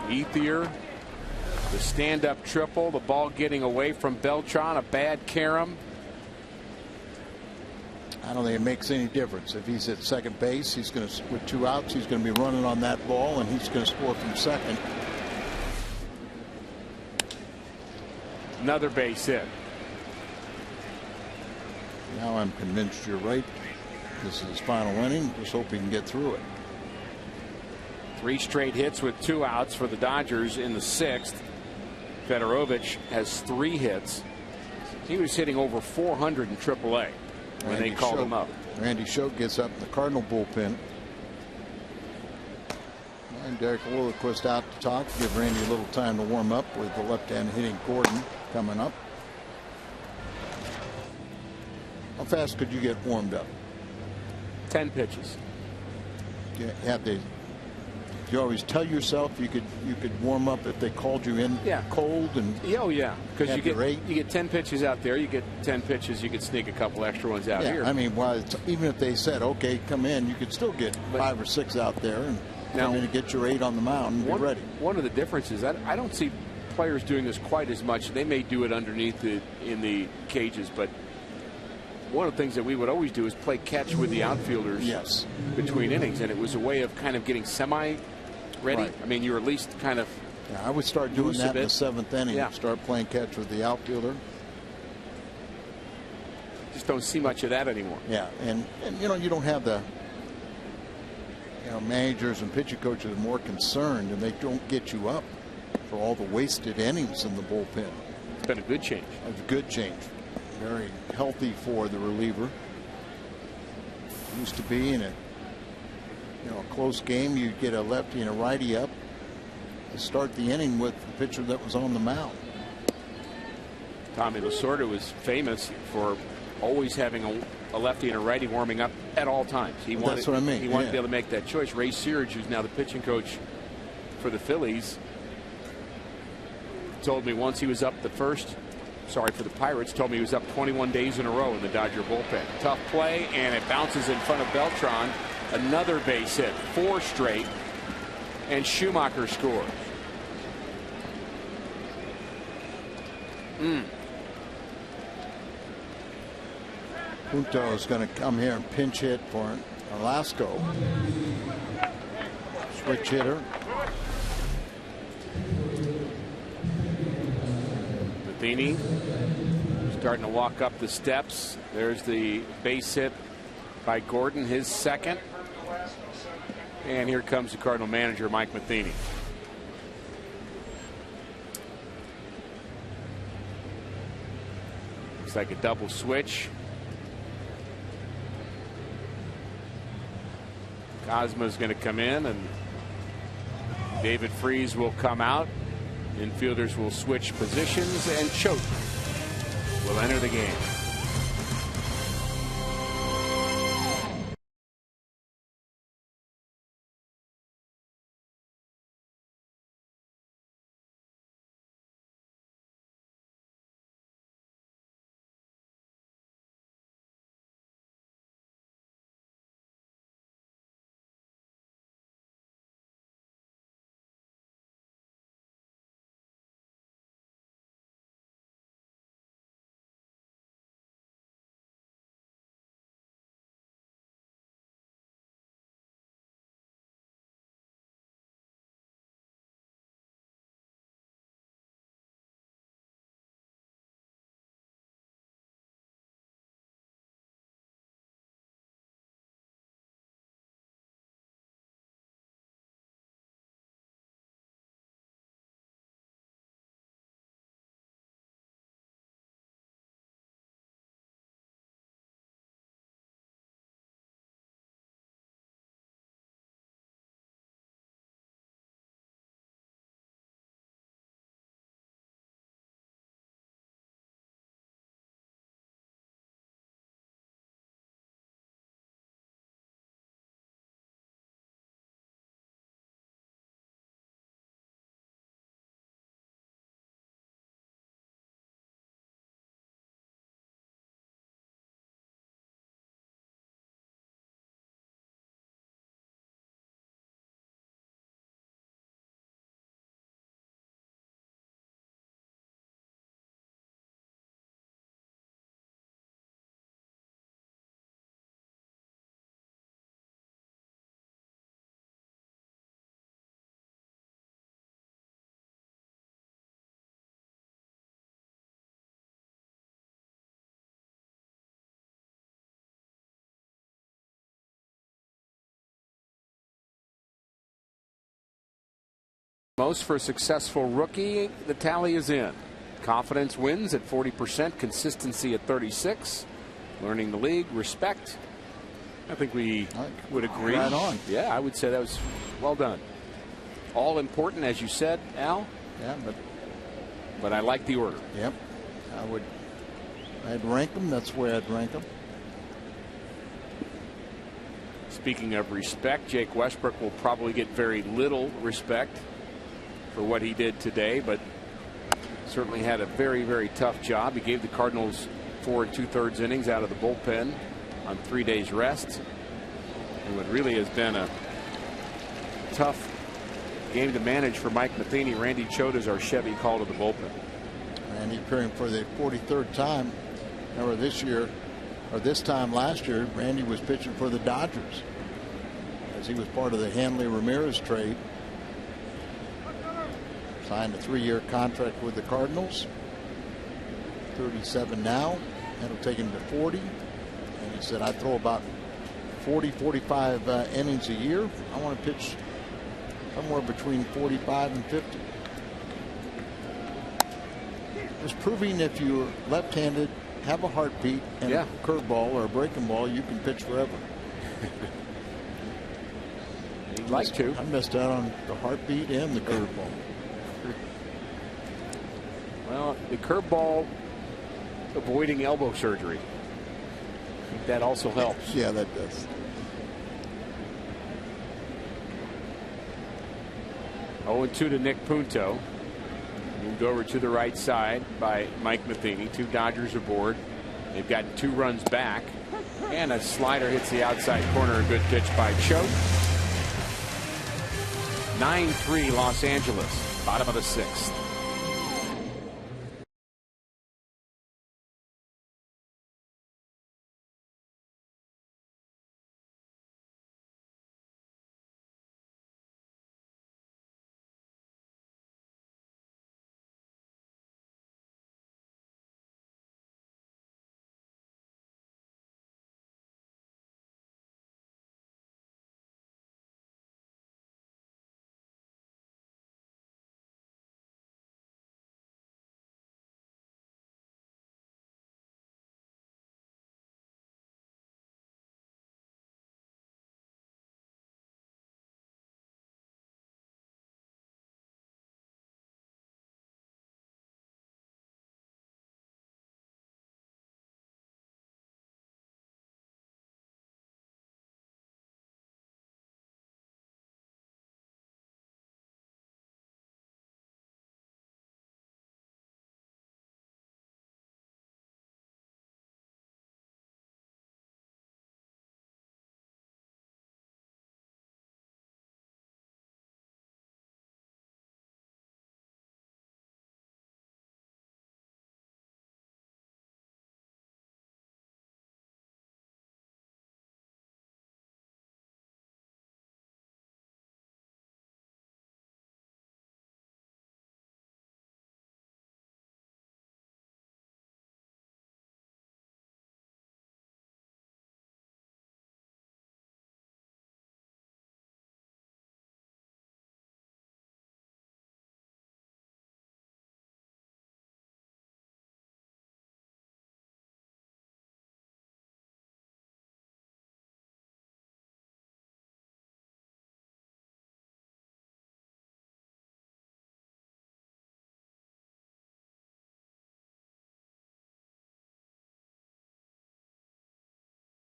Ethier, the stand-up triple, the ball getting away from Beltran, a bad carom. I don't think it makes any difference. If he's at second base, he's going to, with 2 outs, he's going to be running on that ball, and he's going to score from second. Another base hit. Now I'm convinced you're right. This is his final inning. Just hope he can get through it. 3 straight hits with 2 outs for the Dodgers in the 6th. Fedorovich has 3 hits. He was hitting over 400 in AAA when they called him up. Randy Schoch gets up in the Cardinal bullpen. And Derek Lilliquist out to talk. Give Randy a little time to warm up with the left-hand hitting Gordon coming up. How fast could you get warmed up? 10 pitches. You always tell yourself you could warm up if they called you in cold and oh yeah, because you get 10 pitches out there, you get 10 pitches, you could sneak a couple extra ones out here. I mean, even if they said okay, come in, you could still get 5 or 6 out there and come in and get your 8 on the mound and be ready. One of the differences, I don't see players doing this quite as much. They may do it underneath in the cages, but one of the things that we would always do is play catch with the outfielders between innings, and it was a way of kind of getting semi-ready. Right. I mean, you're at least kind of I would start doing that in the 7th inning. Start playing catch with the outfielder. Just don't see much of that anymore. Yeah, and you don't have the managers and pitching coaches are more concerned, and they don't get you up for all the wasted innings in the bullpen. It's been a good change. It's a good change. Very healthy for the reliever. Used to be in a close game, you'd get a lefty and a righty up to start the inning with the pitcher that was on the mound. Tommy Lasorda was famous for always having a lefty and a righty warming up at all times. That's what I mean. He wanted to be able to make that choice. Ray Searage, who's now the pitching coach for the Phillies, told me once he was up for the Pirates, told me he was up 21 days in a row in the Dodger bullpen. Tough play, and it bounces in front of Beltran. Another base hit, 4 straight, and Schumacher scores. Punto is going to come here and pinch hit for Velasco. Switch hitter. Matheny starting to walk up the steps. There's the base hit by Gordon, his 2nd. And here comes the Cardinal manager, Mike Matheny. Looks like a double switch. Cosma's going to come in, and David Freese will come out. Infielders will switch positions, and Choate will enter the game. Most for a successful rookie. The tally is in. Confidence wins at 40%, consistency at 36%. Learning the league, respect. I think we would agree. Right on. Yeah, I would say that was well done. All important, as you said, Al. Yeah, but I like the order. Yep. I'd rank them. That's where I'd rank them. Speaking of respect, Jake Westbrook will probably get very little respect for what he did today, but certainly had a very, very tough job. He gave the Cardinals 4 2/3 innings out of the bullpen on 3 days rest. And what really has been a tough game to manage for Mike Matheny. Randy Choda's our Chevy call to the bullpen. Randy appearing for the 43rd time. Remember this year, or this time last year, Randy was pitching for the Dodgers as he was part of the Hanley Ramirez trade. Signed a 3-year contract with the Cardinals. 37 now. That'll take him to 40. And he said, I throw about 40, 45 innings a year. I want to pitch somewhere between 45 and 50. Just proving if you're left-handed, have a heartbeat, and a curveball or a breaking ball, you can pitch forever. He'd like to. I missed out on the heartbeat and the curveball. Well, the curveball, avoiding elbow surgery. I think that also helps. Yeah, that does. 0-2 to Nick Punto. Moved over to the right side by Mike Matheny. 2 Dodgers aboard. They've gotten 2 runs back. And a slider hits the outside corner. A good pitch by Choate. 9-3 Los Angeles. Bottom of the 6th.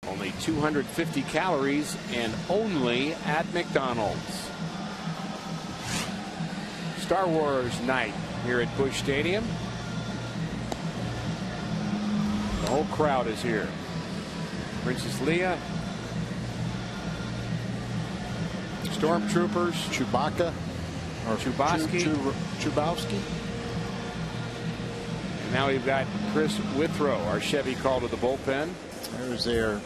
Only 250 calories and only at McDonald's. Star Wars night here at Busch Stadium. The whole crowd is here. Princess Leia, Stormtroopers, Chewbacca, or Chubowski. And now we've got Chris Withrow, our Chevy call to the bullpen. There's their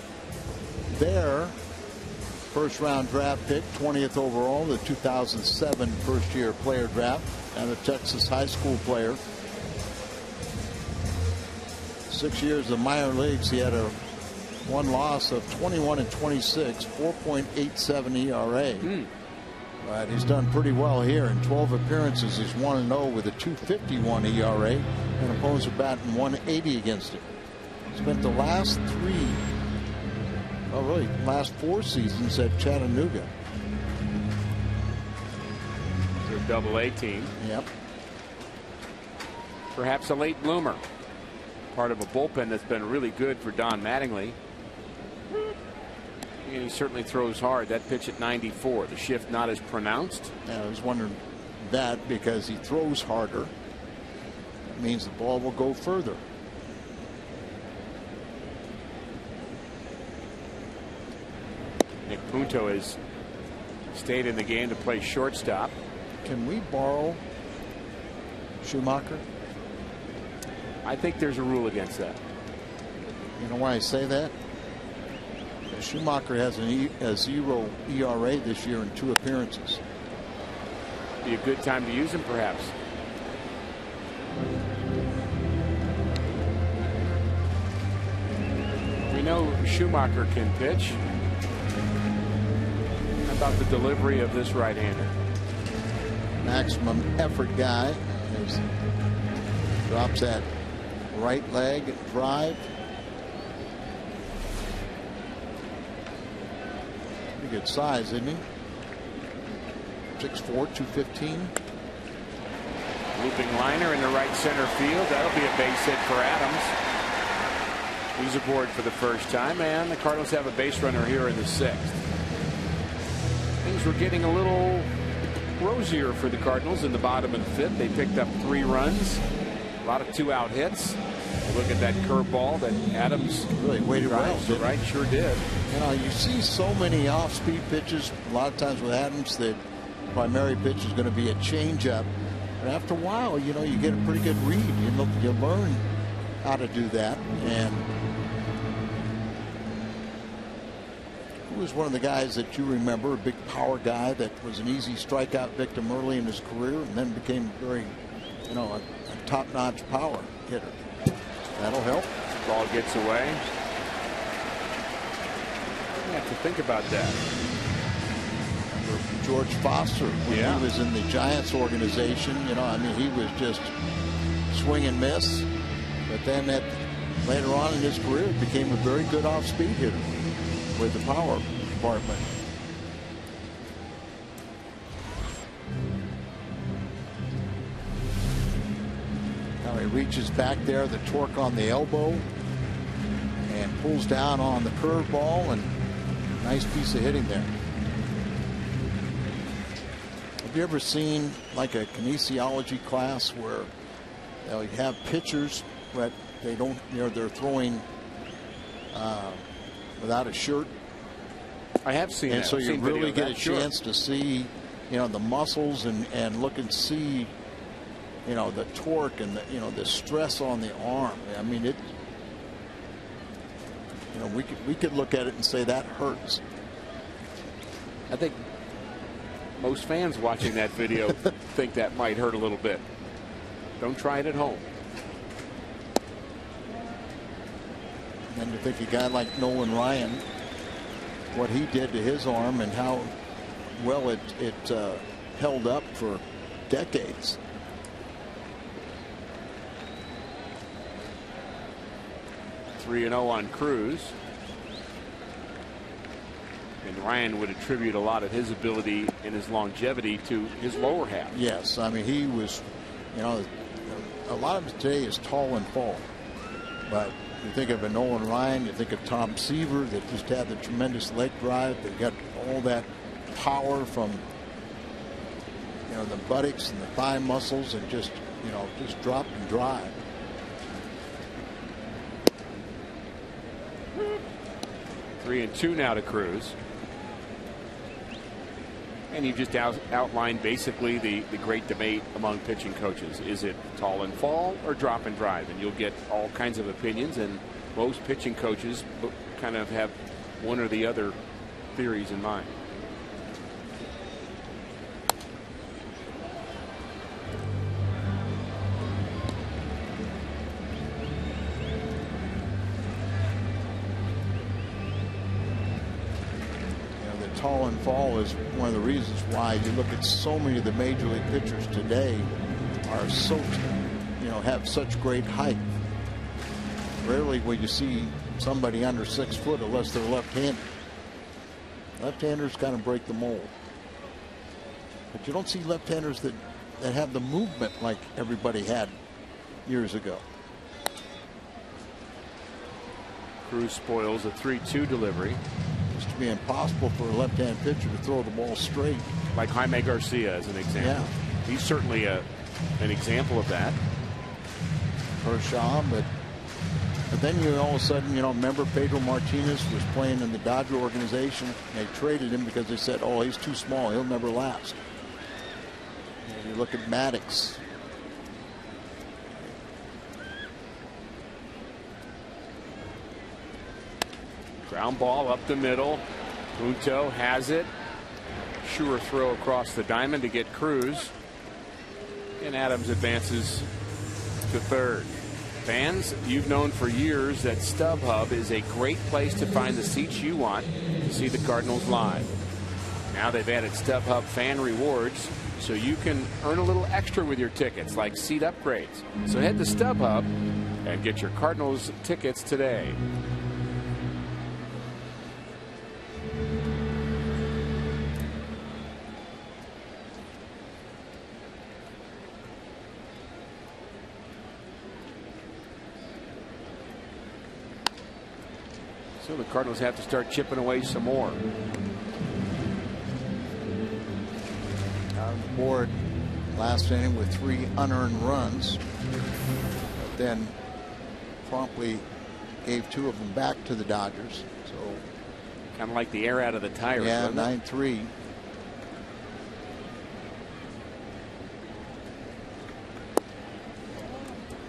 first-round draft pick, 20th overall, the 2007 first-year player draft, and a Texas high school player. 6 years in the minor leagues, he had one loss of 21 and 26, 4.87 ERA. But he's done pretty well here. In 12 appearances, he's 1-0 with a 2.51 ERA, and opponents are batting 180 against him. Spent the last last 4 seasons at Chattanooga. Their Double-A team. Yep. Perhaps a late bloomer. Part of a bullpen that's been really good for Don Mattingly. And he certainly throws hard. That pitch at 94. The shift not as pronounced. Yeah, I was wondering that because he throws harder. That means the ball will go further. Nick Punto has stayed in the game to play shortstop. Can we borrow Schumacher? I think there's a rule against that. You know why I say that? Schumacher has a 0 ERA this year in 2 appearances. Be a good time to use him, perhaps. We know Schumacher can pitch. How about the delivery of this right-hander? Maximum effort guy. Drops that right leg drive. Pretty good size, isn't he? 6'4", 215. Looping liner in the right center field. That'll be a base hit for Adams. He's aboard for the first time, and the Cardinals have a base runner here in the 6th. Things were getting a little rosier for the Cardinals in the bottom of the 5th. They picked up 3 runs, a lot of 2-out hits. Look at that curveball that Adams really waited well. Right, sure did. You know, you see so many off-speed pitches. A lot of times with Adams, the primary pitch is going to be a changeup. But after a while, you know, you get a pretty good read. You learn how to do that. And who was one of the guys that you remember, a big power guy that was an easy strikeout victim early in his career and then became very, you know, a top-notch power hitter? That'll help. Ball gets away. You have to think about that. George Foster, when he was in the Giants organization, you know, I mean, he was just swing and miss. But then later on in his career, it became a very good off-speed hitter with the power department. Now he reaches back there, the torque on the elbow, and pulls down on the curveball, and nice piece of hitting there. Have you ever seen like a kinesiology class where they'll have pitchers but they don't, you know, they're throwing without a shirt? I have seen and that. so you really get a sure. chance to see, you know, the muscles and look and see, you know, the torque and the, you know, the stress on the arm. I mean, it, you know, we could look at it and say that hurts. I think most fans watching that video think that might hurt a little bit. Don't try it at home. And then you think a guy like Nolan Ryan, what he did to his arm and how well it held up for decades. (3-0) on Cruz. And Ryan would attribute a lot of his ability and his longevity to his lower half. Yes, I mean, he was, you know, a lot of it today is tall and fall. But you think of a Nolan Ryan, you think of Tom Seaver that just had the tremendous leg drive. They got all that power from, you know, the buttocks and the thigh muscles, and just, you know, just drop and drive. 3-2 now to Cruz. And you just outlined basically the great debate among pitching coaches. Is it tall and fall or drop and drive? And you'll get all kinds of opinions, and most pitching coaches kind of have one or the other theories in mind. tall and fall is one of the reasons why you look at so many of the major league pitchers today are so, have such great height. Rarely will you see somebody under 6 foot unless they're left-handed. Left-handers kind of break the mold. But you don't see left-handers that have the movement like everybody had years ago. Cruz spoils a 3-2 delivery. It used to be impossible for a left-hand pitcher to throw the ball straight. Like Jaime Garcia as an example. Yeah. He's certainly an example of that. Kershaw, but then you all of a sudden, remember Pedro Martinez was playing in the Dodger organization. They traded him because they said, oh, he's too small. He'll never last. And you look at Maddox. Ground ball up the middle. Punto has it. Sure throw across the diamond to get Cruz. And Adams advances to third. Fans, you've known for years that StubHub is a great place to find the seats you want to see the Cardinals live. Now they've added StubHub fan rewards so you can earn a little extra with your tickets, like seat upgrades. So head to StubHub and get your Cardinals tickets today. So the Cardinals have to start chipping away some more. On the board last inning with 3 unearned runs, but then promptly gave 2 of them back to the Dodgers. So kind of like the air out of the tires. Yeah, 9-3.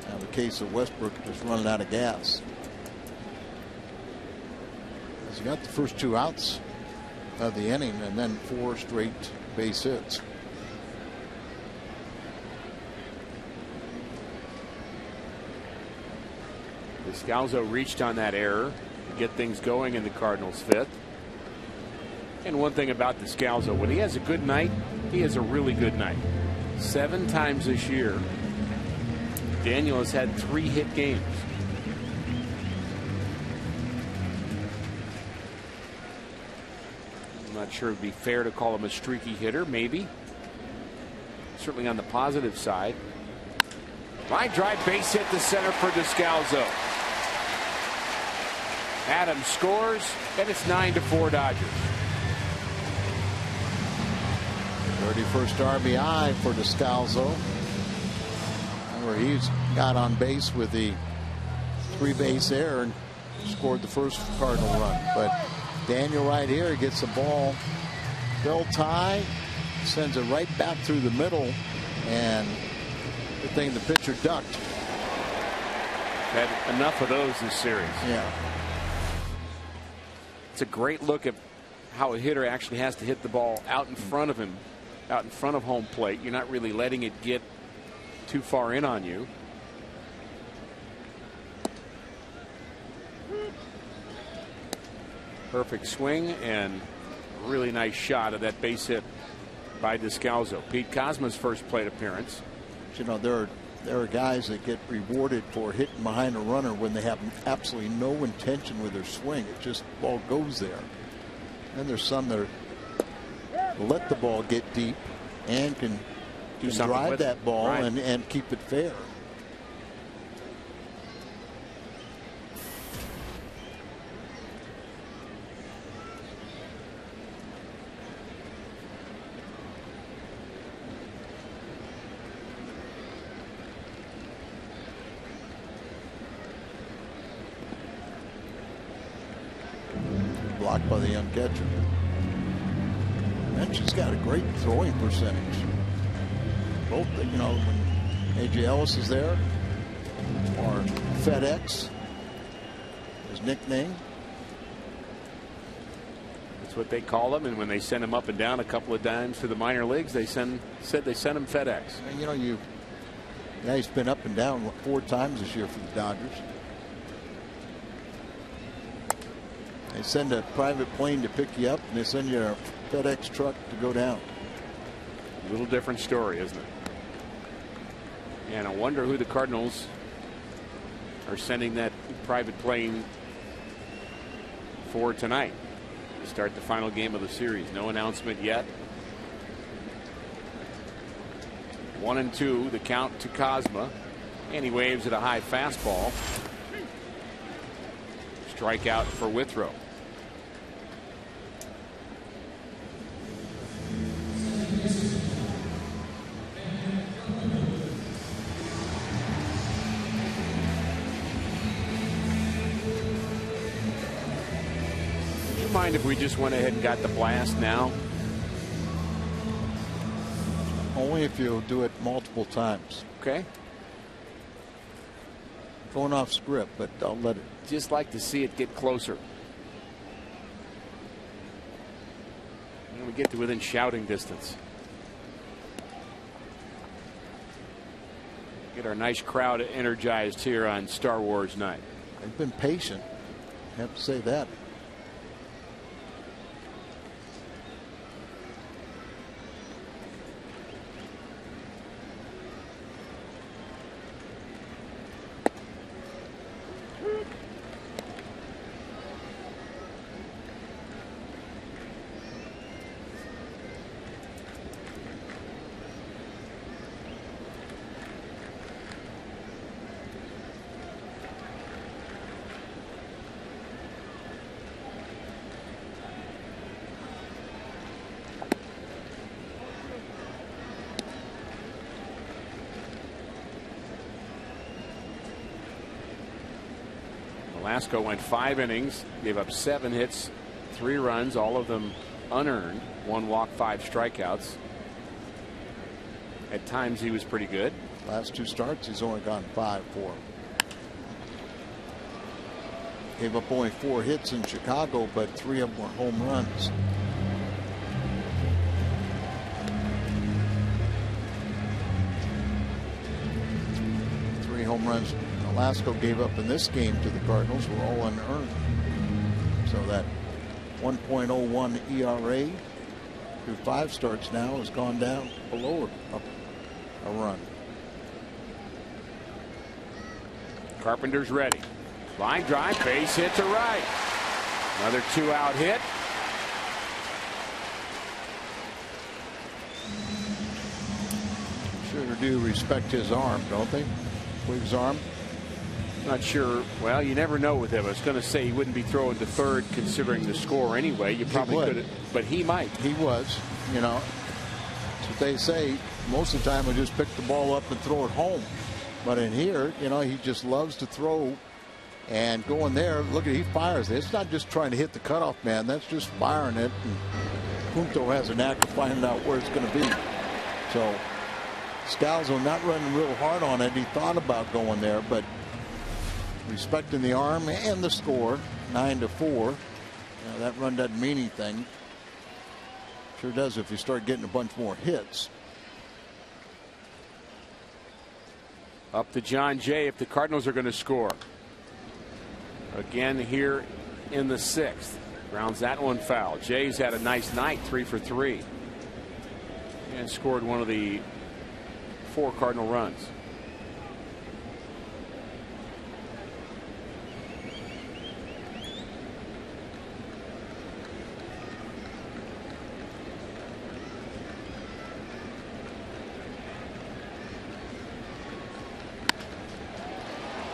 Now the case of Westbrook just running out of gas. He got the first 2 outs of the inning and then 4 straight base hits. Descalzo reached on that error to get things going in the Cardinals' 5th. And one thing about Descalzo, when he has a good night, he has a really good night. 7 times this year, Daniel has had 3 hit games. Not sure it would be fair to call him a streaky hitter, maybe. Certainly on the positive side. Line drive base hit to center for Descalzo. Adams scores, and it's 9-4 Dodgers. 31st RBI for Descalzo. Where he's got on base with the 3-base error and scored the first Cardinal run. But Daniel right here gets the ball. Bell tie, sends it right back through the middle, and good thing the pitcher ducked. Had enough of those this series. Yeah. It's a great look at how a hitter actually has to hit the ball out in front of him, out in front of home plate. You're not really letting it get too far in on you. Perfect swing and really nice shot of that base hit by Descalzo. Pete Kozma's first plate appearance. There are guys that get rewarded for hitting behind a runner when they have absolutely no intention with their swing. It just ball goes there. And there's some that let the ball get deep and can drive that ball and keep it fair. Blocked by the young catcher. Mench's got a great throwing percentage. Both, when A.J. Ellis is there, or FedEx, his nickname. That's what they call him, and when they send him up and down a couple of times to the minor leagues, they said they sent him FedEx. And he's been up and down 4 times this year for the Dodgers. They send a private plane to pick you up, and they send you a FedEx truck to go down. A little different story, isn't it? And I wonder who the Cardinals are sending that private plane for tonight to start the final game of the series. No announcement yet. 1-2, the count to Cosma, and he waves at a high fastball. Strikeout for Withrow. Would you mind if we just went ahead and got the blast now? Only if you'll do it multiple times. Okay. Going off script, but I'll let it. Just like to see it get closer. When we get to within shouting distance. Get our nice crowd energized here on Star Wars night. They've been patient. I have to say that. Velasco went 5 innings, gave up 7 hits, 3 runs, all of them unearned, 1 walk, 5 strikeouts. At times he was pretty good. Last 2 starts, he's only gone 5 for. Gave up only 4 hits in Chicago, but 3 of them were home runs. Home runs Velasco gave up in this game to the Cardinals were all unearned. So that 1.01 ERA through 5 starts now has gone down below a run. Carpenter's ready. Line drive, base hit to right. Another 2-out hit. Sure do respect his arm, don't they? Wig's arm. Not sure. Well, you never know with him. I was going to say he wouldn't be throwing to third considering the score anyway. You probably could, but he might. He was. You know, that's what they say. Most of the time, we just pick the ball up and throw it home. But in here, you know, he just loves to throw and going there. Look at, he fires it. It's not just trying to hit the cutoff man. That's just firing it. And Junto has a knack of finding out where it's going to be. So Scalzo not running real hard on it. He thought about going there, but respecting the arm and the score, 9-4. That run doesn't mean anything. Sure does if you start getting a bunch more hits. Up to John Jay if the Cardinals are going to score. Again here in the 6th. Grounds that one foul. Jay's had a nice night, 3 for 3. And scored one of the 4 Cardinal runs.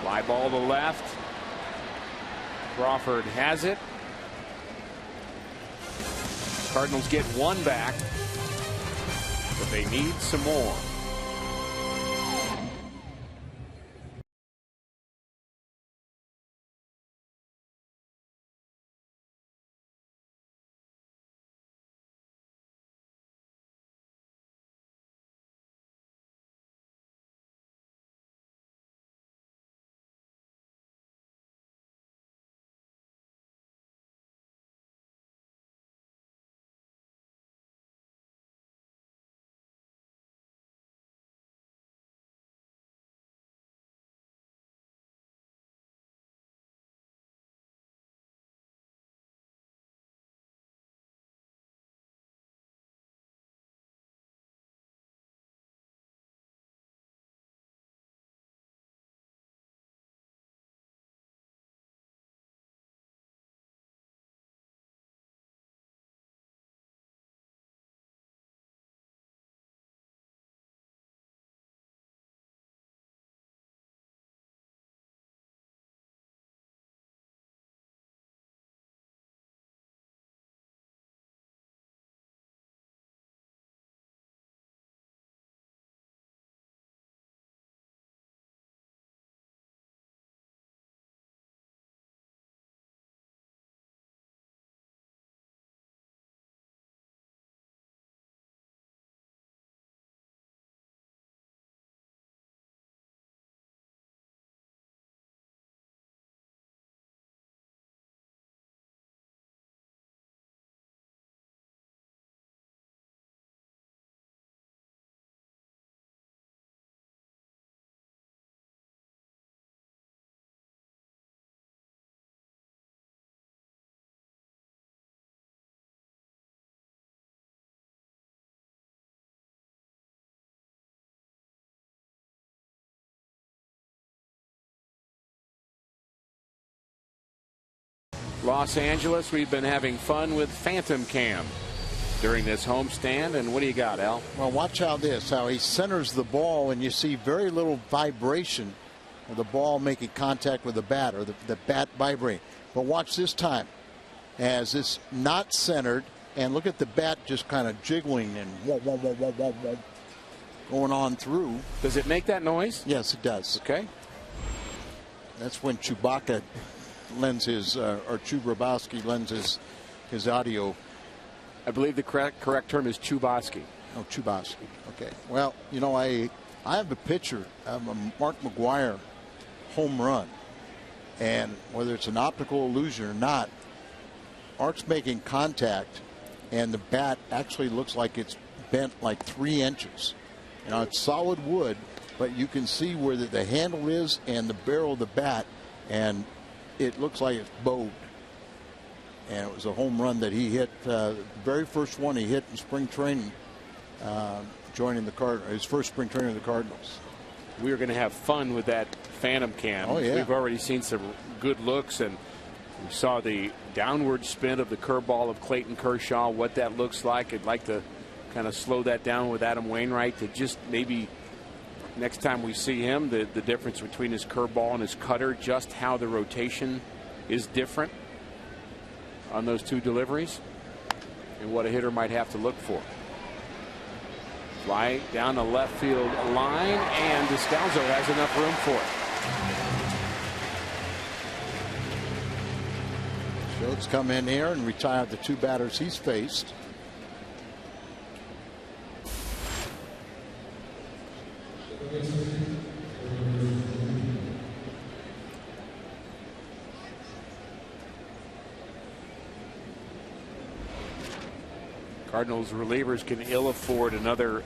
Fly ball to left. Crawford has it. Cardinals get 1 back, but they need some more. Los Angeles, we've been having fun with Phantom Cam during this homestand. And what do you got, Al? Well, watch how he centers the ball, and you see very little vibration of the ball making contact with the bat, or the bat vibrating. But watch this time, as it's not centered, and look at the bat just kind of jiggling and going on through. Does it make that noise? Yes, it does. Okay. That's when Chewbacca lends his, or Chubasky lends his audio. I believe the correct term is Chubasky. Oh, Chubasky. Okay. Well, you know, I have a picture of a Mark McGwire home run, and whether it's an optical illusion or not, Mark's making contact, and the bat actually looks like it's bent like 3 inches. You know, it's solid wood, but you can see where the handle is and the barrel of the bat, and it looks like it's bowed. And it was a home run that he hit, the very first one he hit in spring training, joining the Cardinals, his first spring training of the Cardinals. We are going to have fun with that Phantom Cam. Oh, yeah. We've already seen some good looks, and we saw the downward spin of the curveball of Clayton Kershaw, what that looks like. I'd like to kind of slow that down with Adam Wainwright to just maybe next time we see him, the difference between his curveball and his cutter, just how the rotation is different on those 2 deliveries and what a hitter might have to look for. Fly down the left field line, and Descalzo has enough room for it. Schultz come in here and retire the 2 batters he's faced. Cardinals relievers can ill afford another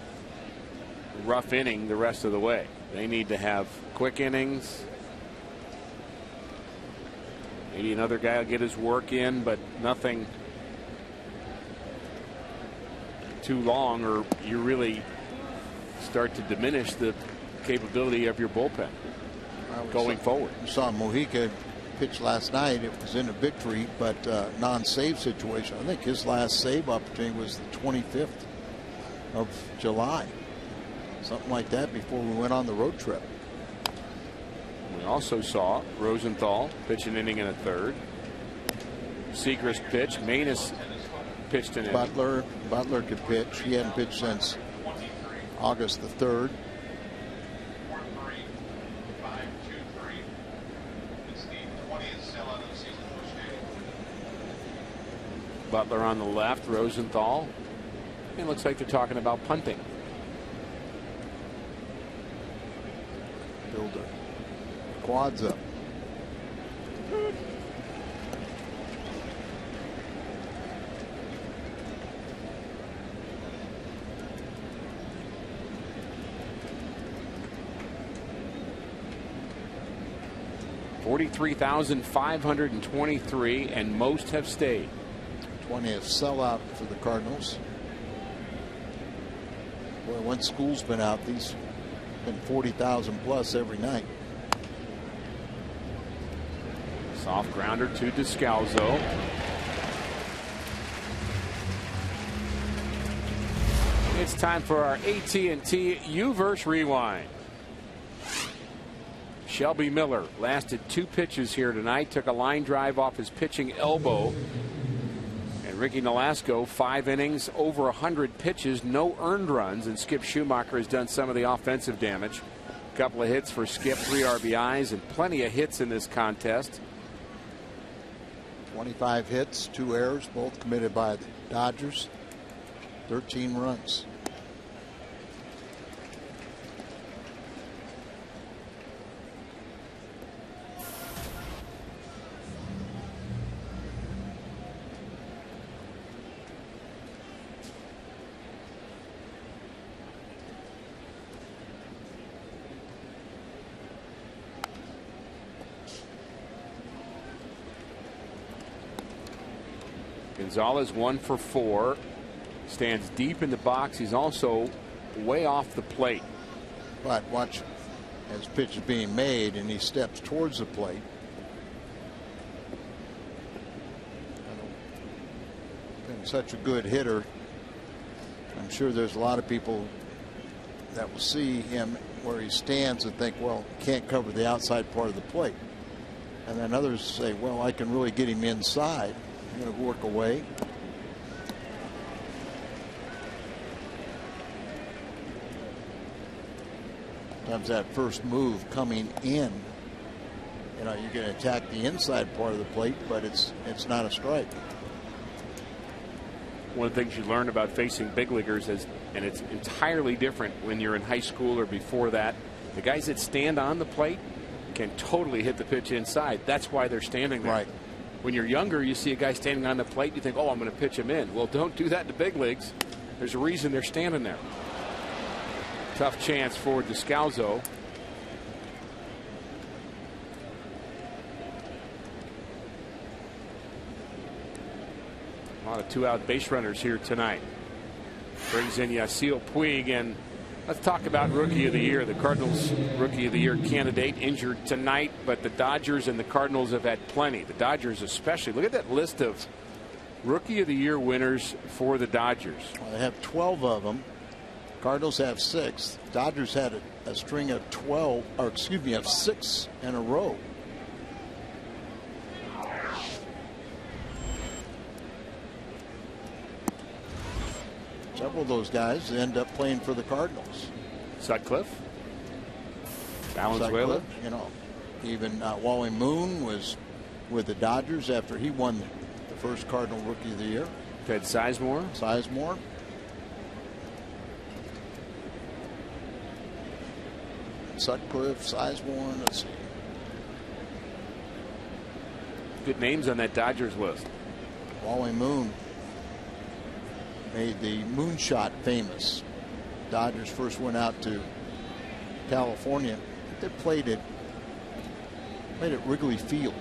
rough inning the rest of the way. They need to have quick innings. Maybe another guy will get his work in, but nothing too long, or you really start to diminish the capability of your bullpen going forward. You saw Mojica pitch last night. It was in a victory, but non-save situation. I think his last save opportunity was the 25th of July. Something like that before we went on the road trip. We also saw Rosenthal pitch an inning and a third. Segrist pitched. Manus pitched an inning. Butler could pitch. He hadn't pitched since August the 3rd. Butler on the left, Rosenthal. It looks like they're talking about punting. Builder. Quads up. $43,523, and most have stayed. 20th sellout for the Cardinals. Boy, once school's been out, these been 40,000 plus every night. Soft grounder to Descalzo. It's time for our AT&T U-verse rewind. Shelby Miller lasted 2 pitches here tonight, took a line drive off his pitching elbow. And Ricky Nolasco, 5 innings, over 100 pitches, no earned runs, and Skip Schumacher has done some of the offensive damage. A couple of hits for Skip, 3 RBIs, and plenty of hits in this contest. 25 hits, 2 errors, both committed by the Dodgers. 13 runs. Gonzalez 1 for 4. Stands deep in the box. He's also way off the plate. But watch as pitch is being made and he steps towards the plate. such a good hitter, I'm sure there's a lot of people that will see him where he stands and think, well, he can't cover the outside part of the plate. And then others say, well, I can really get him inside. I'm going to work away. Sometimes that first move coming in, you know, you can attack the inside part of the plate, but it's not a strike. One of the things you learn about facing big leaguers is, and it's entirely different when you're in high school or before that, the guys that stand on the plate can totally hit the pitch inside. That's why they're standing there. Right. When you're younger, you see a guy standing on the plate, you think, oh, I'm going to pitch him in. Well, don't do that in the big leagues. There's a reason they're standing there. Tough chance for Descalzo. A lot of two-out base runners here tonight. Brings in Yasiel Puig, and let's talk about Rookie of the Year. The Cardinals Rookie of the Year candidate injured tonight, but the Dodgers and the Cardinals have had plenty. The Dodgers especially. Look at that list of Rookie of the Year winners for the Dodgers. Well, they have 12 of them. Cardinals have 6. Dodgers had a string of 12, or excuse me, of 6 in a row. Several of those guys end up playing for the Cardinals. Sutcliffe, Valenzuela. You know, even Wally Moon was with the Dodgers after he won the first Cardinal Rookie of the Year. Ted Sizemore. Sutcliffe, Sizemore. Let's see. Good names on that Dodgers list. Wally Moon made the moonshot famous. Dodgers first went out to California. They played at Wrigley Field.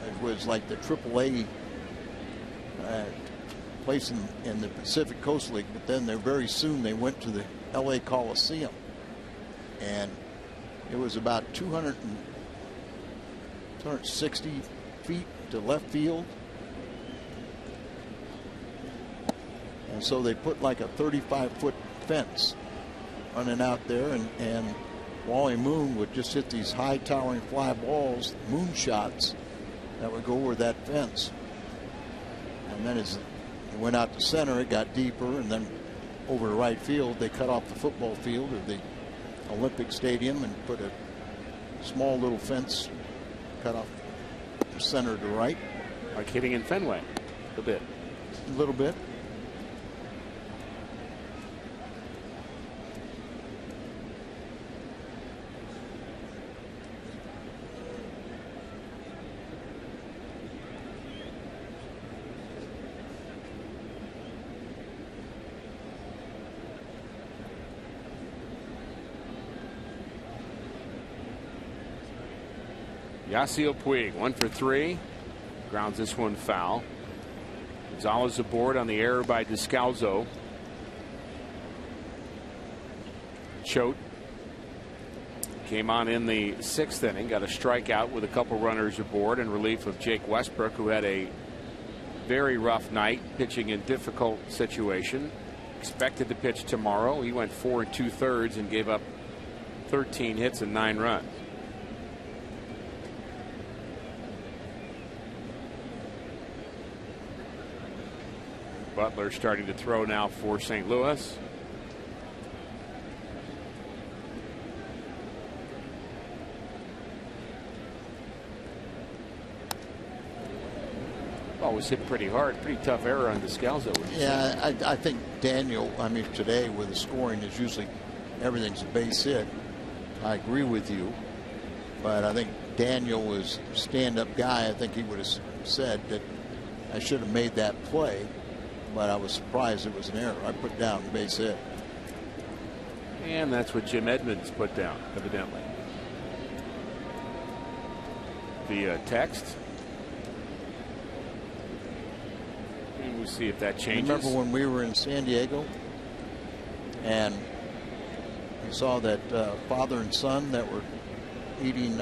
It was like the AAA place in the Pacific Coast League, but then very soon they went to the LA Coliseum, and it was about 260 feet to left field. And so they put like a 35-foot fence running out there, and Wally Moon would just hit these high towering fly balls, moon shots, that would go over that fence. And then as it went out to center, it got deeper, and then over to right field, they cut off the football field or the Olympic Stadium and put a small little fence cut off from center to right. Like hitting in Fenway a bit. A little bit. Yasiel Puig, 1 for 3. Grounds this one foul. Gonzalez aboard on the error by Descalzo. Choate came on in the 6th inning, got a strikeout with a couple runners aboard in relief of Jake Westbrook, who had a very rough night pitching in difficult situation. Expected to pitch tomorrow. He went 4 2/3 and gave up 13 hits and 9 runs. Butler starting to throw now for St. Louis. Ball was hit pretty hard. Pretty tough error on Descalzo. Yeah, I think Daniel, today with the scoring is usually everything's a base hit. I agree with you. But I think Daniel was a stand-up guy. I think he would have said that I should have made that play. But I was surprised it was an error. I put down base hit. And that's what Jim Edmonds put down, evidently. The text. And we'll see if that changes. Remember when we were in San Diego and we saw that father and son that were eating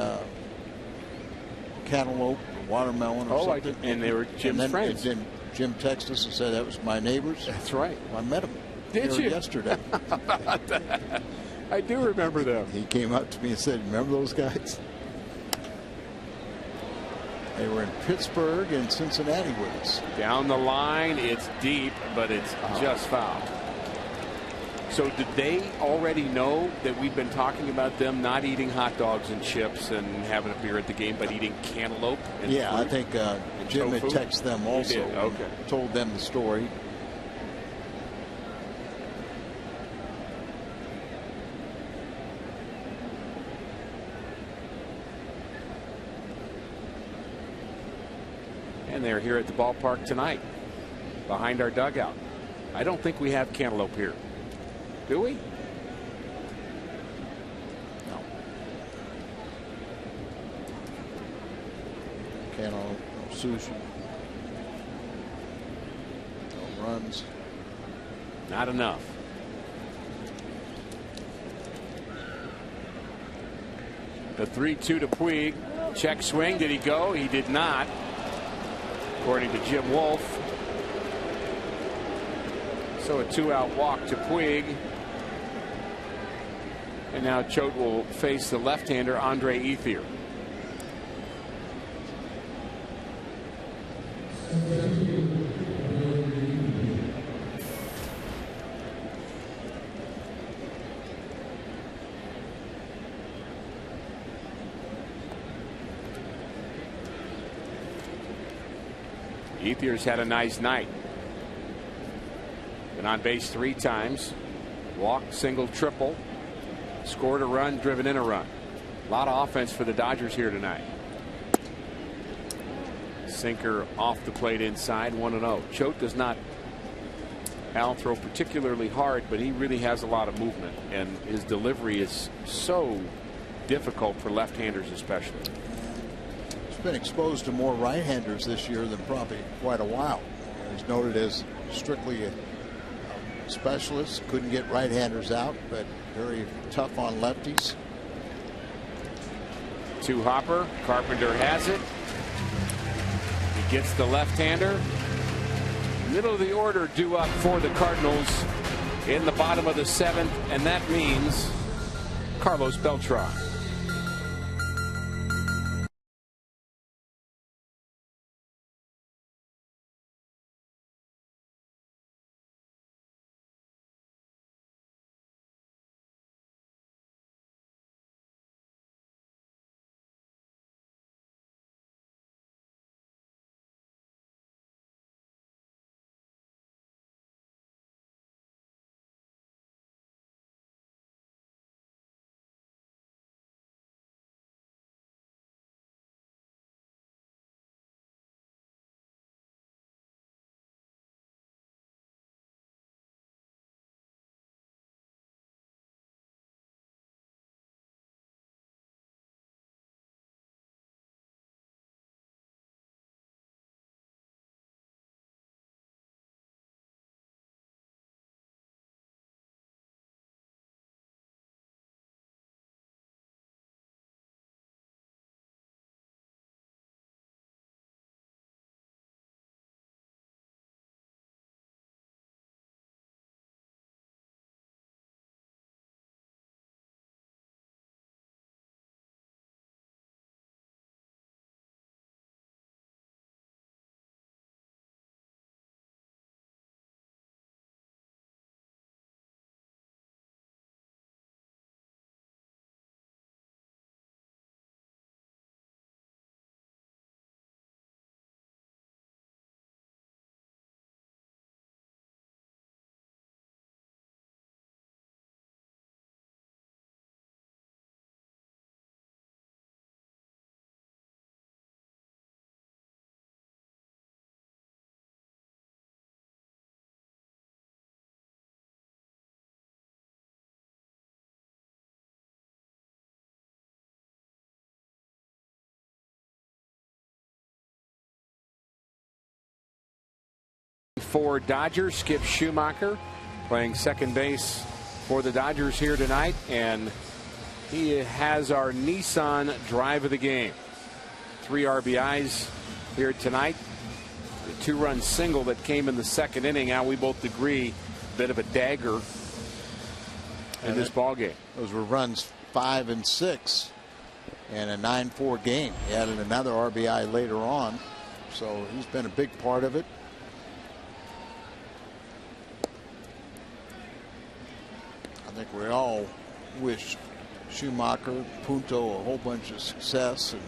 cantaloupe or watermelon or something? And they were Jim's friends. And Jim texted us and said that was my neighbors. That's right. I met him. Did you? Yesterday. I do remember them. He came up to me and said, "Remember those guys? They were in Pittsburgh and Cincinnati with us." Down the line, it's deep, but it's just foul. So did they already know that we've been talking about them not eating hot dogs and chips and having a beer at the game, but eating cantaloupe? And yeah, fruit I think Jim had tofu? texted them also. He did. Okay. Told them the story. And they're here at the ballpark tonight, behind our dugout. I don't think we have cantaloupe here. Do we? No. Cantaloupe, no sushi, no runs. Not enough. The 3-2 to Puig. Check swing. Did he go? He did not, according to Jim Wolf. So a 2-out walk to Puig. And now Choate will face the left-hander Andre Ethier. Ethier's had a nice night. Been on base 3 times. Walk, single, triple. Scored a run, driven in a run. A lot of offense for the Dodgers here tonight. Sinker off the plate inside, 1-0. Choate does not throw particularly hard, but he really has a lot of movement, and his delivery is so difficult for left-handers especially. He's been exposed to more right-handers this year than probably quite a while. He's noted as strictly a specialist, couldn't get right-handers out, but very tough on lefties. To Hopper. Carpenter has it. He gets the left-hander. Middle of the order due up for the Cardinals in the bottom of the 7th, and that means Carlos Beltran. For Dodgers, Skip Schumacher playing second base for the Dodgers here tonight, and he has our Nissan drive of the game. 3 RBIs here tonight. The two-run single that came in the second inning. Now we both agree, a bit of a dagger in this ball game. Those were runs 5 and 6 and a 9-4 game. He added another RBI later on, so he's been a big part of it. I think we all wish Schumacher, Punto a whole bunch of success, and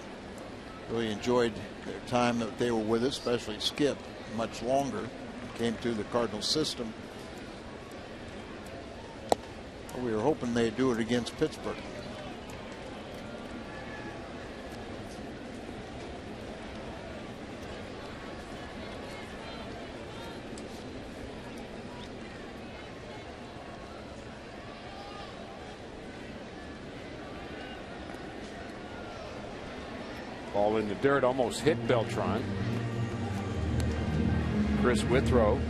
really enjoyed their time that they were with us, especially Skip, much longer. Came through the Cardinals system. We were hoping they'd do it against Pittsburgh. Ball in the dirt, almost hit Beltran. Chris Withrow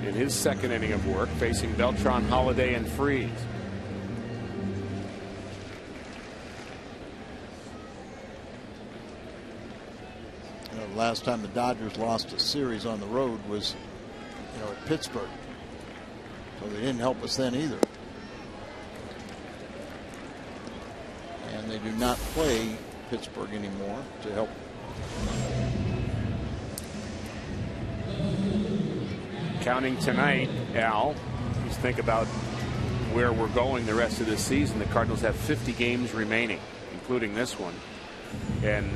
in his second inning of work, facing Beltran, Holiday, and Freeze. The last time the Dodgers lost a series on the road was, at Pittsburgh. So they didn't help us then either. And they do not play Pittsburgh anymore to help. Counting tonight, Al, just think about where we're going the rest of this season. The Cardinals have 50 games remaining, including this one, and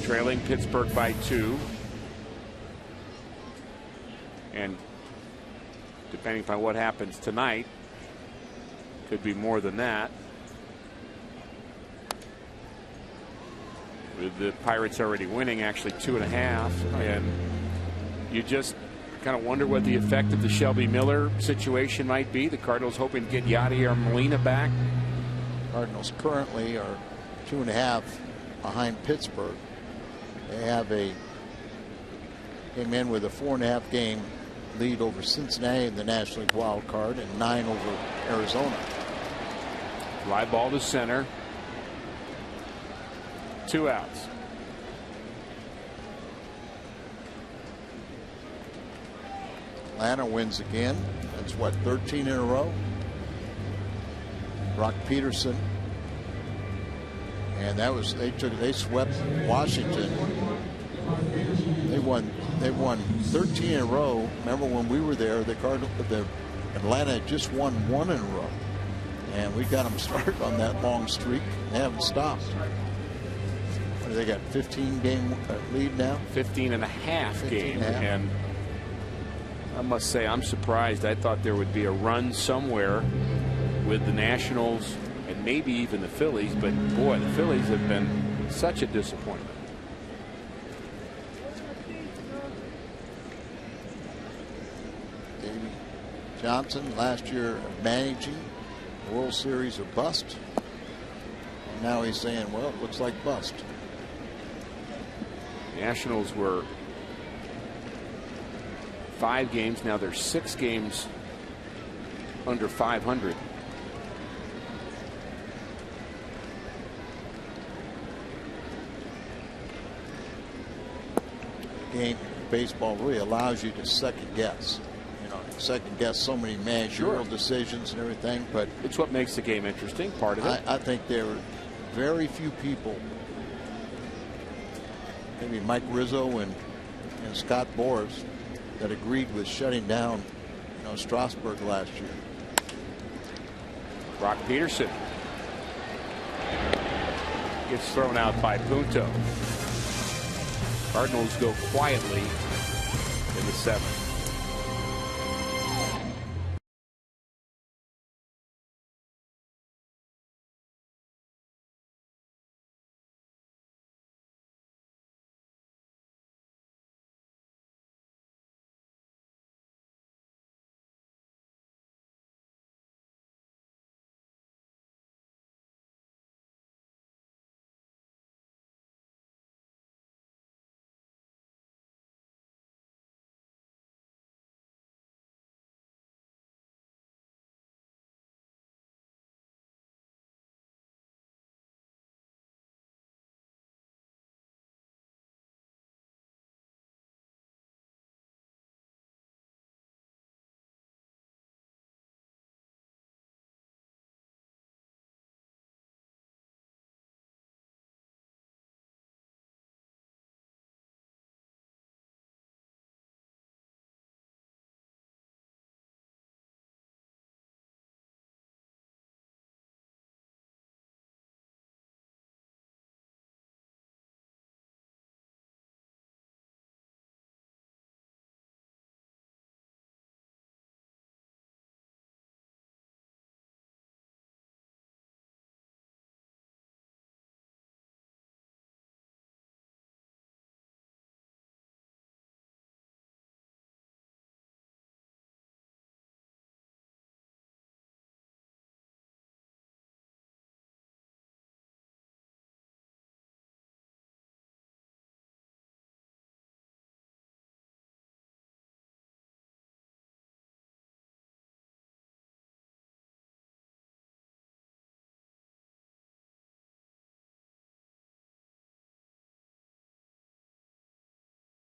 trailing Pittsburgh by 2, and depending upon what happens tonight, could be more than that. With the Pirates already winning, actually 2.5, and you just kind of wonder what the effect of the Shelby Miller situation might be. The Cardinals hoping to get Yadier Molina back. Cardinals currently are 2.5 behind Pittsburgh. They came in with a 4.5 game lead over Cincinnati in the National League wild card and 9 over Arizona. Fly ball to center. 2 outs. Atlanta wins again. That's what, 13 in a row. Brock Peterson, and they swept Washington. They won 13 in a row. Remember when we were there, the Atlanta had just won 1 in a row, and we got them started on that long streak. They haven't stopped. They got 15 game lead now. 15 and a half game, and I must say I'm surprised. I thought there would be a run somewhere with the Nationals and maybe even the Phillies, but boy, the Phillies have been such a disappointment. Davey Johnson last year managing the World Series, a bust. And now he's saying, well, it looks like bust. Nationals were 5 games. Now they're 6 games under 500. Game baseball really allows you to second guess. Second guess so many managerial decisions and everything, but it's what makes the game interesting. Part of it. I think there are very few people, maybe Mike Rizzo and Scott Boras, that agreed with shutting down Strasburg last year. Brock Peterson gets thrown out by Punto. Cardinals go quietly in the 7th.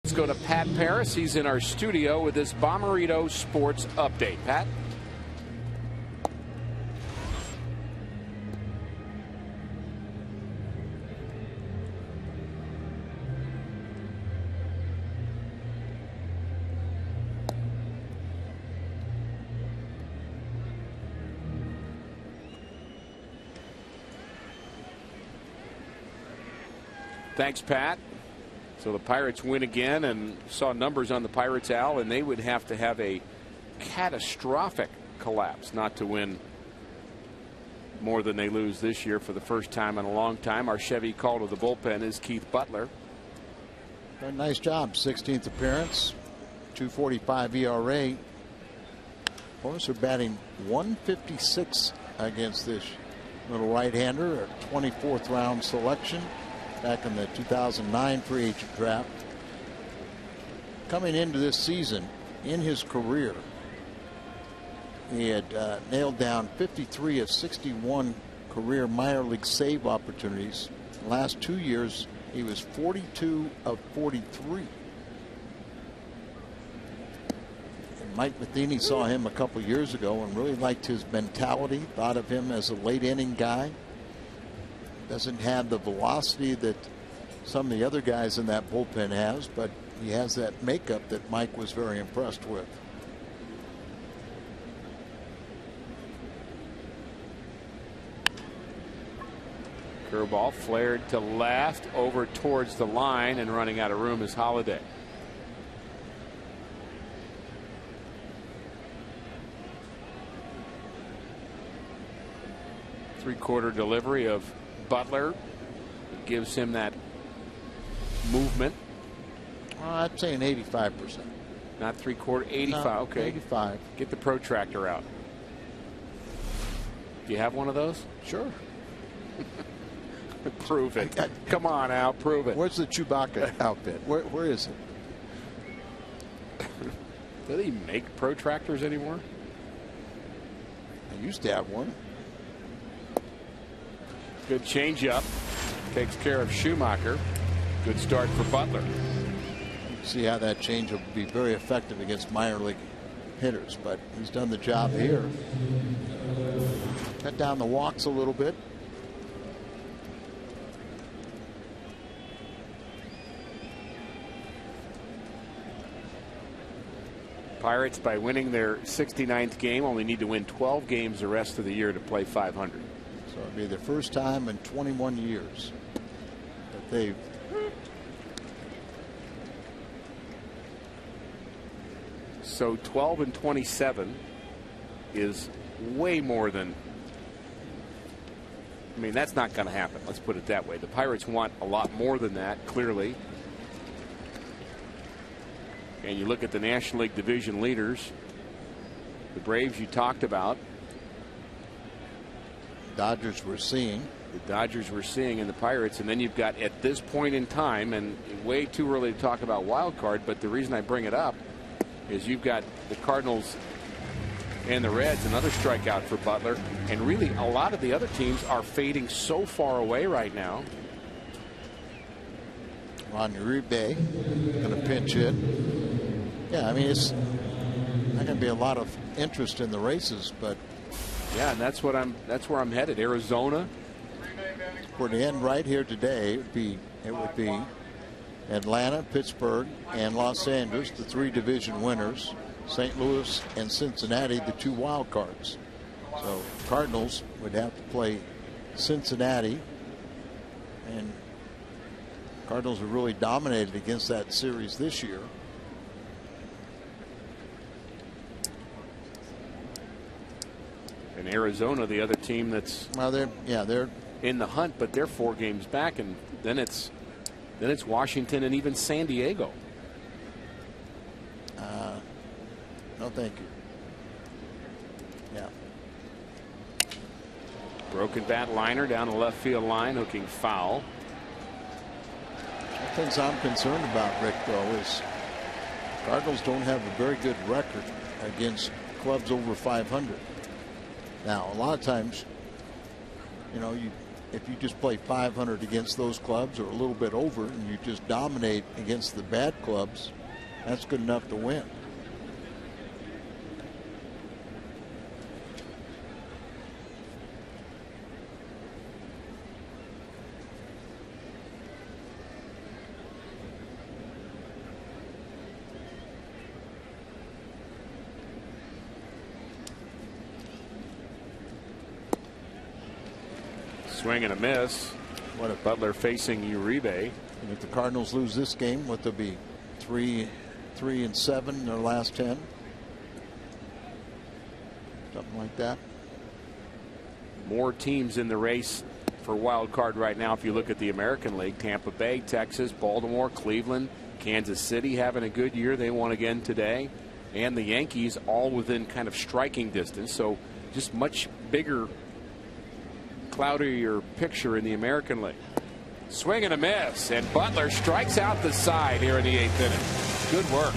Let's go to Pat Paris. He's in our studio with this Bommarito Sports Update. Pat? Thanks, Pat. So the Pirates win again, and saw numbers on the Pirates, Al, and they would have to have a catastrophic collapse not to win more than they lose this year for the first time in a long time. Our Chevy call to the bullpen is Keith Butler. A nice job. 16th appearance, 2.45 ERA. Opponents are batting 156 against this little right-hander, a 24th round selection back in the 2009 free agent draft. Coming into this season, in his career, he had nailed down 53 of 61 career minor league save opportunities. The last 2 years, he was 42 of 43. And Mike Matheny saw him a couple years ago and really liked his mentality, thought of him as a late inning guy. Doesn't have the velocity that some of the other guys in that bullpen has, but he has that makeup that Mike was very impressed with. Curveball flared to left, over towards the line, and running out of room is Holiday. Three-quarter delivery of Butler gives him that movement. I'd say an 85%. Not three-quarter, 85. No, okay. 85. Get the protractor out. Do you have one of those? Sure. Prove it. Come on, Al, prove it. Where's the Chewbacca outfit? Where is it? Do they make protractors anymore? I used to have one. Good changeup. Takes care of Schumacher. Good start for Butler. See how that changeup would be very effective against minor league hitters, but he's done the job here. Cut down the walks a little bit. Pirates, by winning their 69th game, only need to win 12 games the rest of the year to play 500. So it'll be the first time in 21 years that they've So 12 and 27 is way more than. I mean, that's not going to happen. Let's put it that way. The Pirates want a lot more than that, clearly. And you look at the National League division leaders, the Braves you talked about. Dodgers we're seeing. The Dodgers we're seeing, and the Pirates. And then you've got, at this point in time, and way too early to talk about wild card, but the reason I bring it up is you've got the Cardinals and the Reds, another strikeout for Butler. And really, a lot of the other teams are fading so far away right now. Ron Uribe going to pinch hit. Yeah, I mean, it's not going to be a lot of interest in the races, but yeah, and that's where I'm headed. Arizona. For the end right here today, it would be Atlanta, Pittsburgh, and Los Angeles, the three division winners. St. Louis and Cincinnati, the two wild cards. So Cardinals would have to play Cincinnati, and Cardinals have really dominated against that series this year. And Arizona, the other team that's they're in the hunt, but they're 4 games back, and then it's Washington and even San Diego. No, thank you. Yeah. Broken bat liner down the left field line, hooking foul. The things I'm concerned about, Rick, though, is Cardinals don't have a very good record against clubs over 500. Now, a lot of times, you if you just play 500 against those clubs or a little bit over and you just dominate against the bad clubs, that's good enough to win. Swing and a miss. What if Butler facing Uribe? And if the Cardinals lose this game, what they'll be 3-7 in their last 10, something like that. More teams in the race for wild card right now. If you look at the American League, Tampa Bay, Texas, Baltimore, Cleveland, Kansas City having a good year. They won again today, and the Yankees all within kind of striking distance. So just much bigger, cloudier picture in the American League. Swing and a miss, and Butler strikes out the side here in the 8th inning. Good work.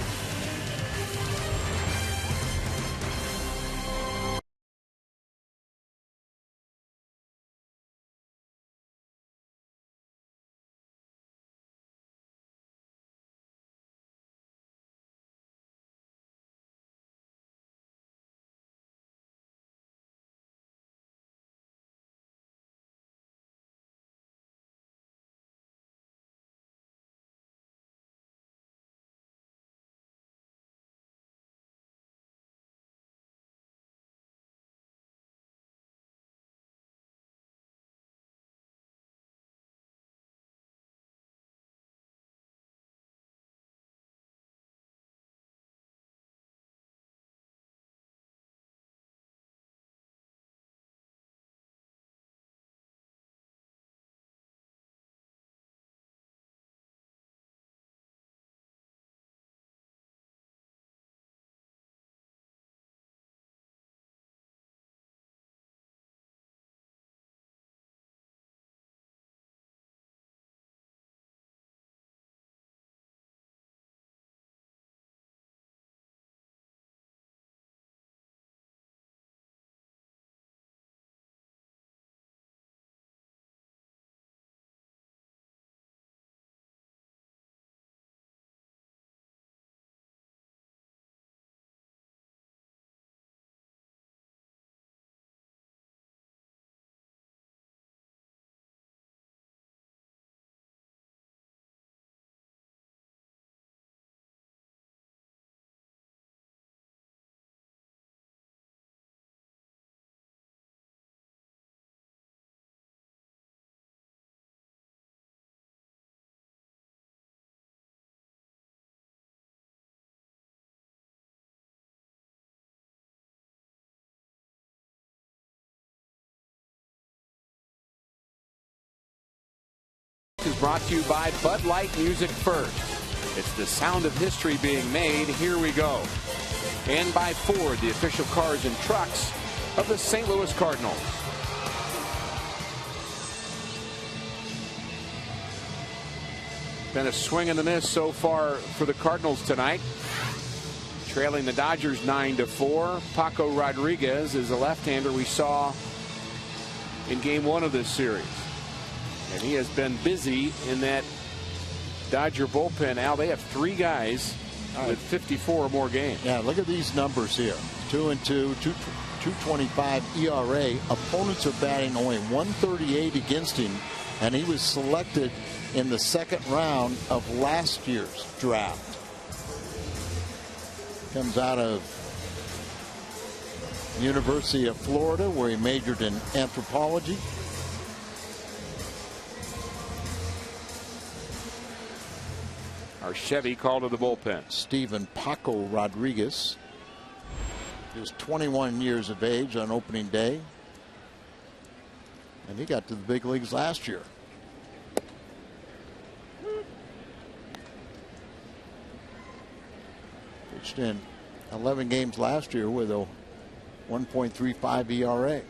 Is brought to you by Bud Light Music First. It's the sound of history being made. Here we go. And by Ford, the official cars and trucks of the St. Louis Cardinals. Been a swing and a miss so far for the Cardinals tonight. Trailing the Dodgers 9-4. Paco Rodriguez is a left-hander we saw in game 1 of this series. And he has been busy in that Dodger bullpen. Al, they have 3 guys with 54 or more games. Yeah, look at these numbers here. 2-2, 2.25 ERA. Opponents are batting only 138 against him, and he was selected in the 2nd round of last year's draft. Comes out of University of Florida, where he majored in anthropology. Our Chevy called to the bullpen. Steven Paco Rodriguez is 21 years of age on opening day, and he got to the big leagues last year. Pitched in 11 games last year with a 1.35 ERA.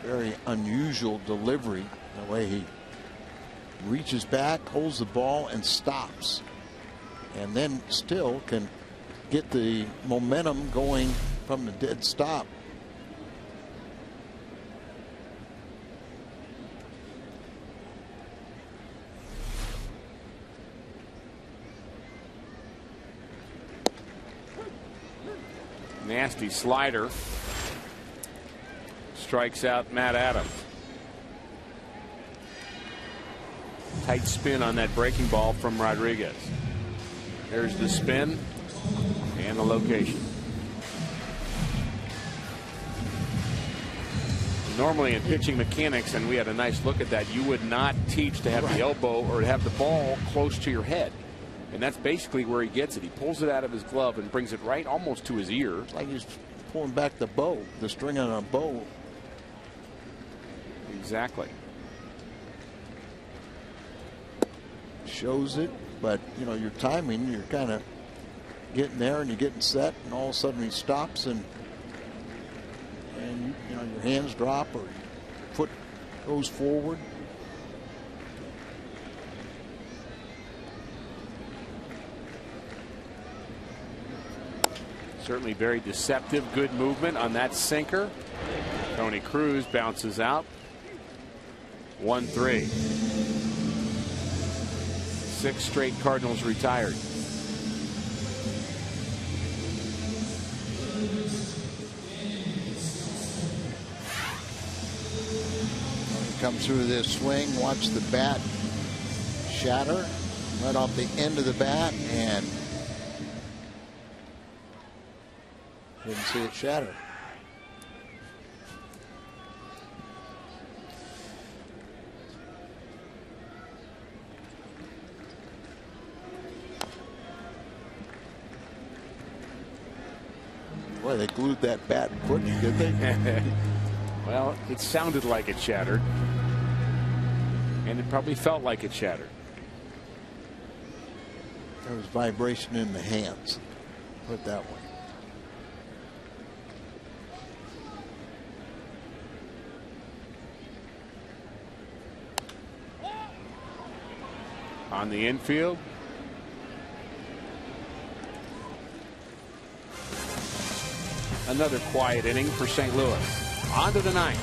Very unusual delivery, the way he reaches back, holds the ball, and stops. And then still can get the momentum going from the dead stop. Nasty slider. Strikes out Matt Adams. Tight spin on that breaking ball from Rodriguez. There's the spin and the location. Normally in pitching mechanics, and we had a nice look at that, you would not teach to have the elbow or to have the ball close to your head. And that's basically where he gets it. He pulls it out of his glove and brings it right almost to his ear. Like he's pulling back the bow, the string on a bow. Exactly. Shows it, but you know, your timing, you're kind of getting there and you're getting set, and all of a sudden he stops, and you know, your hands drop or your foot goes forward. Certainly very deceptive. Good movement on that sinker. Tony Cruz bounces out. 1-3. 6 straight Cardinals retired. Come through this swing, watch the bat shatter right off the end of the bat, and didn't see it shatter. Boy, they glued that bat quick, did they? Well, it sounded like it shattered. And it probably felt like it shattered. There was vibration in the hands. Put it that way. On the infield. Another quiet inning for St. Louis. On to the ninth.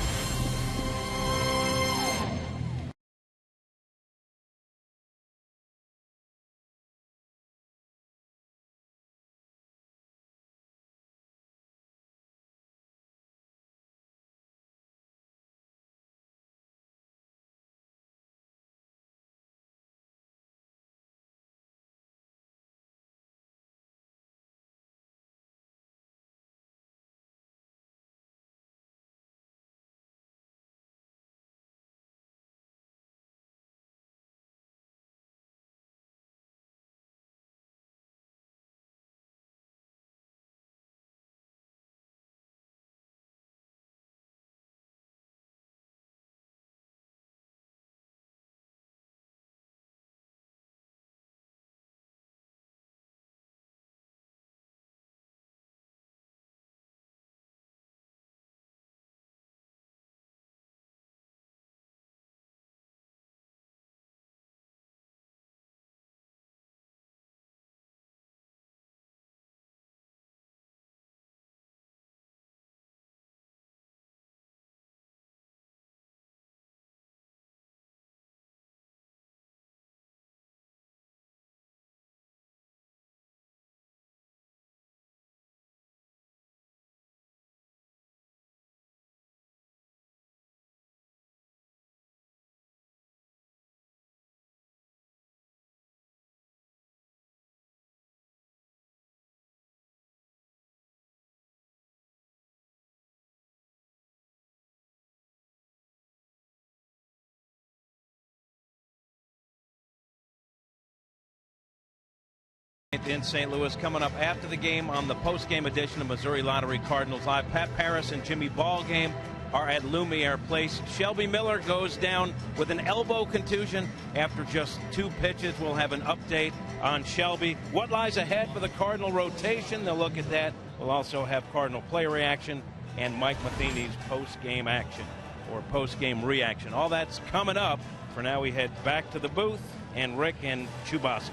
In St. Louis, coming up after the game on the post-game edition of Missouri Lottery Cardinals Live. Pat Paris and Jimmy Ballgame are at Lumiere Place. Shelby Miller goes down with an elbow contusion after just 2 pitches. We'll have an update on Shelby. What lies ahead for the Cardinal rotation? They'll look at that. We'll also have Cardinal play reaction and Mike Matheny's post-game action or post-game reaction. All that's coming up For now, we head back to the booth and Rick and Chubosky.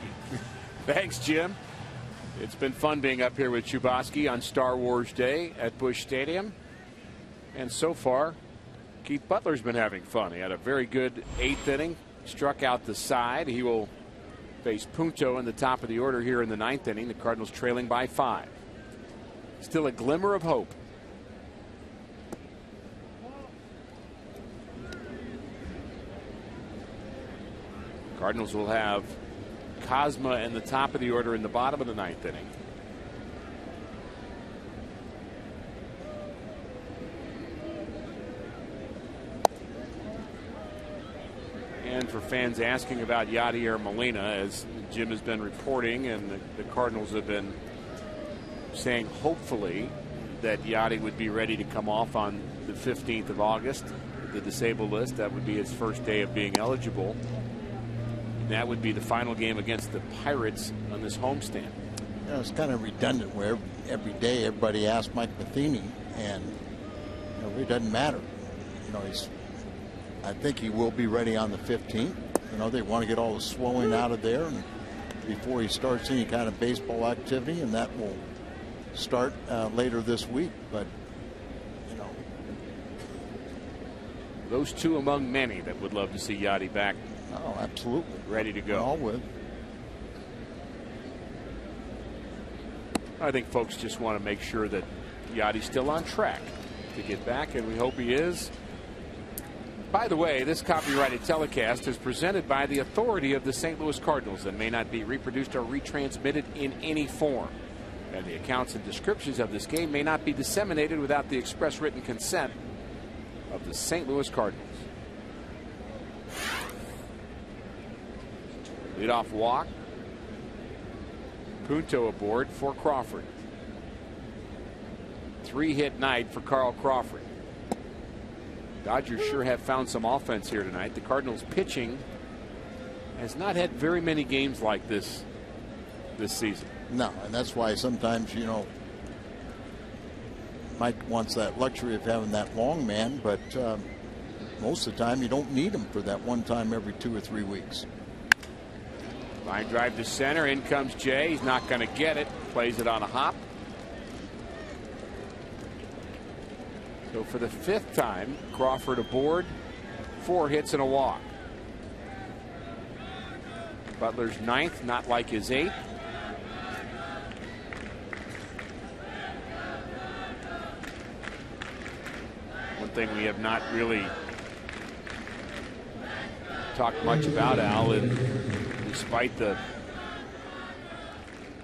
Thanks, Jim. It's been fun being up here with Chubosky on Star Wars Day at Busch Stadium. And so far, Keith Butler's been having fun. He had a very good 8th inning, struck out the side. He will face Punto in the top of the order here in the 9th inning. The Cardinals trailing by 5. Still a glimmer of hope. Cardinals will have Cosma in the top of the order in the bottom of the 9th inning. And for fans asking about Yadier Molina, as Jim has been reporting, and the Cardinals have been saying hopefully that Yadi would be ready to come off on the 15th of August, the disabled list. That would be his first day of being eligible. That would be the final game against the Pirates on this homestand. You know, it's kind of redundant where every day everybody asks Mike Matheny, and it doesn't matter. I think he will be ready on the 15th. They want to get all the swelling out of there and before he starts any kind of baseball activity, and that will start later this week. But those two among many that would love to see Yadi back. Oh, absolutely. Ready to go. All with. I think folks just want to make sure that Yadi's still on track to get back, and we hope he is. By the way, this copyrighted telecast is presented by the authority of the St. Louis Cardinals and may not be reproduced or retransmitted in any form. And the accounts and descriptions of this game may not be disseminated without the express written consent of the St. Louis Cardinals. Leadoff walk. Punto aboard for Crawford. 3-hit night for Carl Crawford. Dodgers sure have found some offense here tonight. The Cardinals pitching has not had very many games like this season. No, and that's why sometimes, Mike wants that luxury of having that long man, but most of the time you don't need him for that one time every 2 or 3 weeks. Line drive to center. In comes Jay. He's not going to get it. Plays it on a hop. So for the 5th time, Crawford aboard. 4 hits and a walk. Butler's 9th, not like his 8th. One thing we have not really talked much about, Al, and despite the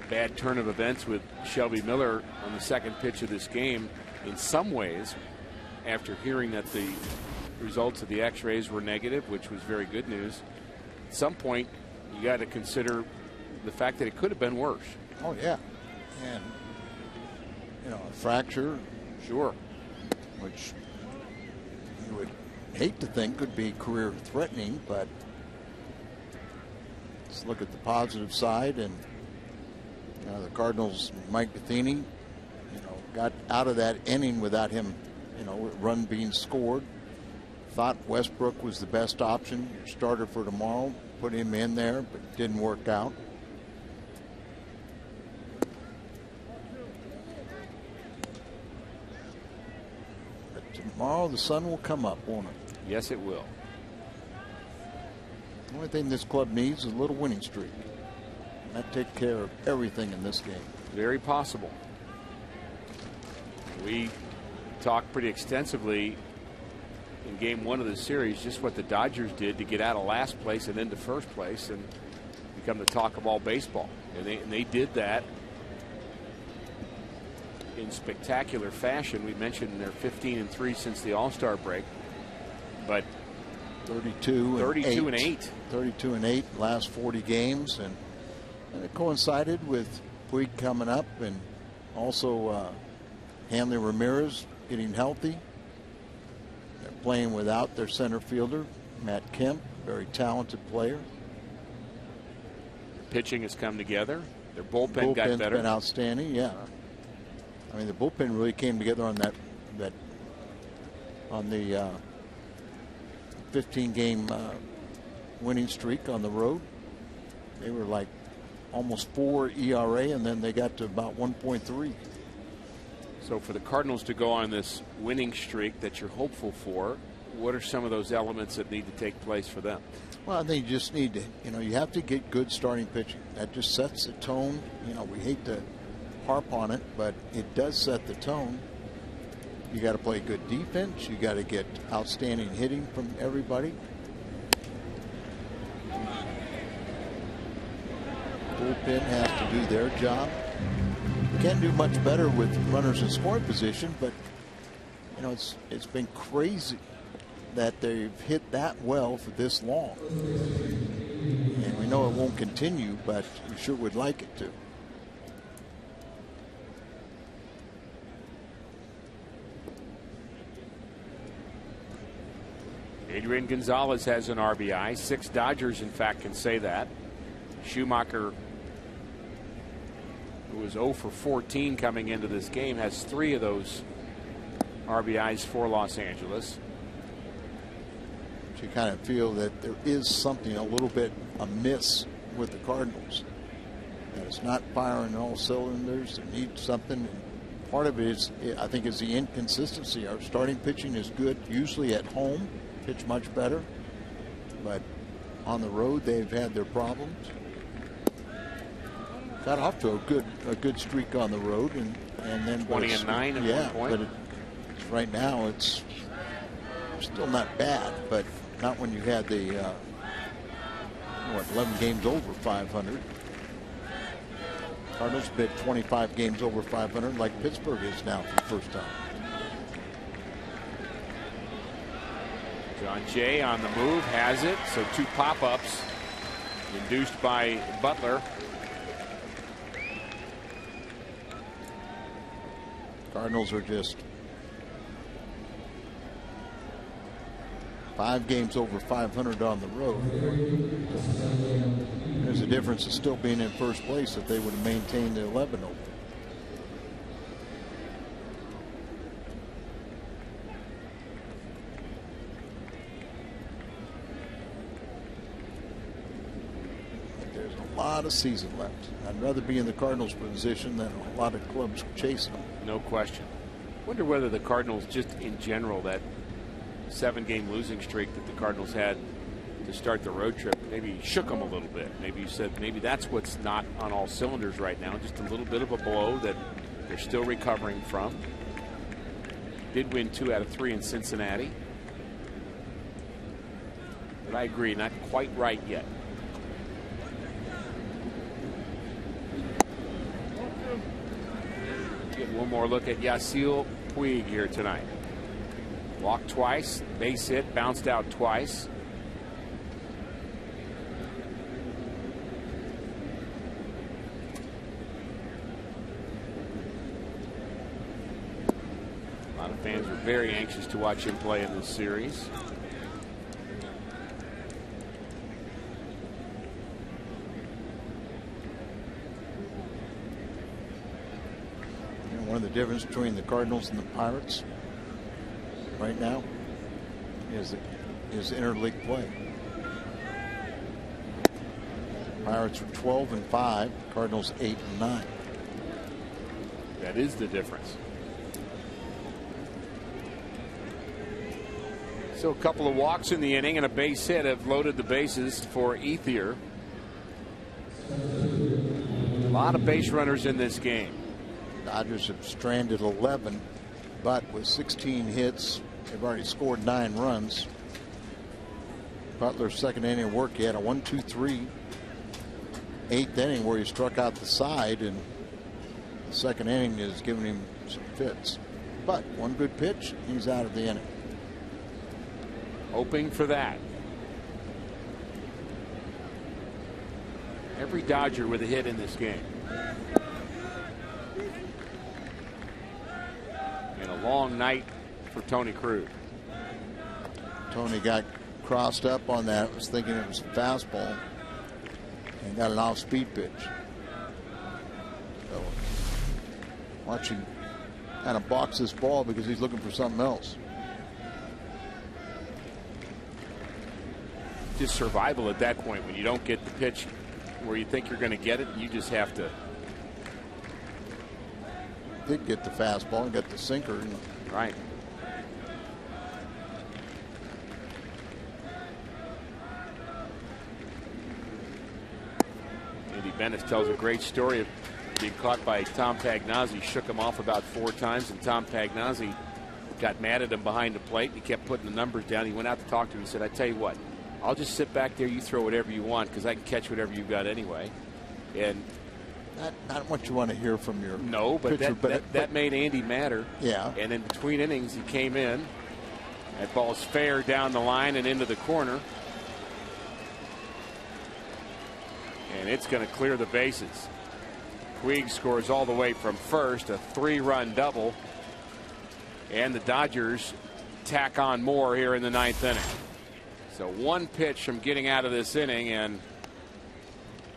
bad turn of events with Shelby Miller on the second pitch of this game, in some ways, after hearing that the results of the x-rays were negative, which was very good news, at some point you got to consider the fact that it could have been worse. Oh yeah, and a fracture, sure, which you would hate to think could be career threatening, but let's look at the positive side. And the Cardinals, Mike Matheny, got out of that inning without him, run being scored. Thought Westbrook was the best option, starter for tomorrow. Put him in there, but it didn't work out. But tomorrow the sun will come up, won't it? Yes, it will. The only thing this club needs is a little winning streak. That takes care of everything in this game. Very possible. We talked pretty extensively in game 1 of the series just what the Dodgers did to get out of last place and into first place and become the talk of all baseball. And they did that in spectacular fashion. We mentioned they're 15-3 since the All-Star break, but 32 and 8. 32 and 8 last 40 games, and it coincided with Puig coming up, and also Hanley Ramirez getting healthy. They're playing without their center fielder, Matt Kemp, very talented player. Pitching has come together. Their bullpen got Bullpen's better. Been outstanding, yeah. I mean, the bullpen really came together on on the 15-game winning streak on the road. They were like almost 4 ERA, and then they got to about 1.3. So for the Cardinals to go on this winning streak that you're hopeful for, what are some of those elements that need to take place for them? Well, I think you just need to, you have to get good starting pitching. That just sets the tone. We hate to harp on it, but it does set the tone. You got to play good defense. You got to get outstanding hitting from everybody. Bullpen has to do their job. Can't do much better with runners in scoring position, but it's been crazy that they've hit that well for this long. And we know it won't continue, but we sure would like it to. Adrian Gonzalez has an RBI. 6 Dodgers, in fact, can say that. Schumacher, who was 0 for 14 coming into this game, has 3 of those RBIs for Los Angeles. You kind of feel that there is something a little bit amiss with the Cardinals. That it's not firing all cylinders. They need something. And part of it is, I think, is the inconsistency. Our starting pitching is good, usually at home, pitch much better. But on the road, they've had their problems. Got off to a good streak on the road, and then 20-9 at one point. But right now it's still not bad, but not when you had the 11 games over 500. Cardinals bid 25 games over 500, like Pittsburgh is now for the first time. John Jay on the move, has it. So 2 pop-ups induced by Butler. Cardinals are just 5 games over 500 on the road. There's a difference of still being in first place if they would have maintained the 11 over. There's a lot of season left. I'd rather be in the Cardinals' position than a lot of clubs chasing them. No question. Wonder whether the Cardinals, just in general, that 7-game losing streak that the Cardinals had to start the road trip, maybe shook them a little bit. Maybe you said maybe that's what's not on all cylinders right now. Just a little bit of a blow that they're still recovering from. Did win 2 out of 3 in Cincinnati. But I agree, not quite right yet. Get one more look at Yasiel Puig here tonight. Walked twice, base hit, bounced out twice. A lot of fans are very anxious to watch him play in this series. One of the differences between the Cardinals and the Pirates right now is interleague play. Pirates are 12-5, Cardinals 8-9. That is the difference. So a couple of walks in the inning and a base hit have loaded the bases for Ethier. A lot of base runners in this game. Dodgers have stranded 11, but with 16 hits, they've already scored 9 runs. Butler's second inning work, he had a 1-2-3. 8th inning where he struck out the side, and the second inning is giving him some fits. But one good pitch, he's out of the inning. Hoping for that. Every Dodger with a hit in this game. And a long night for Tony Cruz. Tony got crossed up on that, was thinking it was a fastball, and got an off-speed pitch. So watch him kind of box this ball because he's looking for something else. just survival at that point. When you don't get the pitch where you think you're going to get it, you just have to. Did get the fastball and got the sinker. Right. Andy Bennett tells a great story of being caught by Tom Pagnazzi. Shook him off about 4 times, and Tom Pagnazzi got mad at him behind the plate. He kept putting the numbers down. He went out to talk to him. He said, I tell you what, I'll just sit back there. You throw whatever you want because I can catch whatever you've got anyway. And not what you want to hear from your pitcher, but that made Andy madder. Yeah. And in between innings, he came in. That ball's fair down the line and into the corner. And it's going to clear the bases. Puig scores all the way from first, a 3-run double. And the Dodgers tack on more here in the 9th inning. So 1 pitch from getting out of this inning, and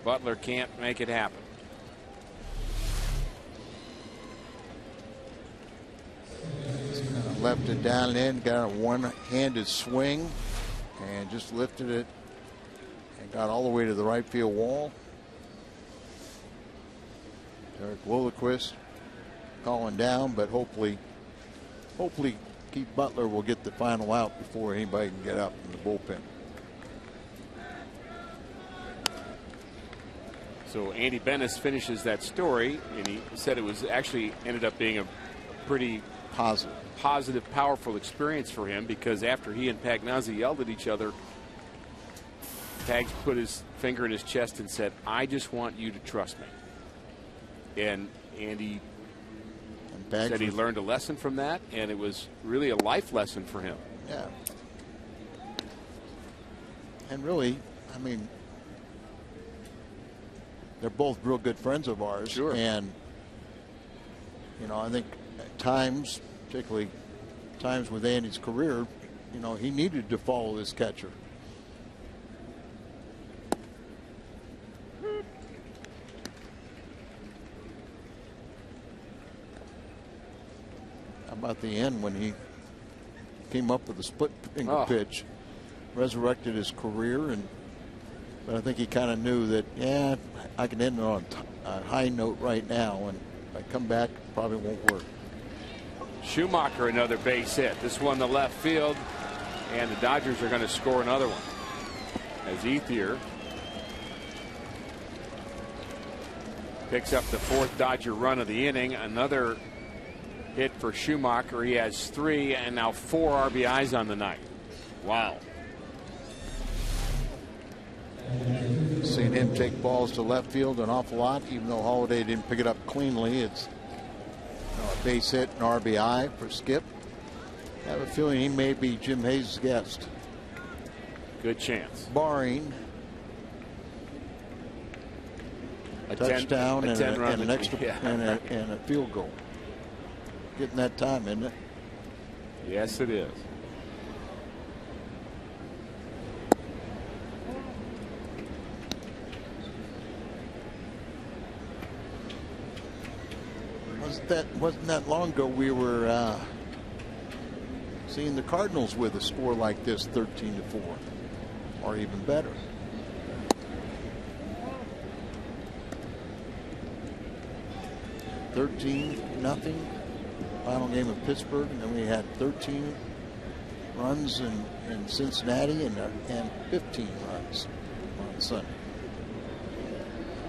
Butler can't make it happen. Left it down in, got a one-handed swing, and just lifted it and got all the way to the right field wall. Eric Lilliquist calling down, but hopefully Keith Butler will get the final out before anybody can get up in the bullpen. So Andy Bennis finishes that story, and he said it was actually ended up being a pretty positive, powerful experience for him, because after he and Pagnazzi yelled at each other, Pags put his finger in his chest and said, I just want you to trust me. And Andy said he learned a lesson from that, and it was really a life lesson for him. Yeah. And really, I mean, they're both real good friends of ours. Sure. And, you know, I think at times, particularly times with Andy's career, you know, he needed to follow his catcher. How about the end when he came up with a split finger pitch, resurrected his career, but I think he kind of knew that, yeah, I can end it on a high note right now, and if I come back, it probably won't work. Schumacher, another base hit. This one to left field, and the Dodgers are going to score another one. As Ethier picks up the 4th Dodger run of the inning. Another hit for Schumacher. He has 3 and now 4 RBIs on the night. Wow. Seen him take balls to left field an awful lot, even though Holiday didn't pick it up cleanly. It's a base hit, an RBI for Skip. I have a feeling he may be Jim Hayes' guest. Good chance. Barring a touchdown and an extra and a field goal. Getting that time, isn't it? Yes, it is. Wasn't that long ago we were seeing the Cardinals with a score like this, 13-4, or even better. (13-0) final game of Pittsburgh, and then we had 13 runs in Cincinnati and 15 runs on Sunday.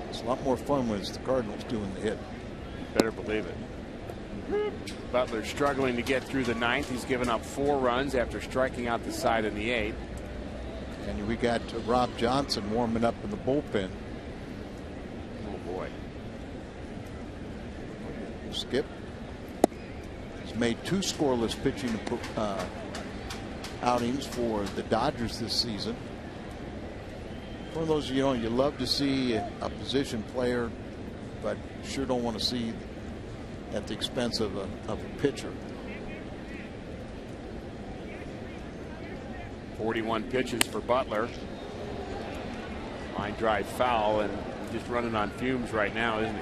It's a lot more fun when it's the Cardinals doing the hit. Better believe it. Butler struggling to get through the 9th. He's given up 4 runs after striking out the side in the 8th. And we got Rob Johnson warming up in the bullpen. Oh boy. Skip has made 2 scoreless pitching outings for the Dodgers this season. One of those, you know, you love to see a position player, but sure don't want to see at the expense of a pitcher. 41 pitches for Butler. Line drive foul, and just running on fumes right now, isn't he?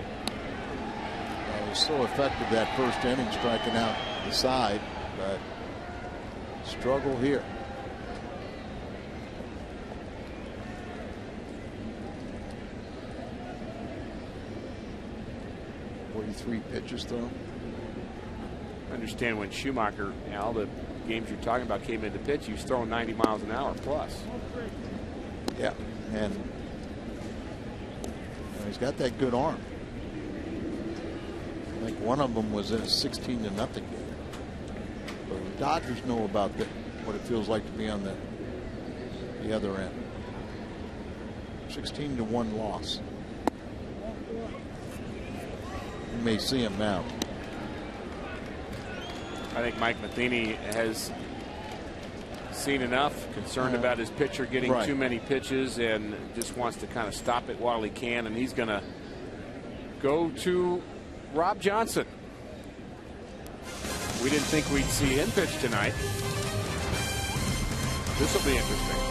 He was so effective that first inning, striking out the side, but struggle here. 43 pitches thrown. I understand when Schumacher, Al, the games you're talking about came into pitch, he was throwing 90 miles an hour plus. Yeah, and he's got that good arm. I think one of them was in a 16-0 game. But the Dodgers know about what it feels like to be on the other end. 16-1 loss. You may see him now. I think Mike Matheny has seen enough, concerned about his pitcher getting too many pitches, and just wants to kind of stop it while he can. And he's going to go to Rob Johnson. We didn't think we'd see him pitch tonight. This will be interesting.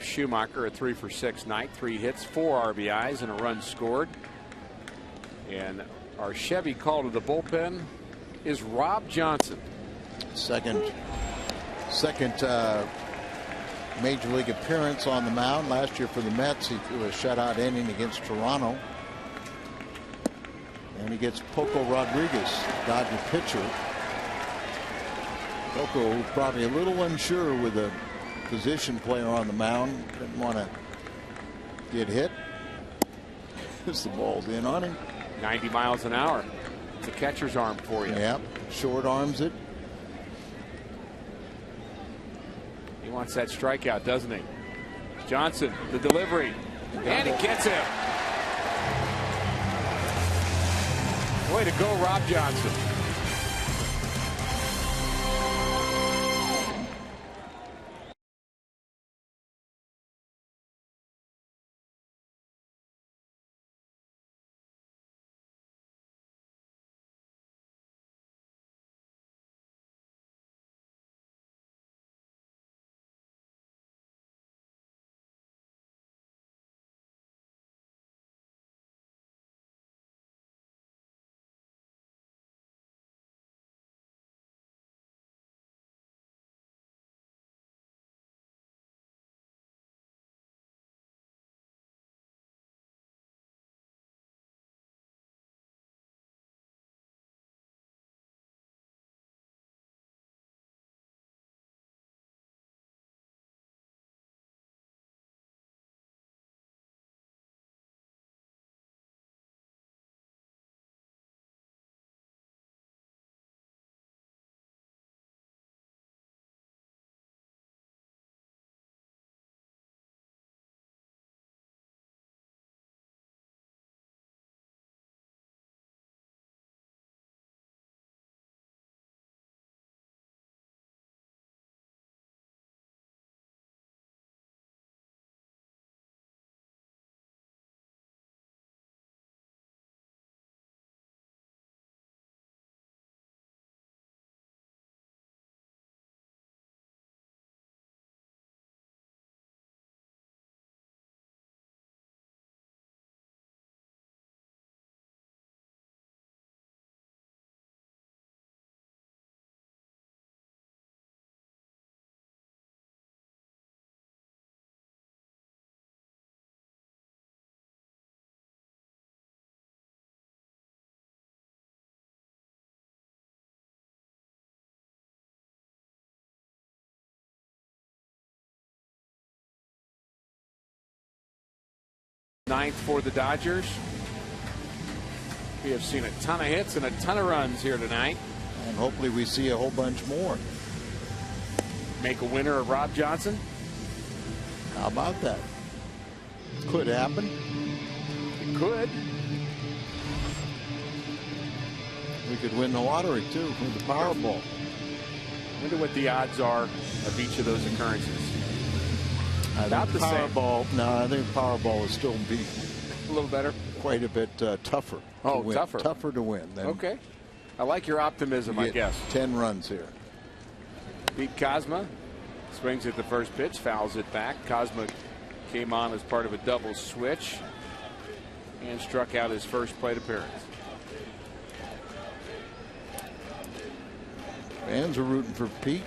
Schumacher, a 3 for 6 night, 3 hits, 4 RBIs, and a run scored. And our Chevy call to the bullpen is Rob Johnson. Second major league appearance on the mound. Last year for the Mets, he threw a shutout inning against Toronto. And he gets Poco Rodriguez, Dodger pitcher. Poco probably a little unsure with a position player on the mound. Didn't want to get hit. As the ball's in on him. 90 miles an hour. It's a catcher's arm for you. Yep. Short arms it. He wants that strikeout, doesn't he? Johnson, the delivery. And he gets him. Way to go, Rob Johnson. Ninth for the Dodgers. We have seen a ton of hits and a ton of runs here tonight. And hopefully we see a whole bunch more. Make a winner of Rob Johnson. How about that? Could happen. It could. We could win the lottery too with the Powerball. Wonder what the odds are of each of those occurrences. About the same. Powerball. No, I think Powerball will still be A little better. quite a bit tougher. Oh, to win. tougher. Tougher to win. Than Okay. I like your optimism, I guess. 10 runs here. Pete Kozma swings at the first pitch, fouls it back. Kozma came on as part of a double switch and struck out his first plate appearance. Fans are rooting for Pete.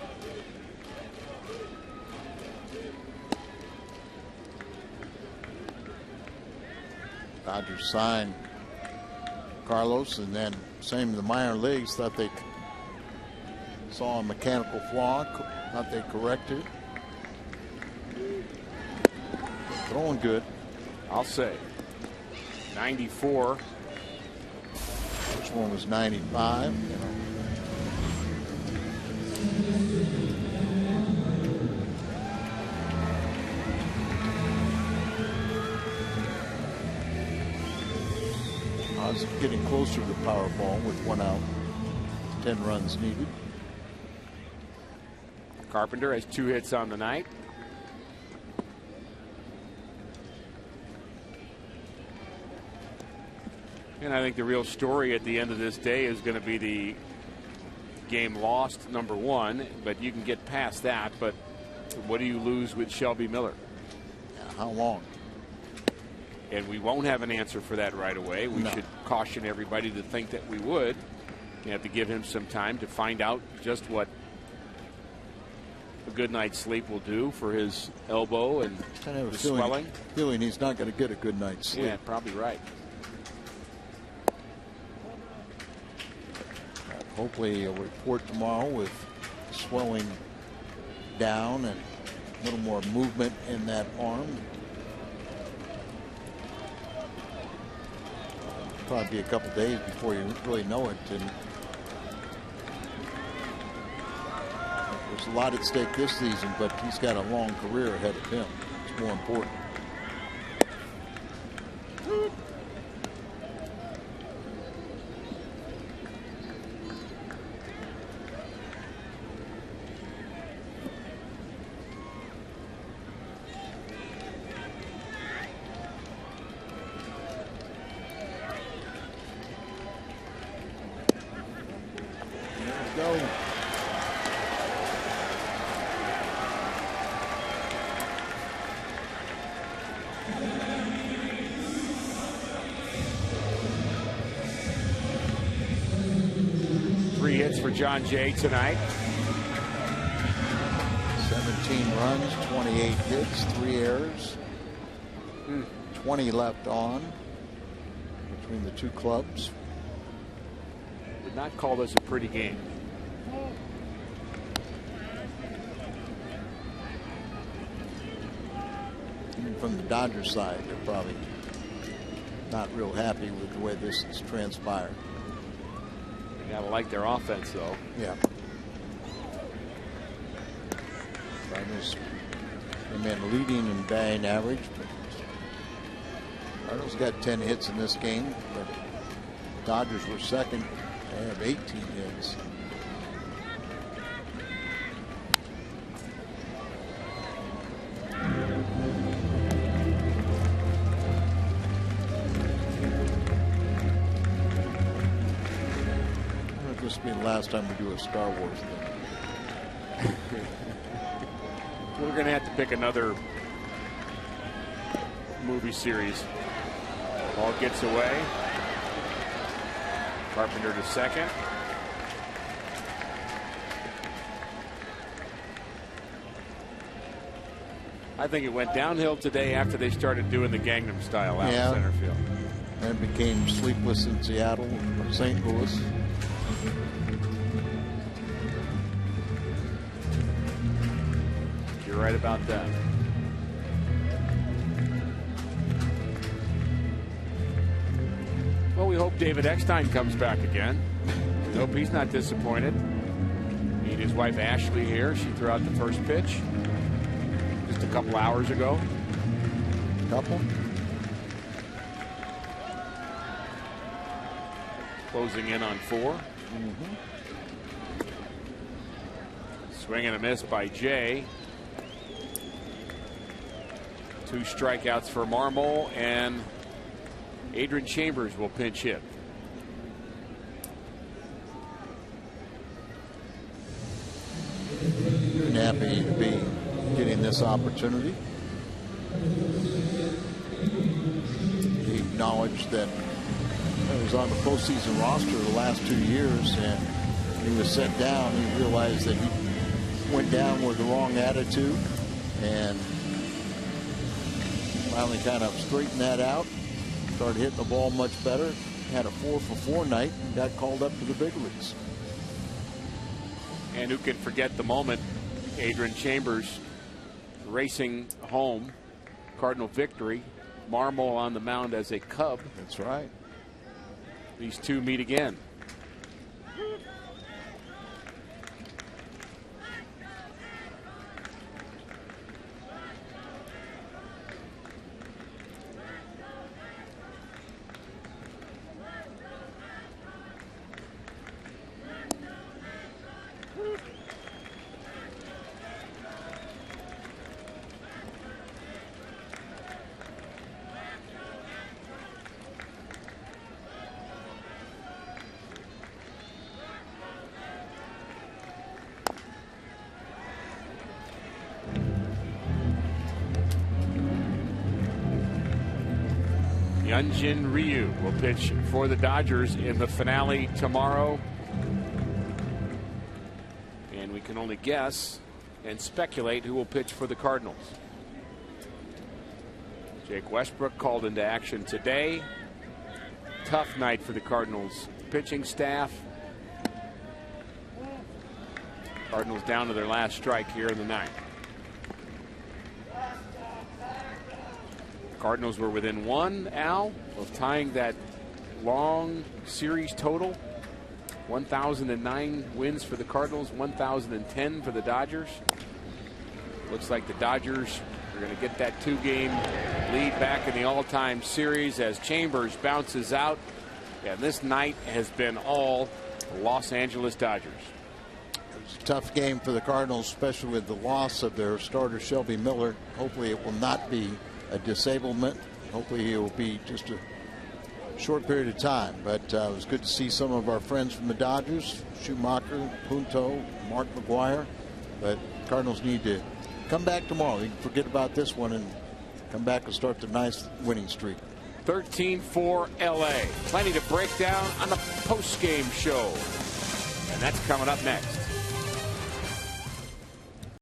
Dodgers signed Carlos, and then same in the minor leagues. Thought they saw a mechanical flaw. Thought they corrected it. Throwing good. I'll say 94. This one was 95. I was getting closer to the Powerball with 1 out. 10 runs needed. Carpenter has 2 hits on the night. And I think the real story at the end of this day is going to be the game lost, number 1, but you can get past that. But what do you lose with Shelby Miller? Yeah, how long? And we won't have an answer for that right away. We should caution everybody to think that we would. You have to give him some time to find out just what a good night's sleep will do for his elbow and the swelling. Feeling he's not going to get a good night's sleep. Yeah, probably right. Hopefully he'll report tomorrow with swelling down and a little more movement in that arm. Probably be a couple days before you really know it. And there's a lot at stake this season, but he's got a long career ahead of him. It's more important. Go. 3 hits for John Jay tonight. 17 runs, 28 hits, 3 errors. 20 left on between the 2 clubs. Would not call this a pretty game. Even from the Dodgers side, they're probably not real happy with the way this has transpired. You gotta like their offense, though. Yeah. Cardinals came in leading in batting average, but Cardinals got 10 hits in this game, but Dodgers were second. They have 18 hits. This will be the last time we do a Star Wars thing. We're going to have to pick another movie series. Ball gets away. Carpenter to second. I think it went downhill today after they started doing the Gangnam Style out in center field. And it became Sleepless in Seattle or St. Louis. You're right about that. we hope David Eckstein comes back again. We hope he's not disappointed. Meet his wife Ashley here. She threw out the first pitch just a couple hours ago. Closing in on 4. Swing and a miss by Jay. 2 strikeouts for Marmol, and Adrian Chambers will pinch hit. Happy to be getting this opportunity. He acknowledged that he was on the postseason roster the last 2 years, and he was set down. He realized that he went down with the wrong attitude, and finally kind of straightened that out. Started hitting the ball much better. Had a 4-for-4 night. Got called up to the big leagues. And who can forget the moment Adrian Chambers racing home, Cardinal victory. Marmol on the mound as a Cub. That's right. These two meet again. Hyunjin Ryu will pitch for the Dodgers in the finale tomorrow. And we can only guess and speculate who will pitch for the Cardinals. Jake Westbrook called into action today. Tough night for the Cardinals pitching staff. Cardinals down to their last strike here in the ninth. Cardinals were within 1, Al, of tying that long series total. 1,009 wins for the Cardinals, 1,010 for the Dodgers. Looks like the Dodgers are going to get that 2-game lead back in the all-time series as Chambers bounces out. And this night has been all Los Angeles Dodgers. It's a tough game for the Cardinals, especially with the loss of their starter Shelby Miller. Hopefully it will not be a disablement. Hopefully it will be just a short period of time. But it was good to see some of our friends from the Dodgers, Schumacher, Punto, Mark McGuire. But Cardinals need to come back tomorrow. You can forget about this one and come back and start the nice winning streak. 13-4 LA. Plenty to break down on the post-game show. And that's coming up next.